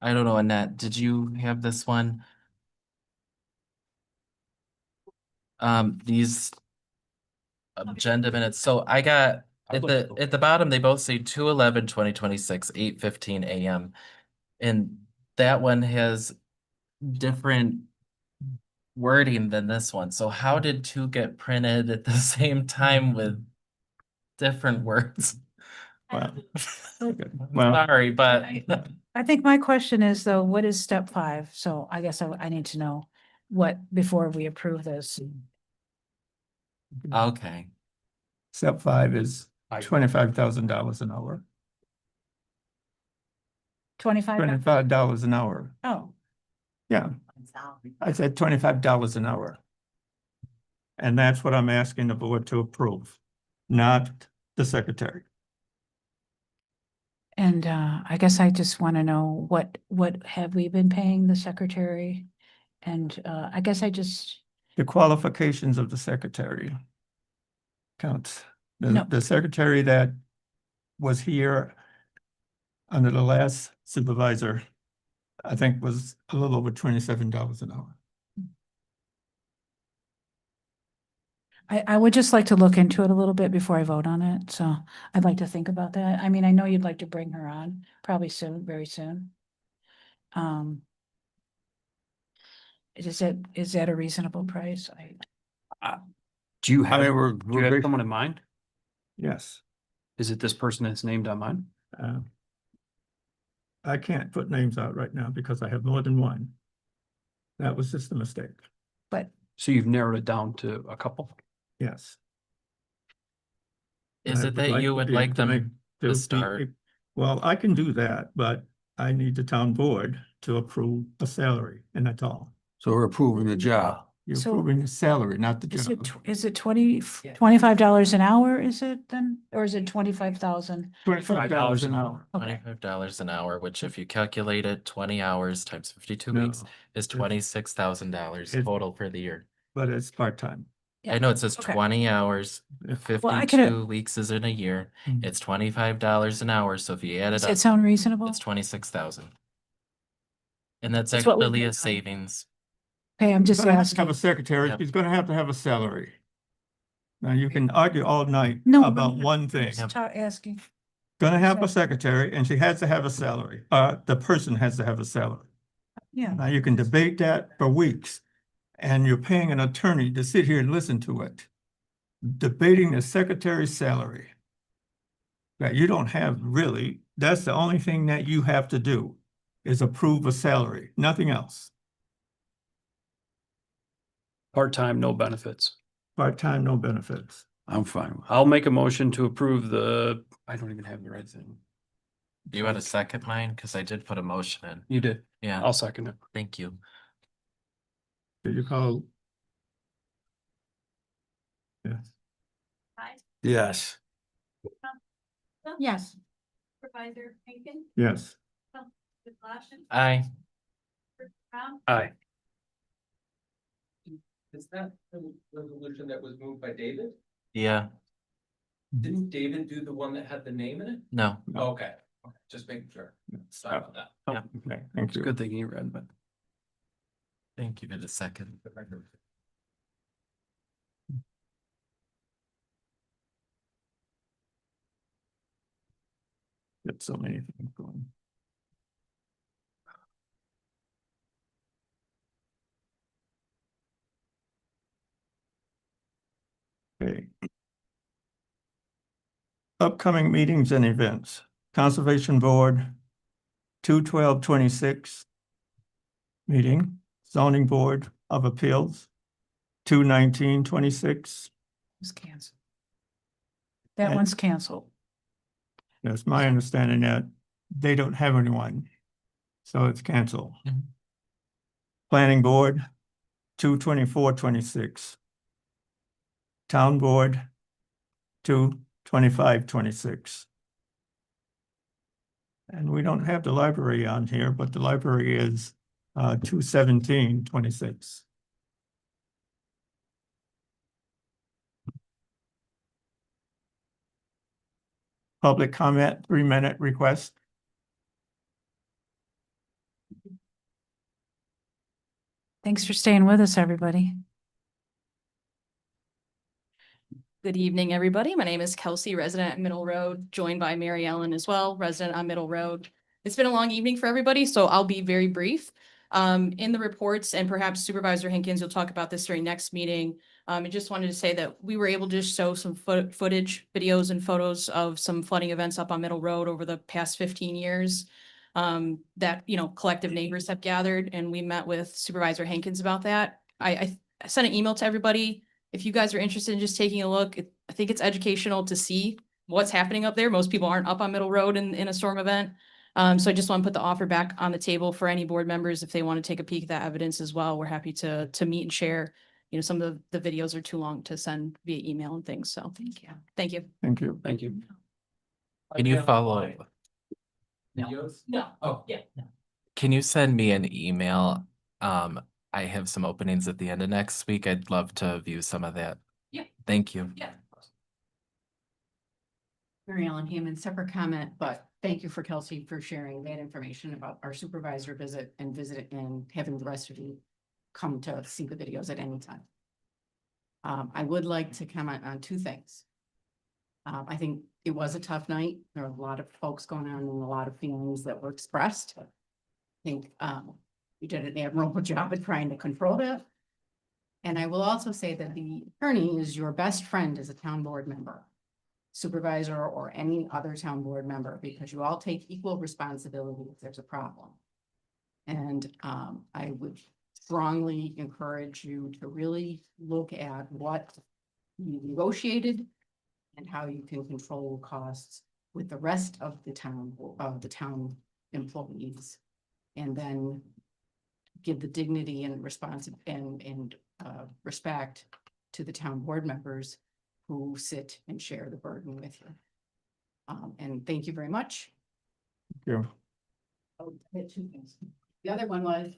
I don't know, Annette, did you have this one? These agenda minutes. So I got at the bottom, they both say 2/11/2026, 8:15 a.m. And that one has different wording than this one. So how did two get printed at the same time with different words? Well, well, Sorry, but I think my question is though, what is step 5? So I guess I need to know what, before we approve this. okay. step 5 is $25,000 an hour. 25? $25 an hour. Oh, Yeah, I said $25 an hour. And that's what I'm asking the board to approve, not the secretary. and I guess I just want to know what have we been paying the secretary? And I guess I just, The qualifications of the secretary counts. No. The secretary that was here under the last supervisor, I think was a little over $27 an hour. I would just like to look into it a little bit before I vote on it. So I'd like to think about that. I mean, I know you'd like to bring her on probably soon, very soon. Is that a reasonable price? Do you I have, mean, do you have someone in mind? Yes. Is it this person that's named on mine? I can't put names out right now because I have more than one. That was just a mistake. But So you've narrowed it down to a couple? Yes. Is I it that like you to would be like able to make- them to start? Well, I can do that, but I need the town board to approve a salary, and that's all. So we're approving the job. You're So- approving the salary, not the is job. it $25 an hour, is it then? Or is it 25,000? $25 an hour. Okay. $25 an hour, which if you calculate it, 20 hours times 52 No, weeks is $26,000 It's- total for the year. But it's part-time. I know it says Okay. 20 hours, Yeah. Well, I 52 weeks is in a year. Mhm. It's $25 an hour. So if you add Does it that up, sound reasonable? it's 26,000. And that's That's what we actually a did. savings. Okay, I'm He's just gonna have to have asking. a secretary, Yep. he's gonna have to have a salary. Now, you can argue all night No, about but- one thing. Just asking. Gonna have a secretary and she has to have a salary, the person has to have a salary. Yeah. Now, you can debate that for weeks, and you're paying an attorney to sit here and listen to it. Debating the secretary's salary. That you don't have really, that's the only thing that you have to do, is approve a salary, nothing else. Part-time, no benefits. Part-time, no benefits. I'm fine with it. I'll make a motion to approve I don't even have the right thing. Do you want to second mine? Because I did put a motion in. You did. Yeah, I'll second it. thank you. Did you call? Yes. Yes. Yes. Supervisor Finken, Yes. Councilman Lash, Aye. Brown, Aye. Is that the resolution that was moved by David? Yeah, Didn't David do the one that had the name in it? no. Okay, Just making sure. Sorry about that. Yeah. Okay, thank It's a you. good thing you read, but. Thank you for the second. Got so many things going. Okay. Upcoming meetings and events, Conservation Board, 2/12/26 meeting, Zoning Board of Appeals, 2/19/26. It's canceled. That And- one's canceled. It's my understanding that they don't have anyone, so it's canceled. Mhm. Planning Board, 2/24/26. Town Board, 2/25/26. And we don't have the library on here, but the library is 2/17/26. Public comment, 3-minute request. Thanks for staying with us, everybody. Good evening, everybody. My name is Kelsey, resident at Middle Road, joined by Mary Ellen as well, resident on Middle Road. It's been a long evening for everybody, so I'll be very brief. In the reports, and perhaps Supervisor Hinkins, you'll talk about this during next meeting. I just wanted to say that we were able to show some footage, videos and photos of some flooding events up on Middle Road over the past 15 years. That, collective neighbors have gathered, and we met with Supervisor Hankins about that. I sent an email to everybody. If you guys are interested in just taking a look, I think it's educational to see what's happening up there. Most people aren't up on Middle Road in a storm event. So I just want to put the offer back on the table for any board members. If they want to take a peek at that evidence as well, we're happy to meet and share. Some of the videos are too long to send via email and things. So thank you. Thank you. Thank you. Thank you. Can you follow? Videos? No. Oh, Yeah. Can you send me an email? I have some openings at the end of next week. I'd love to view some of that. Yeah. Thank you. Yeah. Mary Ellen Hammond, separate comment, but thank you for Kelsey for sharing that information about our supervisor visit and having the rest of you come to see the videos at any time. I would like to comment on two things. I think it was a tough night. There were a lot of folks going on and a lot of feelings that were expressed. I think you did an admirable job at trying to control that. And I will also say that the attorney is your best friend as a town board member, supervisor, or any other town board member, because you all take equal responsibility if there's a problem. And I would strongly encourage you to really look at what you negotiated and how you can control costs with the rest of the town employees. And then give the dignity and respect to the town board members who sit and share the burden with you. And thank you very much. Thank you. Oh, I had two things. The other one was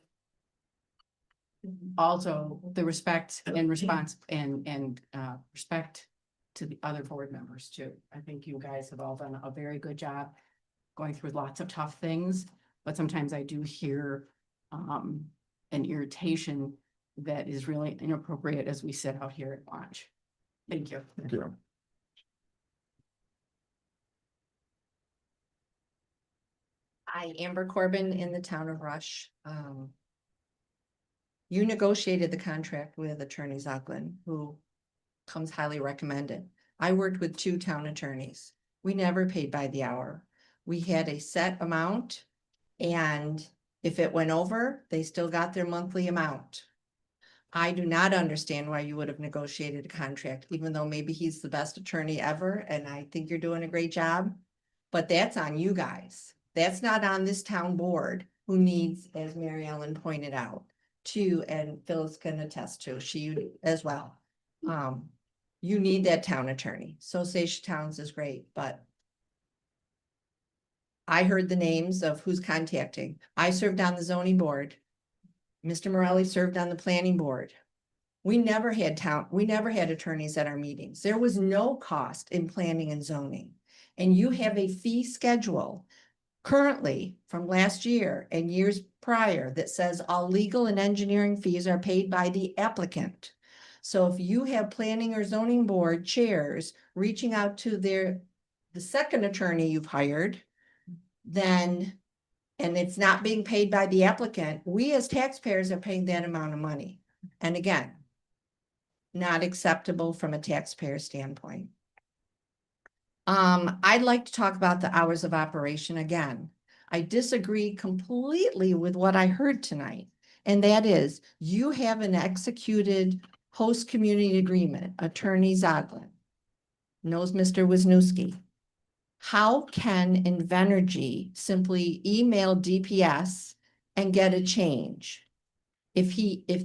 also the respect and response and respect to the other board members too. I think you guys have all done a very good job going through lots of tough things, but sometimes I do hear an irritation that is really inappropriate as we sit out here and watch. Thank you. Thank you. Hi, Amber Corbin in the town of Rush. You negotiated the contract with Attorney Zoglin, who comes highly recommended. I worked with 2 town attorneys. We never paid by the hour. We had a set amount, and if it went over, they still got their monthly amount. I do not understand why you would have negotiated a contract, even though maybe he's the best attorney ever, and I think you're doing a great job. But that's on you guys. That's not on this town board, who needs, as Mary Ellen pointed out, and Phyllis can attest to, she as well. You need that town attorney. So Sage Towns is great, but I heard the names of who's contacting. I served on the zoning board. Mr. Morelli served on the planning board. We never had attorneys at our meetings. There was no cost in planning and zoning. And you have a fee schedule currently from last year and years prior that says all legal and engineering fees are paid by the applicant. So if you have planning or zoning board chairs reaching out to the second attorney you've hired, then, and it's not being paid by the applicant, we as taxpayers are paying that amount of money. And again, not acceptable from a taxpayer standpoint. I'd like to talk about the hours of operation again. I disagree completely with what I heard tonight. And that is, you have an executed host community agreement, Attorney Zoglin knows Mr. Wisniewski. How can Invenergy simply email DPS and get a change? If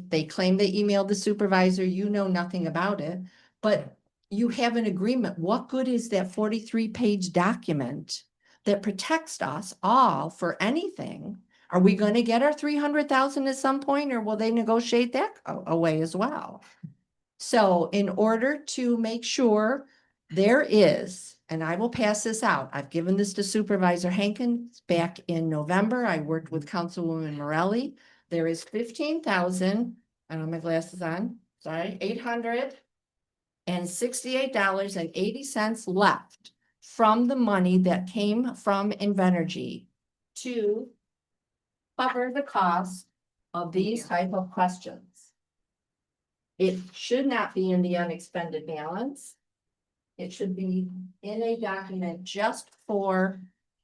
they claim they emailed the supervisor, you know nothing about it, but you have an agreement. What good is that 43-page document that protects us all for anything? Are we going to get our 300,000 at some point, or will they negotiate that away as well? So in order to make sure there is, and I will pass this out, I've given this to Supervisor Hankins back in November. I worked with Councilwoman Morelli. There is 15,000, I don't have my glasses on, sorry, $868.80 left from the money that came from Invenergy to cover the cost of these type of questions. It should not be in the unexpended balance. It should be in a document just for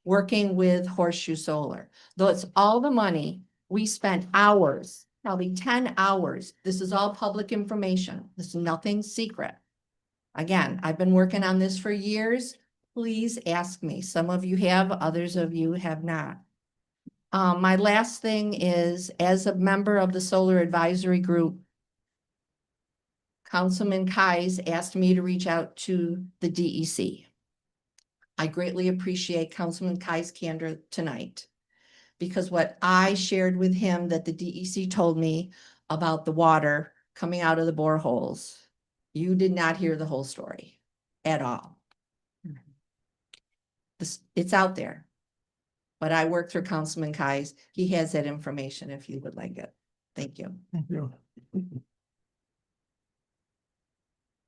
working with Horseshoe Solar. Though it's all the money, we spent hours, probably 10 hours. This is all public information. This is nothing secret. Again, I've been working on this for years. Please ask me. Some of you have, others of you have not. My last thing is, as a member of the Solar Advisory Group, Councilman Kais asked me to reach out to the DEC. I greatly appreciate Councilman Kais' candor tonight, because what I shared with him that the DEC told me about the water coming out of the boreholes, you did not hear the whole story at all. It's out there, but I worked through Councilman Kais. He has that information if you would like it. Thank you. Thank you.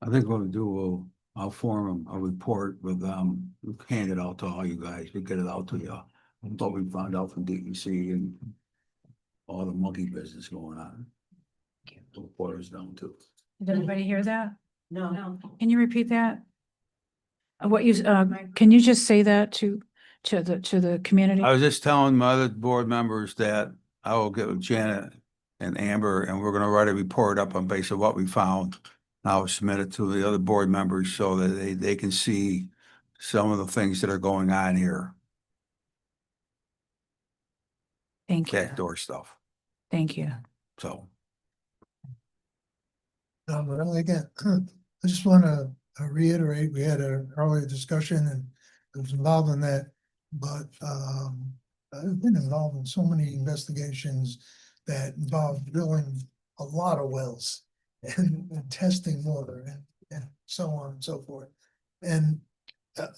I think what we'll do, I'll form a report with, we'll hand it out to all you guys, we'll get it out to you. What we found out from DEC and all the monkey business going on. The reporter's down too. Did everybody hear that? No. Can you repeat that? What you, can you just say that to the community? I was just telling my other board members that I will get with Janet and Amber, and we're gonna write a report up on base of what we found. I'll submit it to the other board members so that they can see some of the things that are going on here. Thank you. Backdoor stuff, Thank you. so. But again, I just want to reiterate, we had an earlier discussion and I was involved in that, but I've been involved in so many investigations that involve drilling a lot of wells and testing water and so on and so forth. And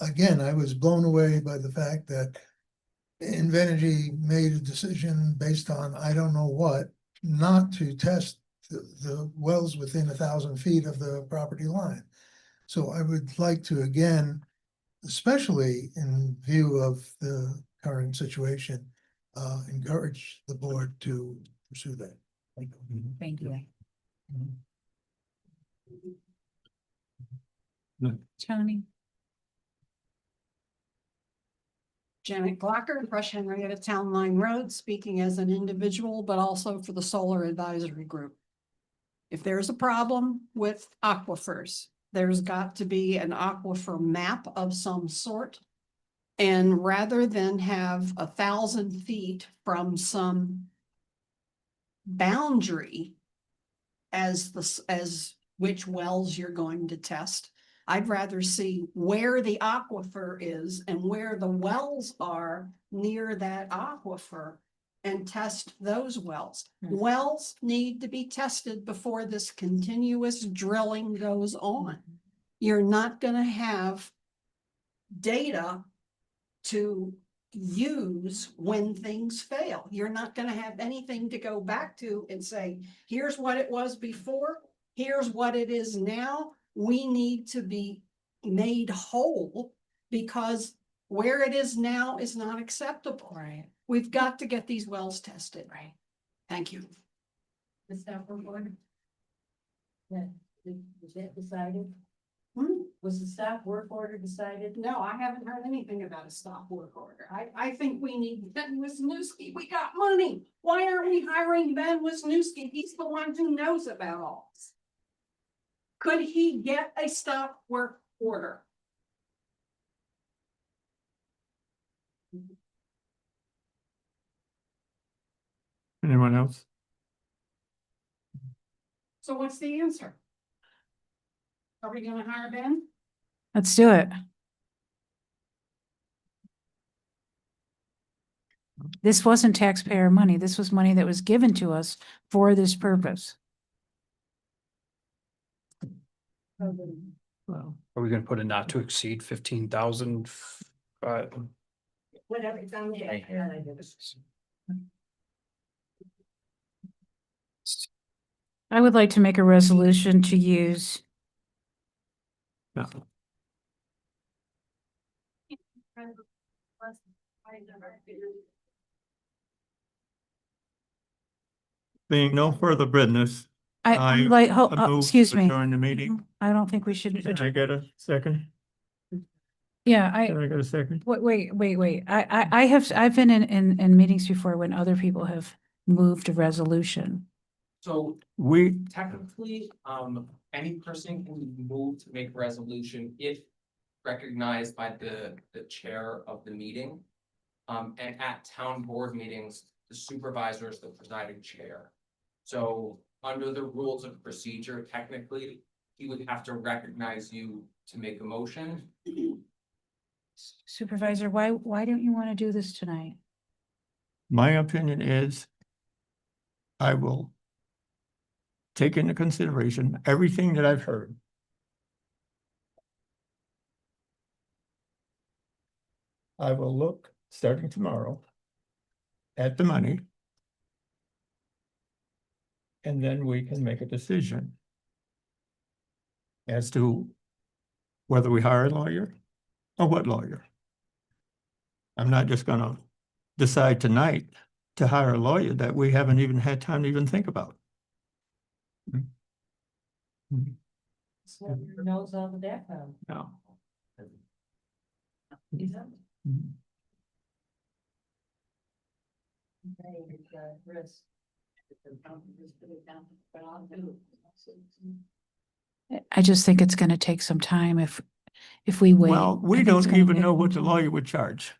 again, I was blown away by the fact that Invenergy made a decision based on, I don't know what, not to test the wells within 1,000 feet of the property line. So I would like to, again, especially in view of the current situation, encourage the board to pursue that. Thank you. Thank you. Tony? Janet Glocker, Rush Henrietta Town Line Road, speaking as an individual, but also for the Solar Advisory Group. If there's a problem with aquifers, there's got to be an aquifer map of some sort. And rather than have 1,000 feet from some boundary as which wells you're going to test, I'd rather see where the aquifer is and where the wells are near that aquifer and test those wells. Wells need to be tested before this continuous drilling goes on. You're not going to have data to use when things fail. You're not gonna have anything to go back to and say, here's what it was before, here's what it is now. We need to be made whole because where it is now is not acceptable. Right. We've got to get these wells tested. Right. Thank you. The staff report? Was that decided? Hmm? Was the staff work order decided? No, I haven't heard anything about a stop work order. I think we need Ben Wisniewski. We got money. Why aren't we hiring Ben Wisniewski? He's the one who knows about all this. Could he get a stop work order? Anyone else? So what's the answer? Are we gonna hire Ben? Let's do it. This wasn't taxpayer money. This was money that was given to us for this purpose. Well, Are we gonna put a not to exceed 15,000? Whatever, it's on there. I would like to make a resolution to use no. Being no further business. I like, move excuse to me. Join the meeting. I don't think we should. Can I get a second? Yeah, Can I get a second? wait. I've been in meetings before when other people have moved a resolution. So We, technically, any person can move to make a resolution if recognized by the chair of the meeting. And at town board meetings, the supervisor is the presiding chair. So under the rules of procedure, technically, he would have to recognize you to make a motion. Supervisor, why don't you want to do this tonight? my opinion is I will take into consideration everything that I've heard. I will look, starting tomorrow, at the money. And then we can make a decision as to whether we hire a lawyer or what lawyer. I'm not just gonna decide tonight to hire a lawyer that we haven't even had time to even think about. So your nose on the deck now. No. Risk. I just think it's gonna take some time if we wait. Well, I we think it's don't gonna even take know what the some lawyer would charge.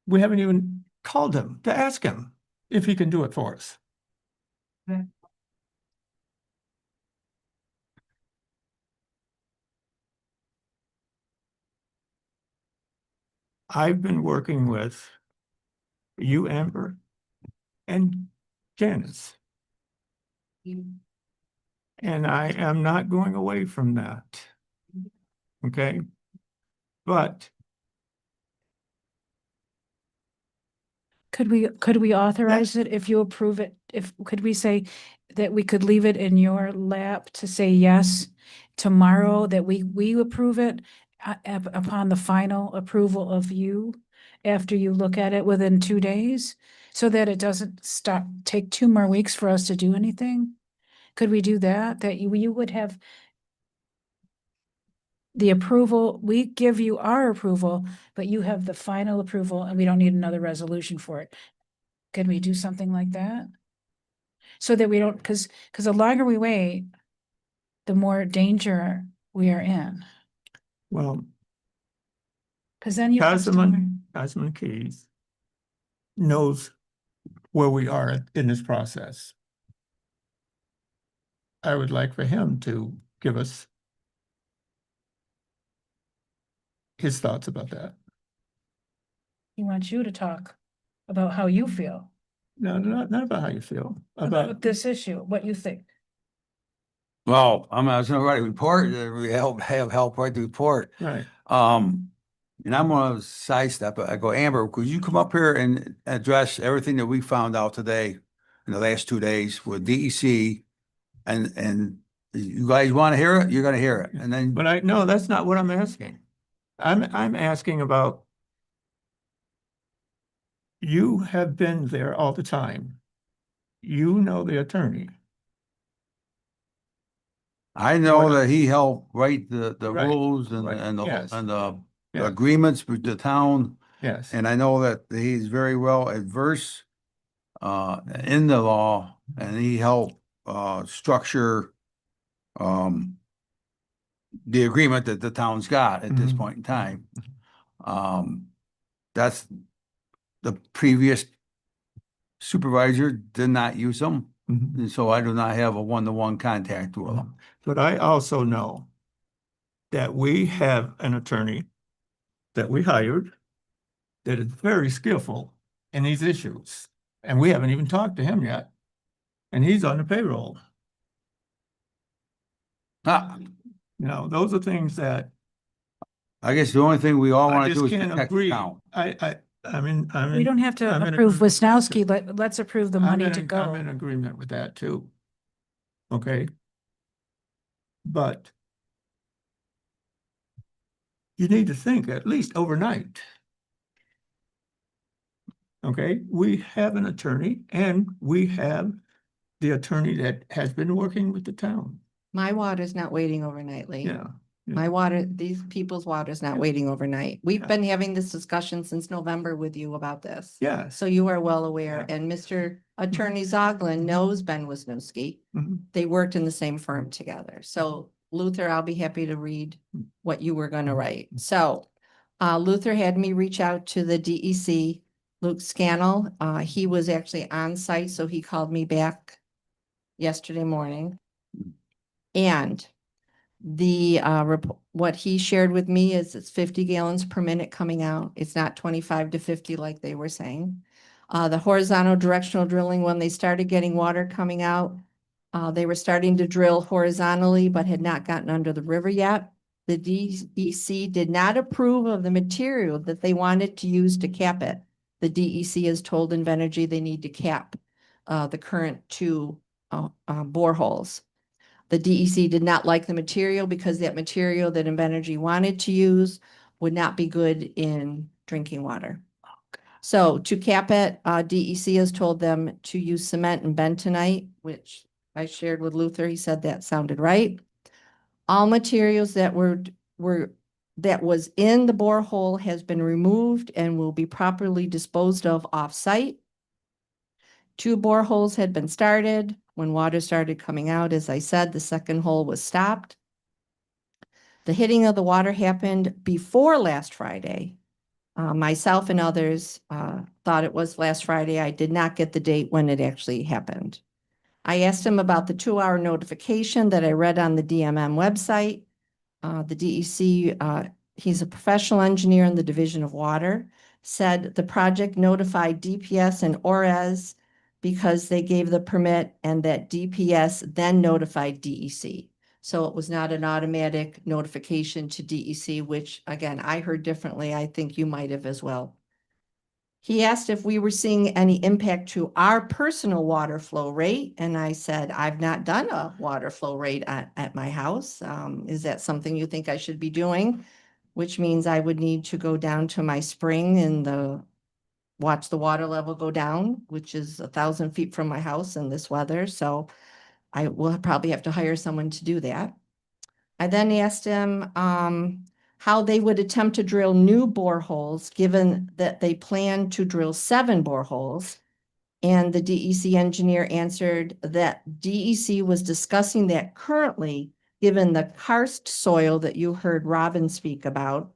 We haven't even called him to ask him if he can do it for us. I've been working with you, Amber, and Janice. And I am not going away from that. Okay? But Could we authorize it if you approve it? Could we say that we could leave it in your lap to say yes tomorrow, that we approve it upon the final approval of you after you look at it within 2 days, so that it doesn't take 2 more weeks for us to do anything? Could we do that? That you would have the approval, we give you our approval, but you have the final approval and we don't need another resolution for it. Can we do something like that? So that we don't, because the longer we wait, the more danger we are in. well, Because then you. Councilman Keys knows where we are in this process. I would like for him to give us his thoughts about that. He wants you to talk about how you feel No, not about how you feel, about about, this issue, what you think. Well, I was gonna write a report, we have help write the report. right. and I'm gonna sidestep it. I go, Amber, could you come up here and address everything that we found out today in the last 2 days with DEC? And you guys want to hear it? You're gonna hear it. And then, But no, that's not what I'm asking. I'm asking about. You have been there all the time. You know the attorney. I know that he helped write the Right, rules and, right, and yes. the Yes. agreements with the town. Yes. And I know that he's very well adverse in the law, and he helped structure the agreement that the town's got at this Mhm. point in time. That's the previous supervisor did not use them, Mhm. and so I do not have a one-to-one contact with them. But I also know that we have an attorney that we hired that is very skillful in these issues. And we haven't even talked to him yet. And he's on the payroll. Ah, Those are things that I guess the only thing we all I want to just do is can't protect the agree. town. We don't have to approve Wisnowski, let's approve the money to I'm go. in agreement with that too. Okay. But you need to think at least overnight. Okay, we have an attorney and we have the attorney that has been working with the town. My water's not waiting overnight, Lee. Yeah. My water, these people's water's not waiting overnight. We've been having this discussion since November with you about this. Yeah. So you are well aware, and Mr. Attorney Zoglin knows Ben Wisniewski. Mhm. They worked in the same firm together. So Luther, I'll be happy to read what you were gonna write. So Luther had me reach out to the DEC, Luke Scannell. He was actually on site, so he called me back yesterday morning. And the what he shared with me is it's 50 gallons per minute coming out. It's not 25 to 50 like they were saying. The horizontal directional drilling, when they started getting water coming out, they were starting to drill horizontally, but had not gotten under the river yet. The DEC did not approve of the material that they wanted to use to cap it. The DEC has told Invenergy they need to cap the current 2 boreholes. The DEC did not like the material because that material that Invenergy wanted to use would not be good in drinking water. So to cap it, DEC has told them to use cement and bentonite, which I shared with Luther. He said that sounded right. All materials that that was in the borehole has been removed and will be properly disposed of off-site. 2 boreholes had been started. When water started coming out, as I said, the second hole was stopped. The hitting of the water happened before last Friday. Myself and others thought it was last Friday. I did not get the date when it actually happened. I asked him about the 2-hour notification that I read on the DMM website. The DEC, he's a professional engineer in the Division of Water, said the project notified DPS and ORES because they gave the permit and that DPS then notified DEC. So it was not an automatic notification to DEC, which again, I heard differently. I think you might have as well. He asked if we were seeing any impact to our personal water flow rate. And I said, I've not done a water flow rate at my house. Is that something you think I should be doing? Which means I would need to go down to my spring and watch the water level go down, which is 1,000 feet from my house in this weather. So I will probably have to hire someone to do that. I then asked him how they would attempt to drill new boreholes, given that they plan to drill 7 boreholes. And the DEC engineer answered that DEC was discussing that currently, given the karst soil that you heard Robin speak about.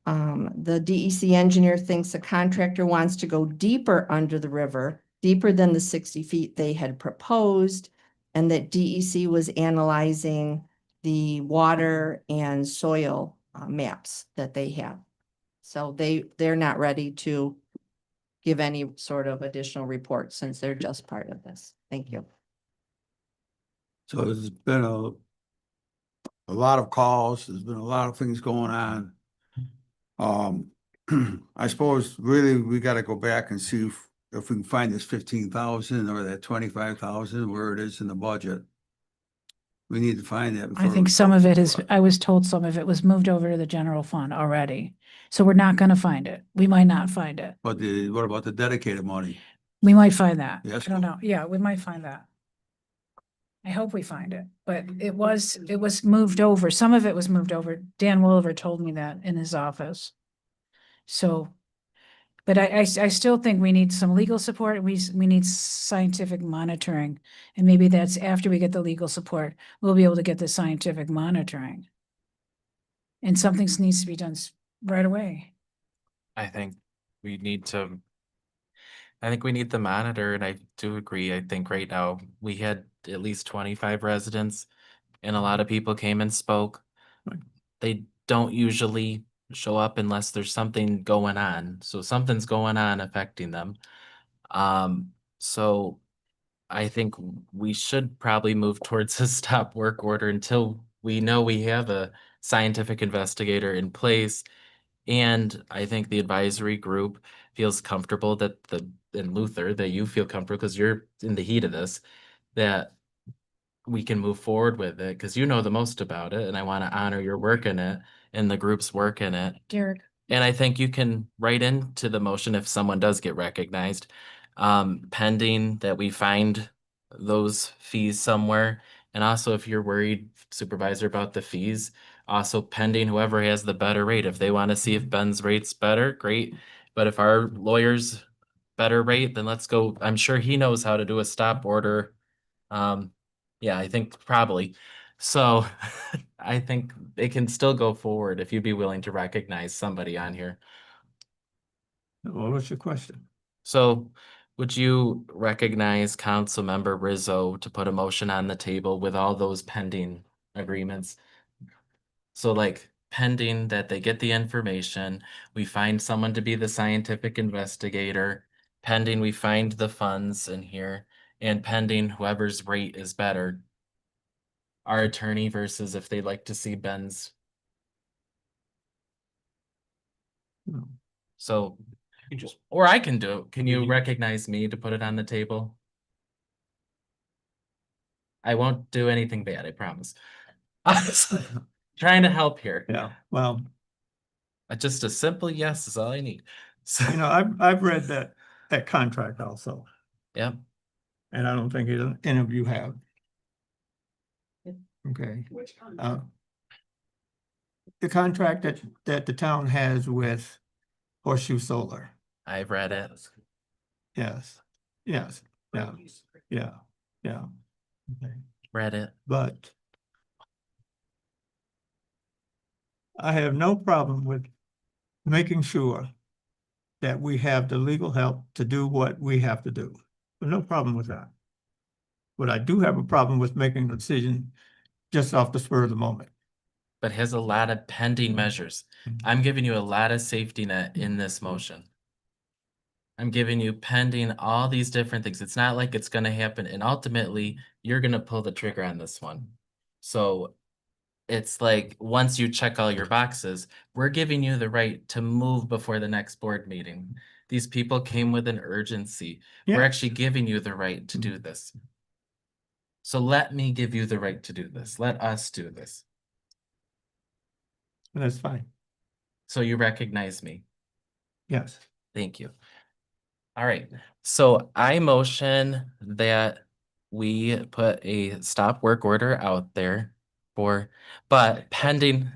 The DEC engineer thinks the contractor wants to go deeper under the river, deeper than the 60 feet they had proposed, and that DEC was analyzing the water and soil maps that they have. So they're not ready to give any sort of additional report since they're just part of this. Thank you. So there's been a lot of calls, there's been a lot of things going on. I suppose really we gotta go back and see if we can find this 15,000 or that 25,000, where it is in the budget. We need to find that. I before think we some go of it too is, far. I was told some of it was moved over to the general fund already. So we're not gonna find it. We might not find it. But what about the dedicated money? We might find that. I Yes. don't know. Yeah, we might find that. I hope we find it, but it was moved over. Some of it was moved over. Dan Williver told me that in his office. So, but I still think we need some legal support. We need scientific monitoring. And maybe that's after we get the legal support, we'll be able to get the scientific monitoring. And something needs to be done right away. I think we need to. I think we need the monitor, and I do agree. I think right now we had at least 25 residents, and a lot of people came and spoke. They don't usually show up unless there's something going on. So something's going on affecting them. So I think we should probably move towards a stop work order until we know we have a scientific investigator in place. And I think the advisory group feels comfortable that and Luther, that you feel comfortable because you're in the heat of this, that we can move forward with it because you know the most about it. And I want to honor your work in it and the group's work in it. Derek. And I think you can write into the motion if someone does get recognized, pending that we find those fees somewhere. And also if you're worried, Supervisor, about the fees, also pending whoever has the better rate. If they want to see if Ben's rate's better, great. But if our lawyer's better rate, then let's go. I'm sure he knows how to do a stop order. Yeah, I think probably. So I think it can still go forward if you'd be willing to recognize somebody on here. What was your question? So would you recognize Councilmember Rizzo to put a motion on the table with all those pending agreements? So like pending that they get the information, we find someone to be the scientific investigator, pending we find the funds in here, and pending whoever's rate is better. Our attorney versus if they'd like to see Ben's. No. So, You just, or I can do it. Can you recognize me to put it on the table? I won't do anything bad, I promise. Trying to help here. Yeah, well, Just a simple yes is all I need. So, you know, I've read that contract also, yeah, and I don't think any of you have. Okay. The contract that the town has with Horseshoe Solar. I've read it. Yes, yes, yeah, yeah, yeah. Okay. Read it. But I have no problem with making sure that we have the legal help to do what we have to do. No problem with that. But I do have a problem with making a decision just off the spur of the moment. But has a lot of pending measures. I'm giving you a lot of safety net in this motion. I'm giving you pending all these different things. It's not like it's gonna happen, and ultimately, you're gonna pull the trigger on this one. So it's like, once you check all your boxes, we're giving you the right to move before the next board meeting. These people came with an urgency. We're Yeah. actually giving you the right to do this. So let me give you the right to do this. Let us do this. That's fine. So you recognize me. Yes. Thank you. All right, so I motion that we put a stop work order out there but pending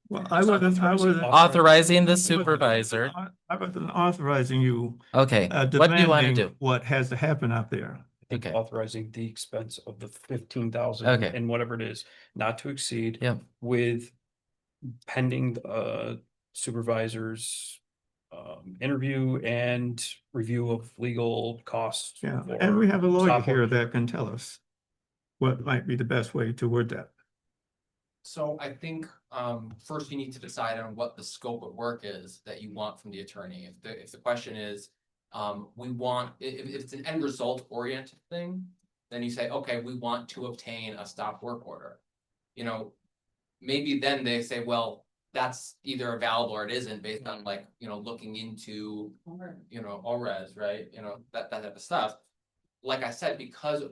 Well, I wasn't authorizing the supervisor. I wasn't authorizing you. Okay, what do you want to demanding do? What has to happen out there. Okay. authorizing the expense of the 15,000 Okay. and whatever it is, not to exceed. Yep. With pending supervisors interview and review of legal costs. Yeah, for and we have a lawyer stop here work. that can tell us what might be the best way to word that. So I think, first you need to decide on what the scope of work is that you want from the attorney. If the question is, we want, if it's an end result oriented thing, then you say, okay, we want to obtain a stop work order. You know, maybe then they say, well, that's either available or it isn't based on like, looking into, ORES, right? That type of stuff. Like I said, because,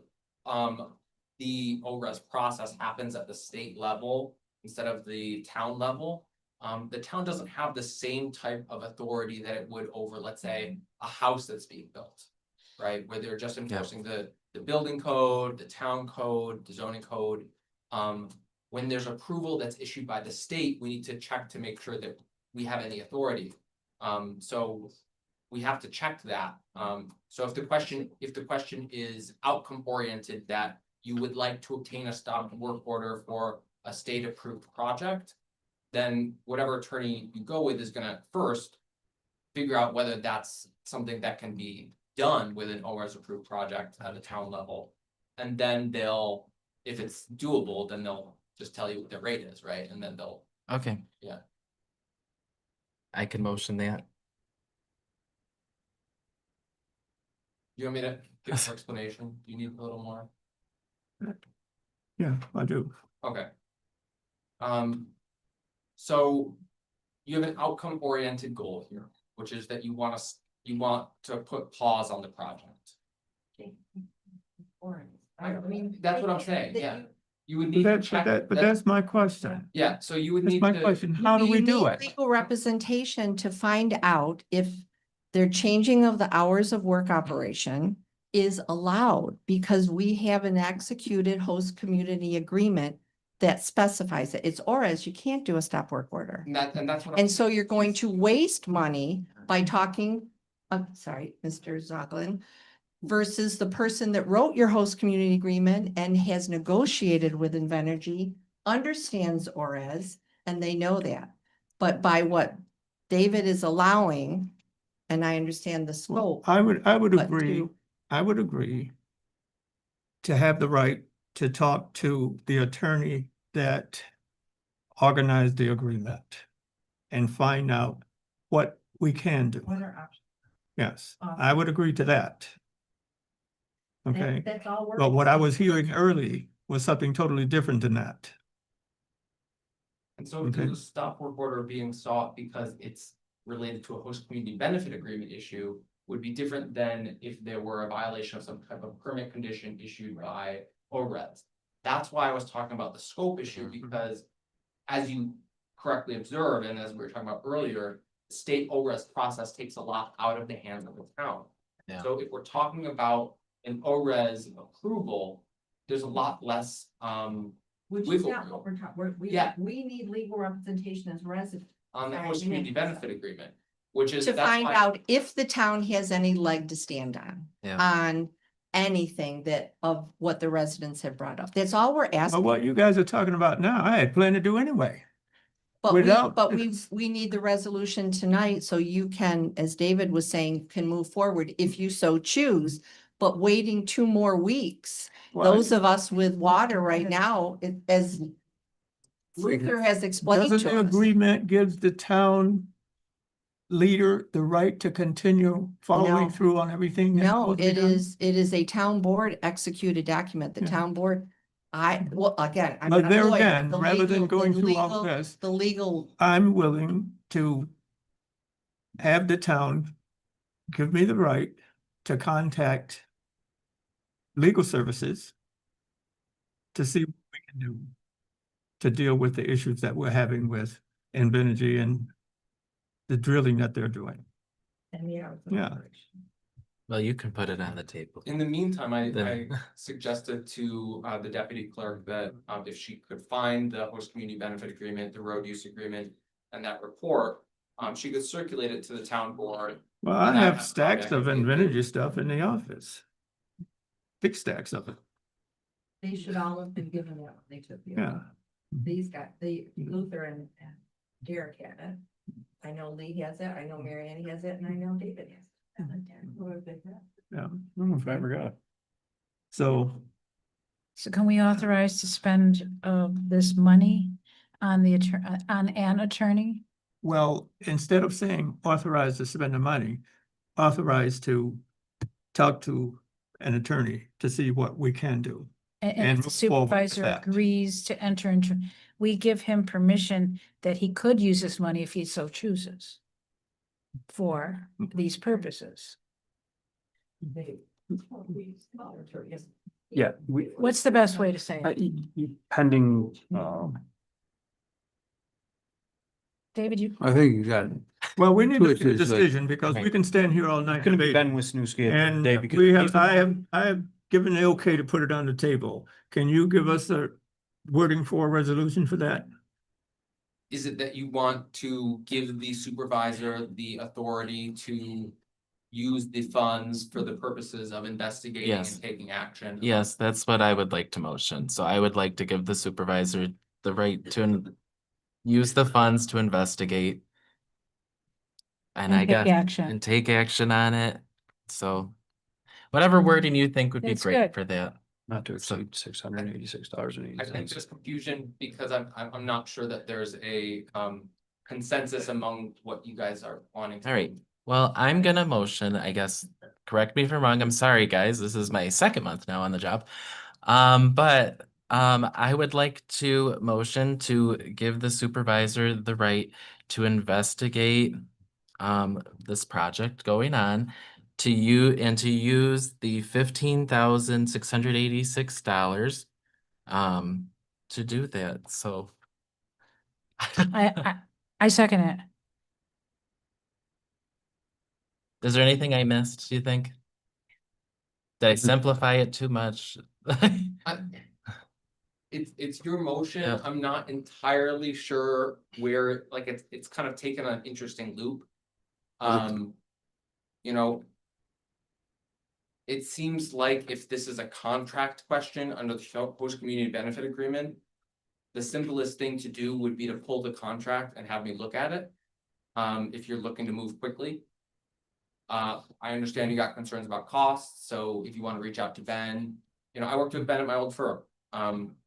the ORES process happens at the state level instead of the town level. The town doesn't have the same type of authority that it would over, let's say, a house that's being built. Right, where they're just enforcing the building code, the town code, the zoning code. When there's approval that's issued by the state, we need to check to make sure that we have any authority. So we have to check that. So if the question is outcome oriented, that you would like to obtain a stop work order for a state approved project, then whatever attorney you go with is gonna first figure out whether that's something that can be done with an ORES approved project at a town level. And then they'll, if it's doable, then they'll just tell you what the rate is, right? And then they'll, Okay, yeah. I can motion that. You want me to give more explanation? Do you need a little more? Yeah, I do. Okay. So you have an outcome oriented goal here, which is that you want to put pause on the project. I mean, that's what I'm saying, yeah. You would need to check. But that's my question. Yeah, so you would That's need my to. question. How do we do You it? need legal representation to find out if their changing of the hours of work operation is allowed, because we have an executed host community agreement that specifies it. It's ORES, you can't do a stop work order. And that's what. And so you're going to waste money by talking, sorry, Mr. Zoglin, versus the person that wrote your host community agreement and has negotiated with Invenergy, understands ORES, and they know that. But by what David is allowing, and I understand the scope. I would but agree, to- I would agree to have the right to talk to the attorney that organized the agreement and find out what we can do. What are options? Yes, I would agree to that. Okay, That's all we're. but what I was hearing early was something totally different than that. And so Okay. there's a stop work order being sought because it's related to a host community benefit agreement issue would be different than if there were a violation of some type of permit condition issued by ORES. That's why I was talking about the scope issue, because as you correctly observed, and as we were talking about earlier, the state ORES process takes a lot out of the hands of the town. Yeah. So if we're talking about an ORES approval, there's a lot less, Which is wiggle not room. what we're talking, Yeah. we need legal representation as residents. on the Sorry, host you community meant- benefit agreement, which is. To that's find why- out if the town has any leg to stand on. Yeah. On anything that of what the residents have brought up. That's all we're But asking. what you guys are talking about now, I had planned to do anyway. But without- we need the resolution tonight so you can, as David was saying, can move forward if you so choose. But waiting 2 more weeks, Well, those of us with water right now, as Luther has explained Doesn't to the us. agreement gives the town leader the right to continue following No. through on everything? that's No, supposed to be it done? is a town board executed document. The Yeah. town board, well, again, I'm But not a there lawyer. again, The rather than legal- going the through all legal- this, The legal, I'm willing to have the town give me the right to contact legal services to see what we can do to deal with the issues that we're having with Invenergy and the drilling that they're doing. and the hours of Yeah. operation. Well, you can put it on the table. In the meantime, I Then- suggested to the deputy clerk that if she could find the host community benefit agreement, the road use agreement, and that report, she could circulate it to the town board. Well, I And have have stacks of copy. Invenergy stuff in the office. Big stacks of it, They should all have been given that when they took the. yeah. These guys, Luther and Derek had it. I know Lee has it, I know Mary Ann has it, and I know David has it. Yeah, I don't know if I ever got it. so So can we authorize to spend this money on on an attorney? well, instead of saying authorize to spend the money, authorize to talk to an attorney to see what we can do. And And if the move forward with supervisor that. agrees to enter into, we give him permission that he could use this money if he so chooses for these purposes. Yeah, we, What's the best way to say it? pending, David, you, I think you got it. Well, we need to Twist make a is like- decision because we can stand here all night. it's gonna be debating. Ben Wisniewski. And Dave, because we he's have, the- I have given the okay to put it on the table. Can you give us the wording for a resolution for that? Is it that you want to give the supervisor the authority to use the funds for the purposes of investigating Yes. and taking action? Yes, that's what I would like to motion. So I would like to give the supervisor the right to use the funds to investigate. And I take guess, action. and take action on it. So whatever wording you think would be That's great good. for that. Not to exceed $686.80. I think there's confusion because I'm not sure that there's a consensus among what you guys are wanting. to All right, well, I'm gonna motion, I guess, correct me if I'm wrong, I'm sorry, guys, this is my second month now on the job. But I would like to motion to give the supervisor the right to investigate this project going on, to use the $15,686 to do that, so. I second it. Is there anything I missed, do you think? Did I simplify it too much? It's your motion. Yeah. I'm not entirely sure where, like, it's kind of taken an interesting loop. You know. It seems like if this is a contract question under the host community benefit agreement. The simplest thing to do would be to pull the contract and have me look at it. If you're looking to move quickly. I understand you got concerns about costs, so if you want to reach out to Ben, you know, I worked with Ben at my old firm.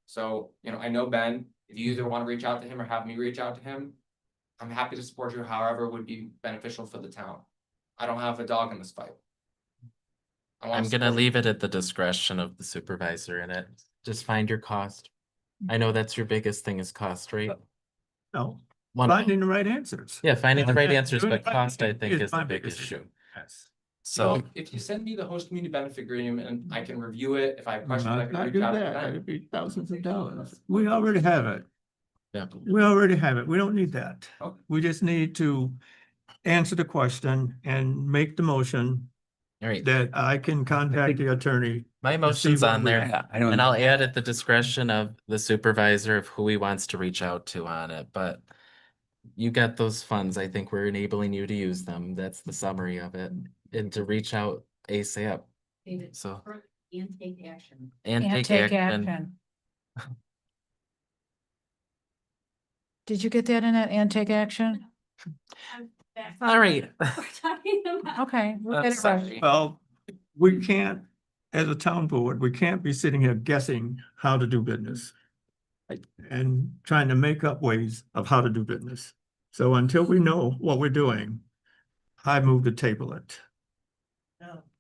So, you know, I know Ben, if you either want to reach out to him or have me reach out to him. I'm happy to support you however would be beneficial for the town. I don't have a dog in this fight. I'm gonna leave it at the discretion of the supervisor in it. Just find your cost. I know that's your biggest thing is cost, right? No, One, finding the right answers. yeah, finding the right answers, Doing but the right cost, I thing think, is my the big biggest issue. Yes. So, If you send me the host community benefit agreement, I can review it. If I have questions, I Not can not reach do out to that. Ben. It'd be thousands of dollars. We already have it. yeah, We already have it. We don't need that. Okay. We just need to answer the question and make the motion all right, that I can contact the attorney. my see motion's what on we there. have. I don't. And I'll add at the discretion of the supervisor of who he wants to reach out to on it, but. You got those funds, I think we're enabling you to use them, that's the summary of it, and to reach out ASAP, so. And take action. And And take action. Did you get that in that and take action? All right. We're talking about. Okay, we'll I'm get it right. sorry. Well, we can't, as a town board, we can't be sitting here guessing how to do business. And trying to make up ways of how to do business. So until we know what we're doing, I move to table it.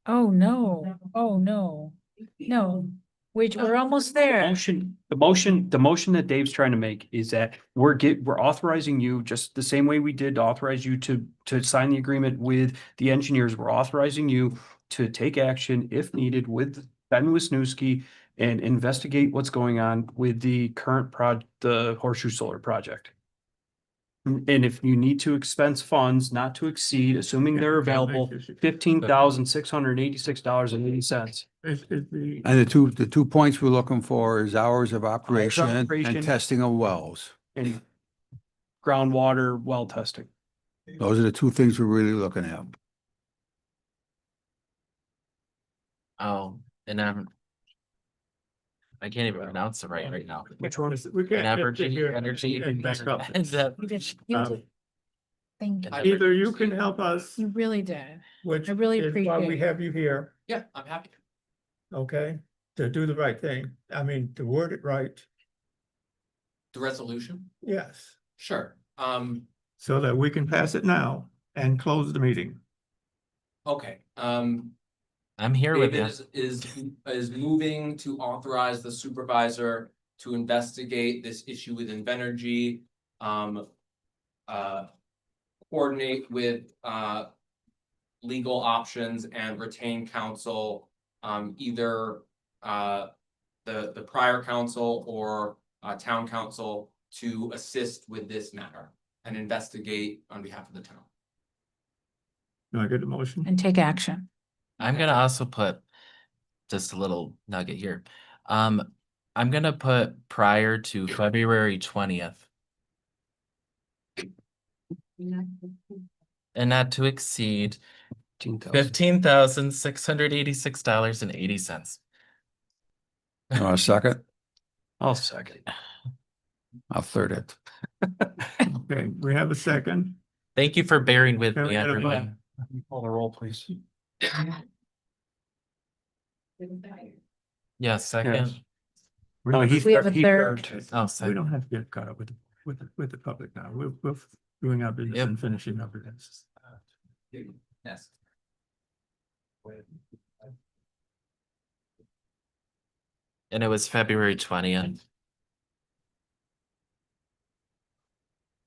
Oh, no. Oh, no. No, we're almost there. The motion that Dave's trying to make is that we're authorizing you, just the same way we did to authorize you to sign the agreement with the engineers. We're authorizing you to take action if needed with Ben Wisniewski and investigate what's going on with the current the Horseshoe Solar project. And if you need to expense funds not to exceed, assuming they're available, $15,686.80. And the two points we're looking for is hours of operation operation. and testing of wells. And groundwater well testing. Those are the two things we're really looking at. Oh, and I can't even pronounce it right now. Which one is it? We can't just sit here and back up. You did. Thank you. Either you can help us, You really did. which I really is why we appreciate it. have you here, Yeah, I'm happy. okay? To do the right thing. I mean, to word it right, The resolution? yes. Sure. So that we can pass it now and close the meeting. Okay, I'm here with you. David is moving to authorize the supervisor to investigate this issue with Invenergy. Coordinate with legal options and retain counsel, either the prior council or town council to assist with this matter and investigate on behalf of the town. Do I get a motion? And take action. I'm gonna also put just a little nugget here. I'm gonna put prior to February 20th and not to exceed $15,686.80. A second? I'll second. I'll third it. Okay, we have a second. Thank you for bearing with Can we me, get a everyone. Call the roll, please. Yeah, second. No, We have a third. Oh, We second. don't have to get caught up with the public now. We're doing our business Yep. and finishing our business. Yes. And it was February 20th.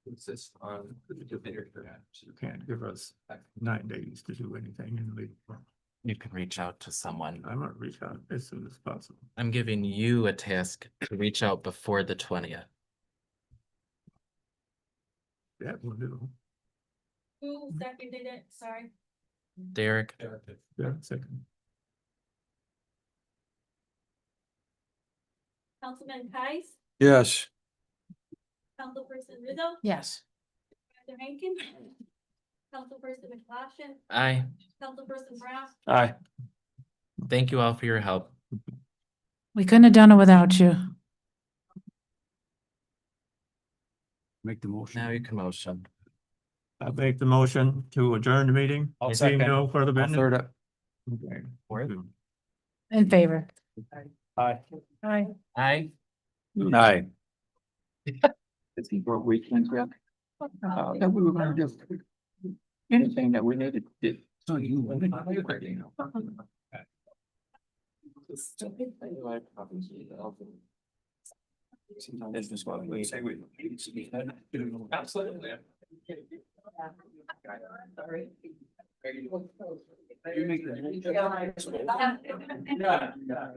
Insist on. You can't give us 9 days to do anything and leave. You can reach out to someone. I'm gonna reach out as soon as possible. I'm giving you a task to reach out before the 20th. That will do. Who seconded it? Sorry. Derek, Yeah, second. Councilman Kais, Yes. Councilperson Rizzo, Yes. Supervisor Henkin, Councilperson McLaughlin, aye. Councilperson Brown, Aye. Thank you all for your help. We couldn't have done it without you. Make the motion. Now you can motion. I make the motion to adjourn the meeting. I'll Seeing second. no further I'll business. third it. Okay. In favor. Aye. Aye. Aye. Aye. For weekends, that we were gonna do anything that we needed to do. So you. This is what we say we. Absolutely. You make the.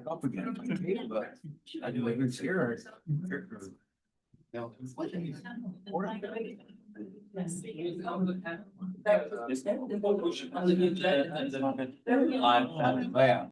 Up again. I knew it was here. Yeah.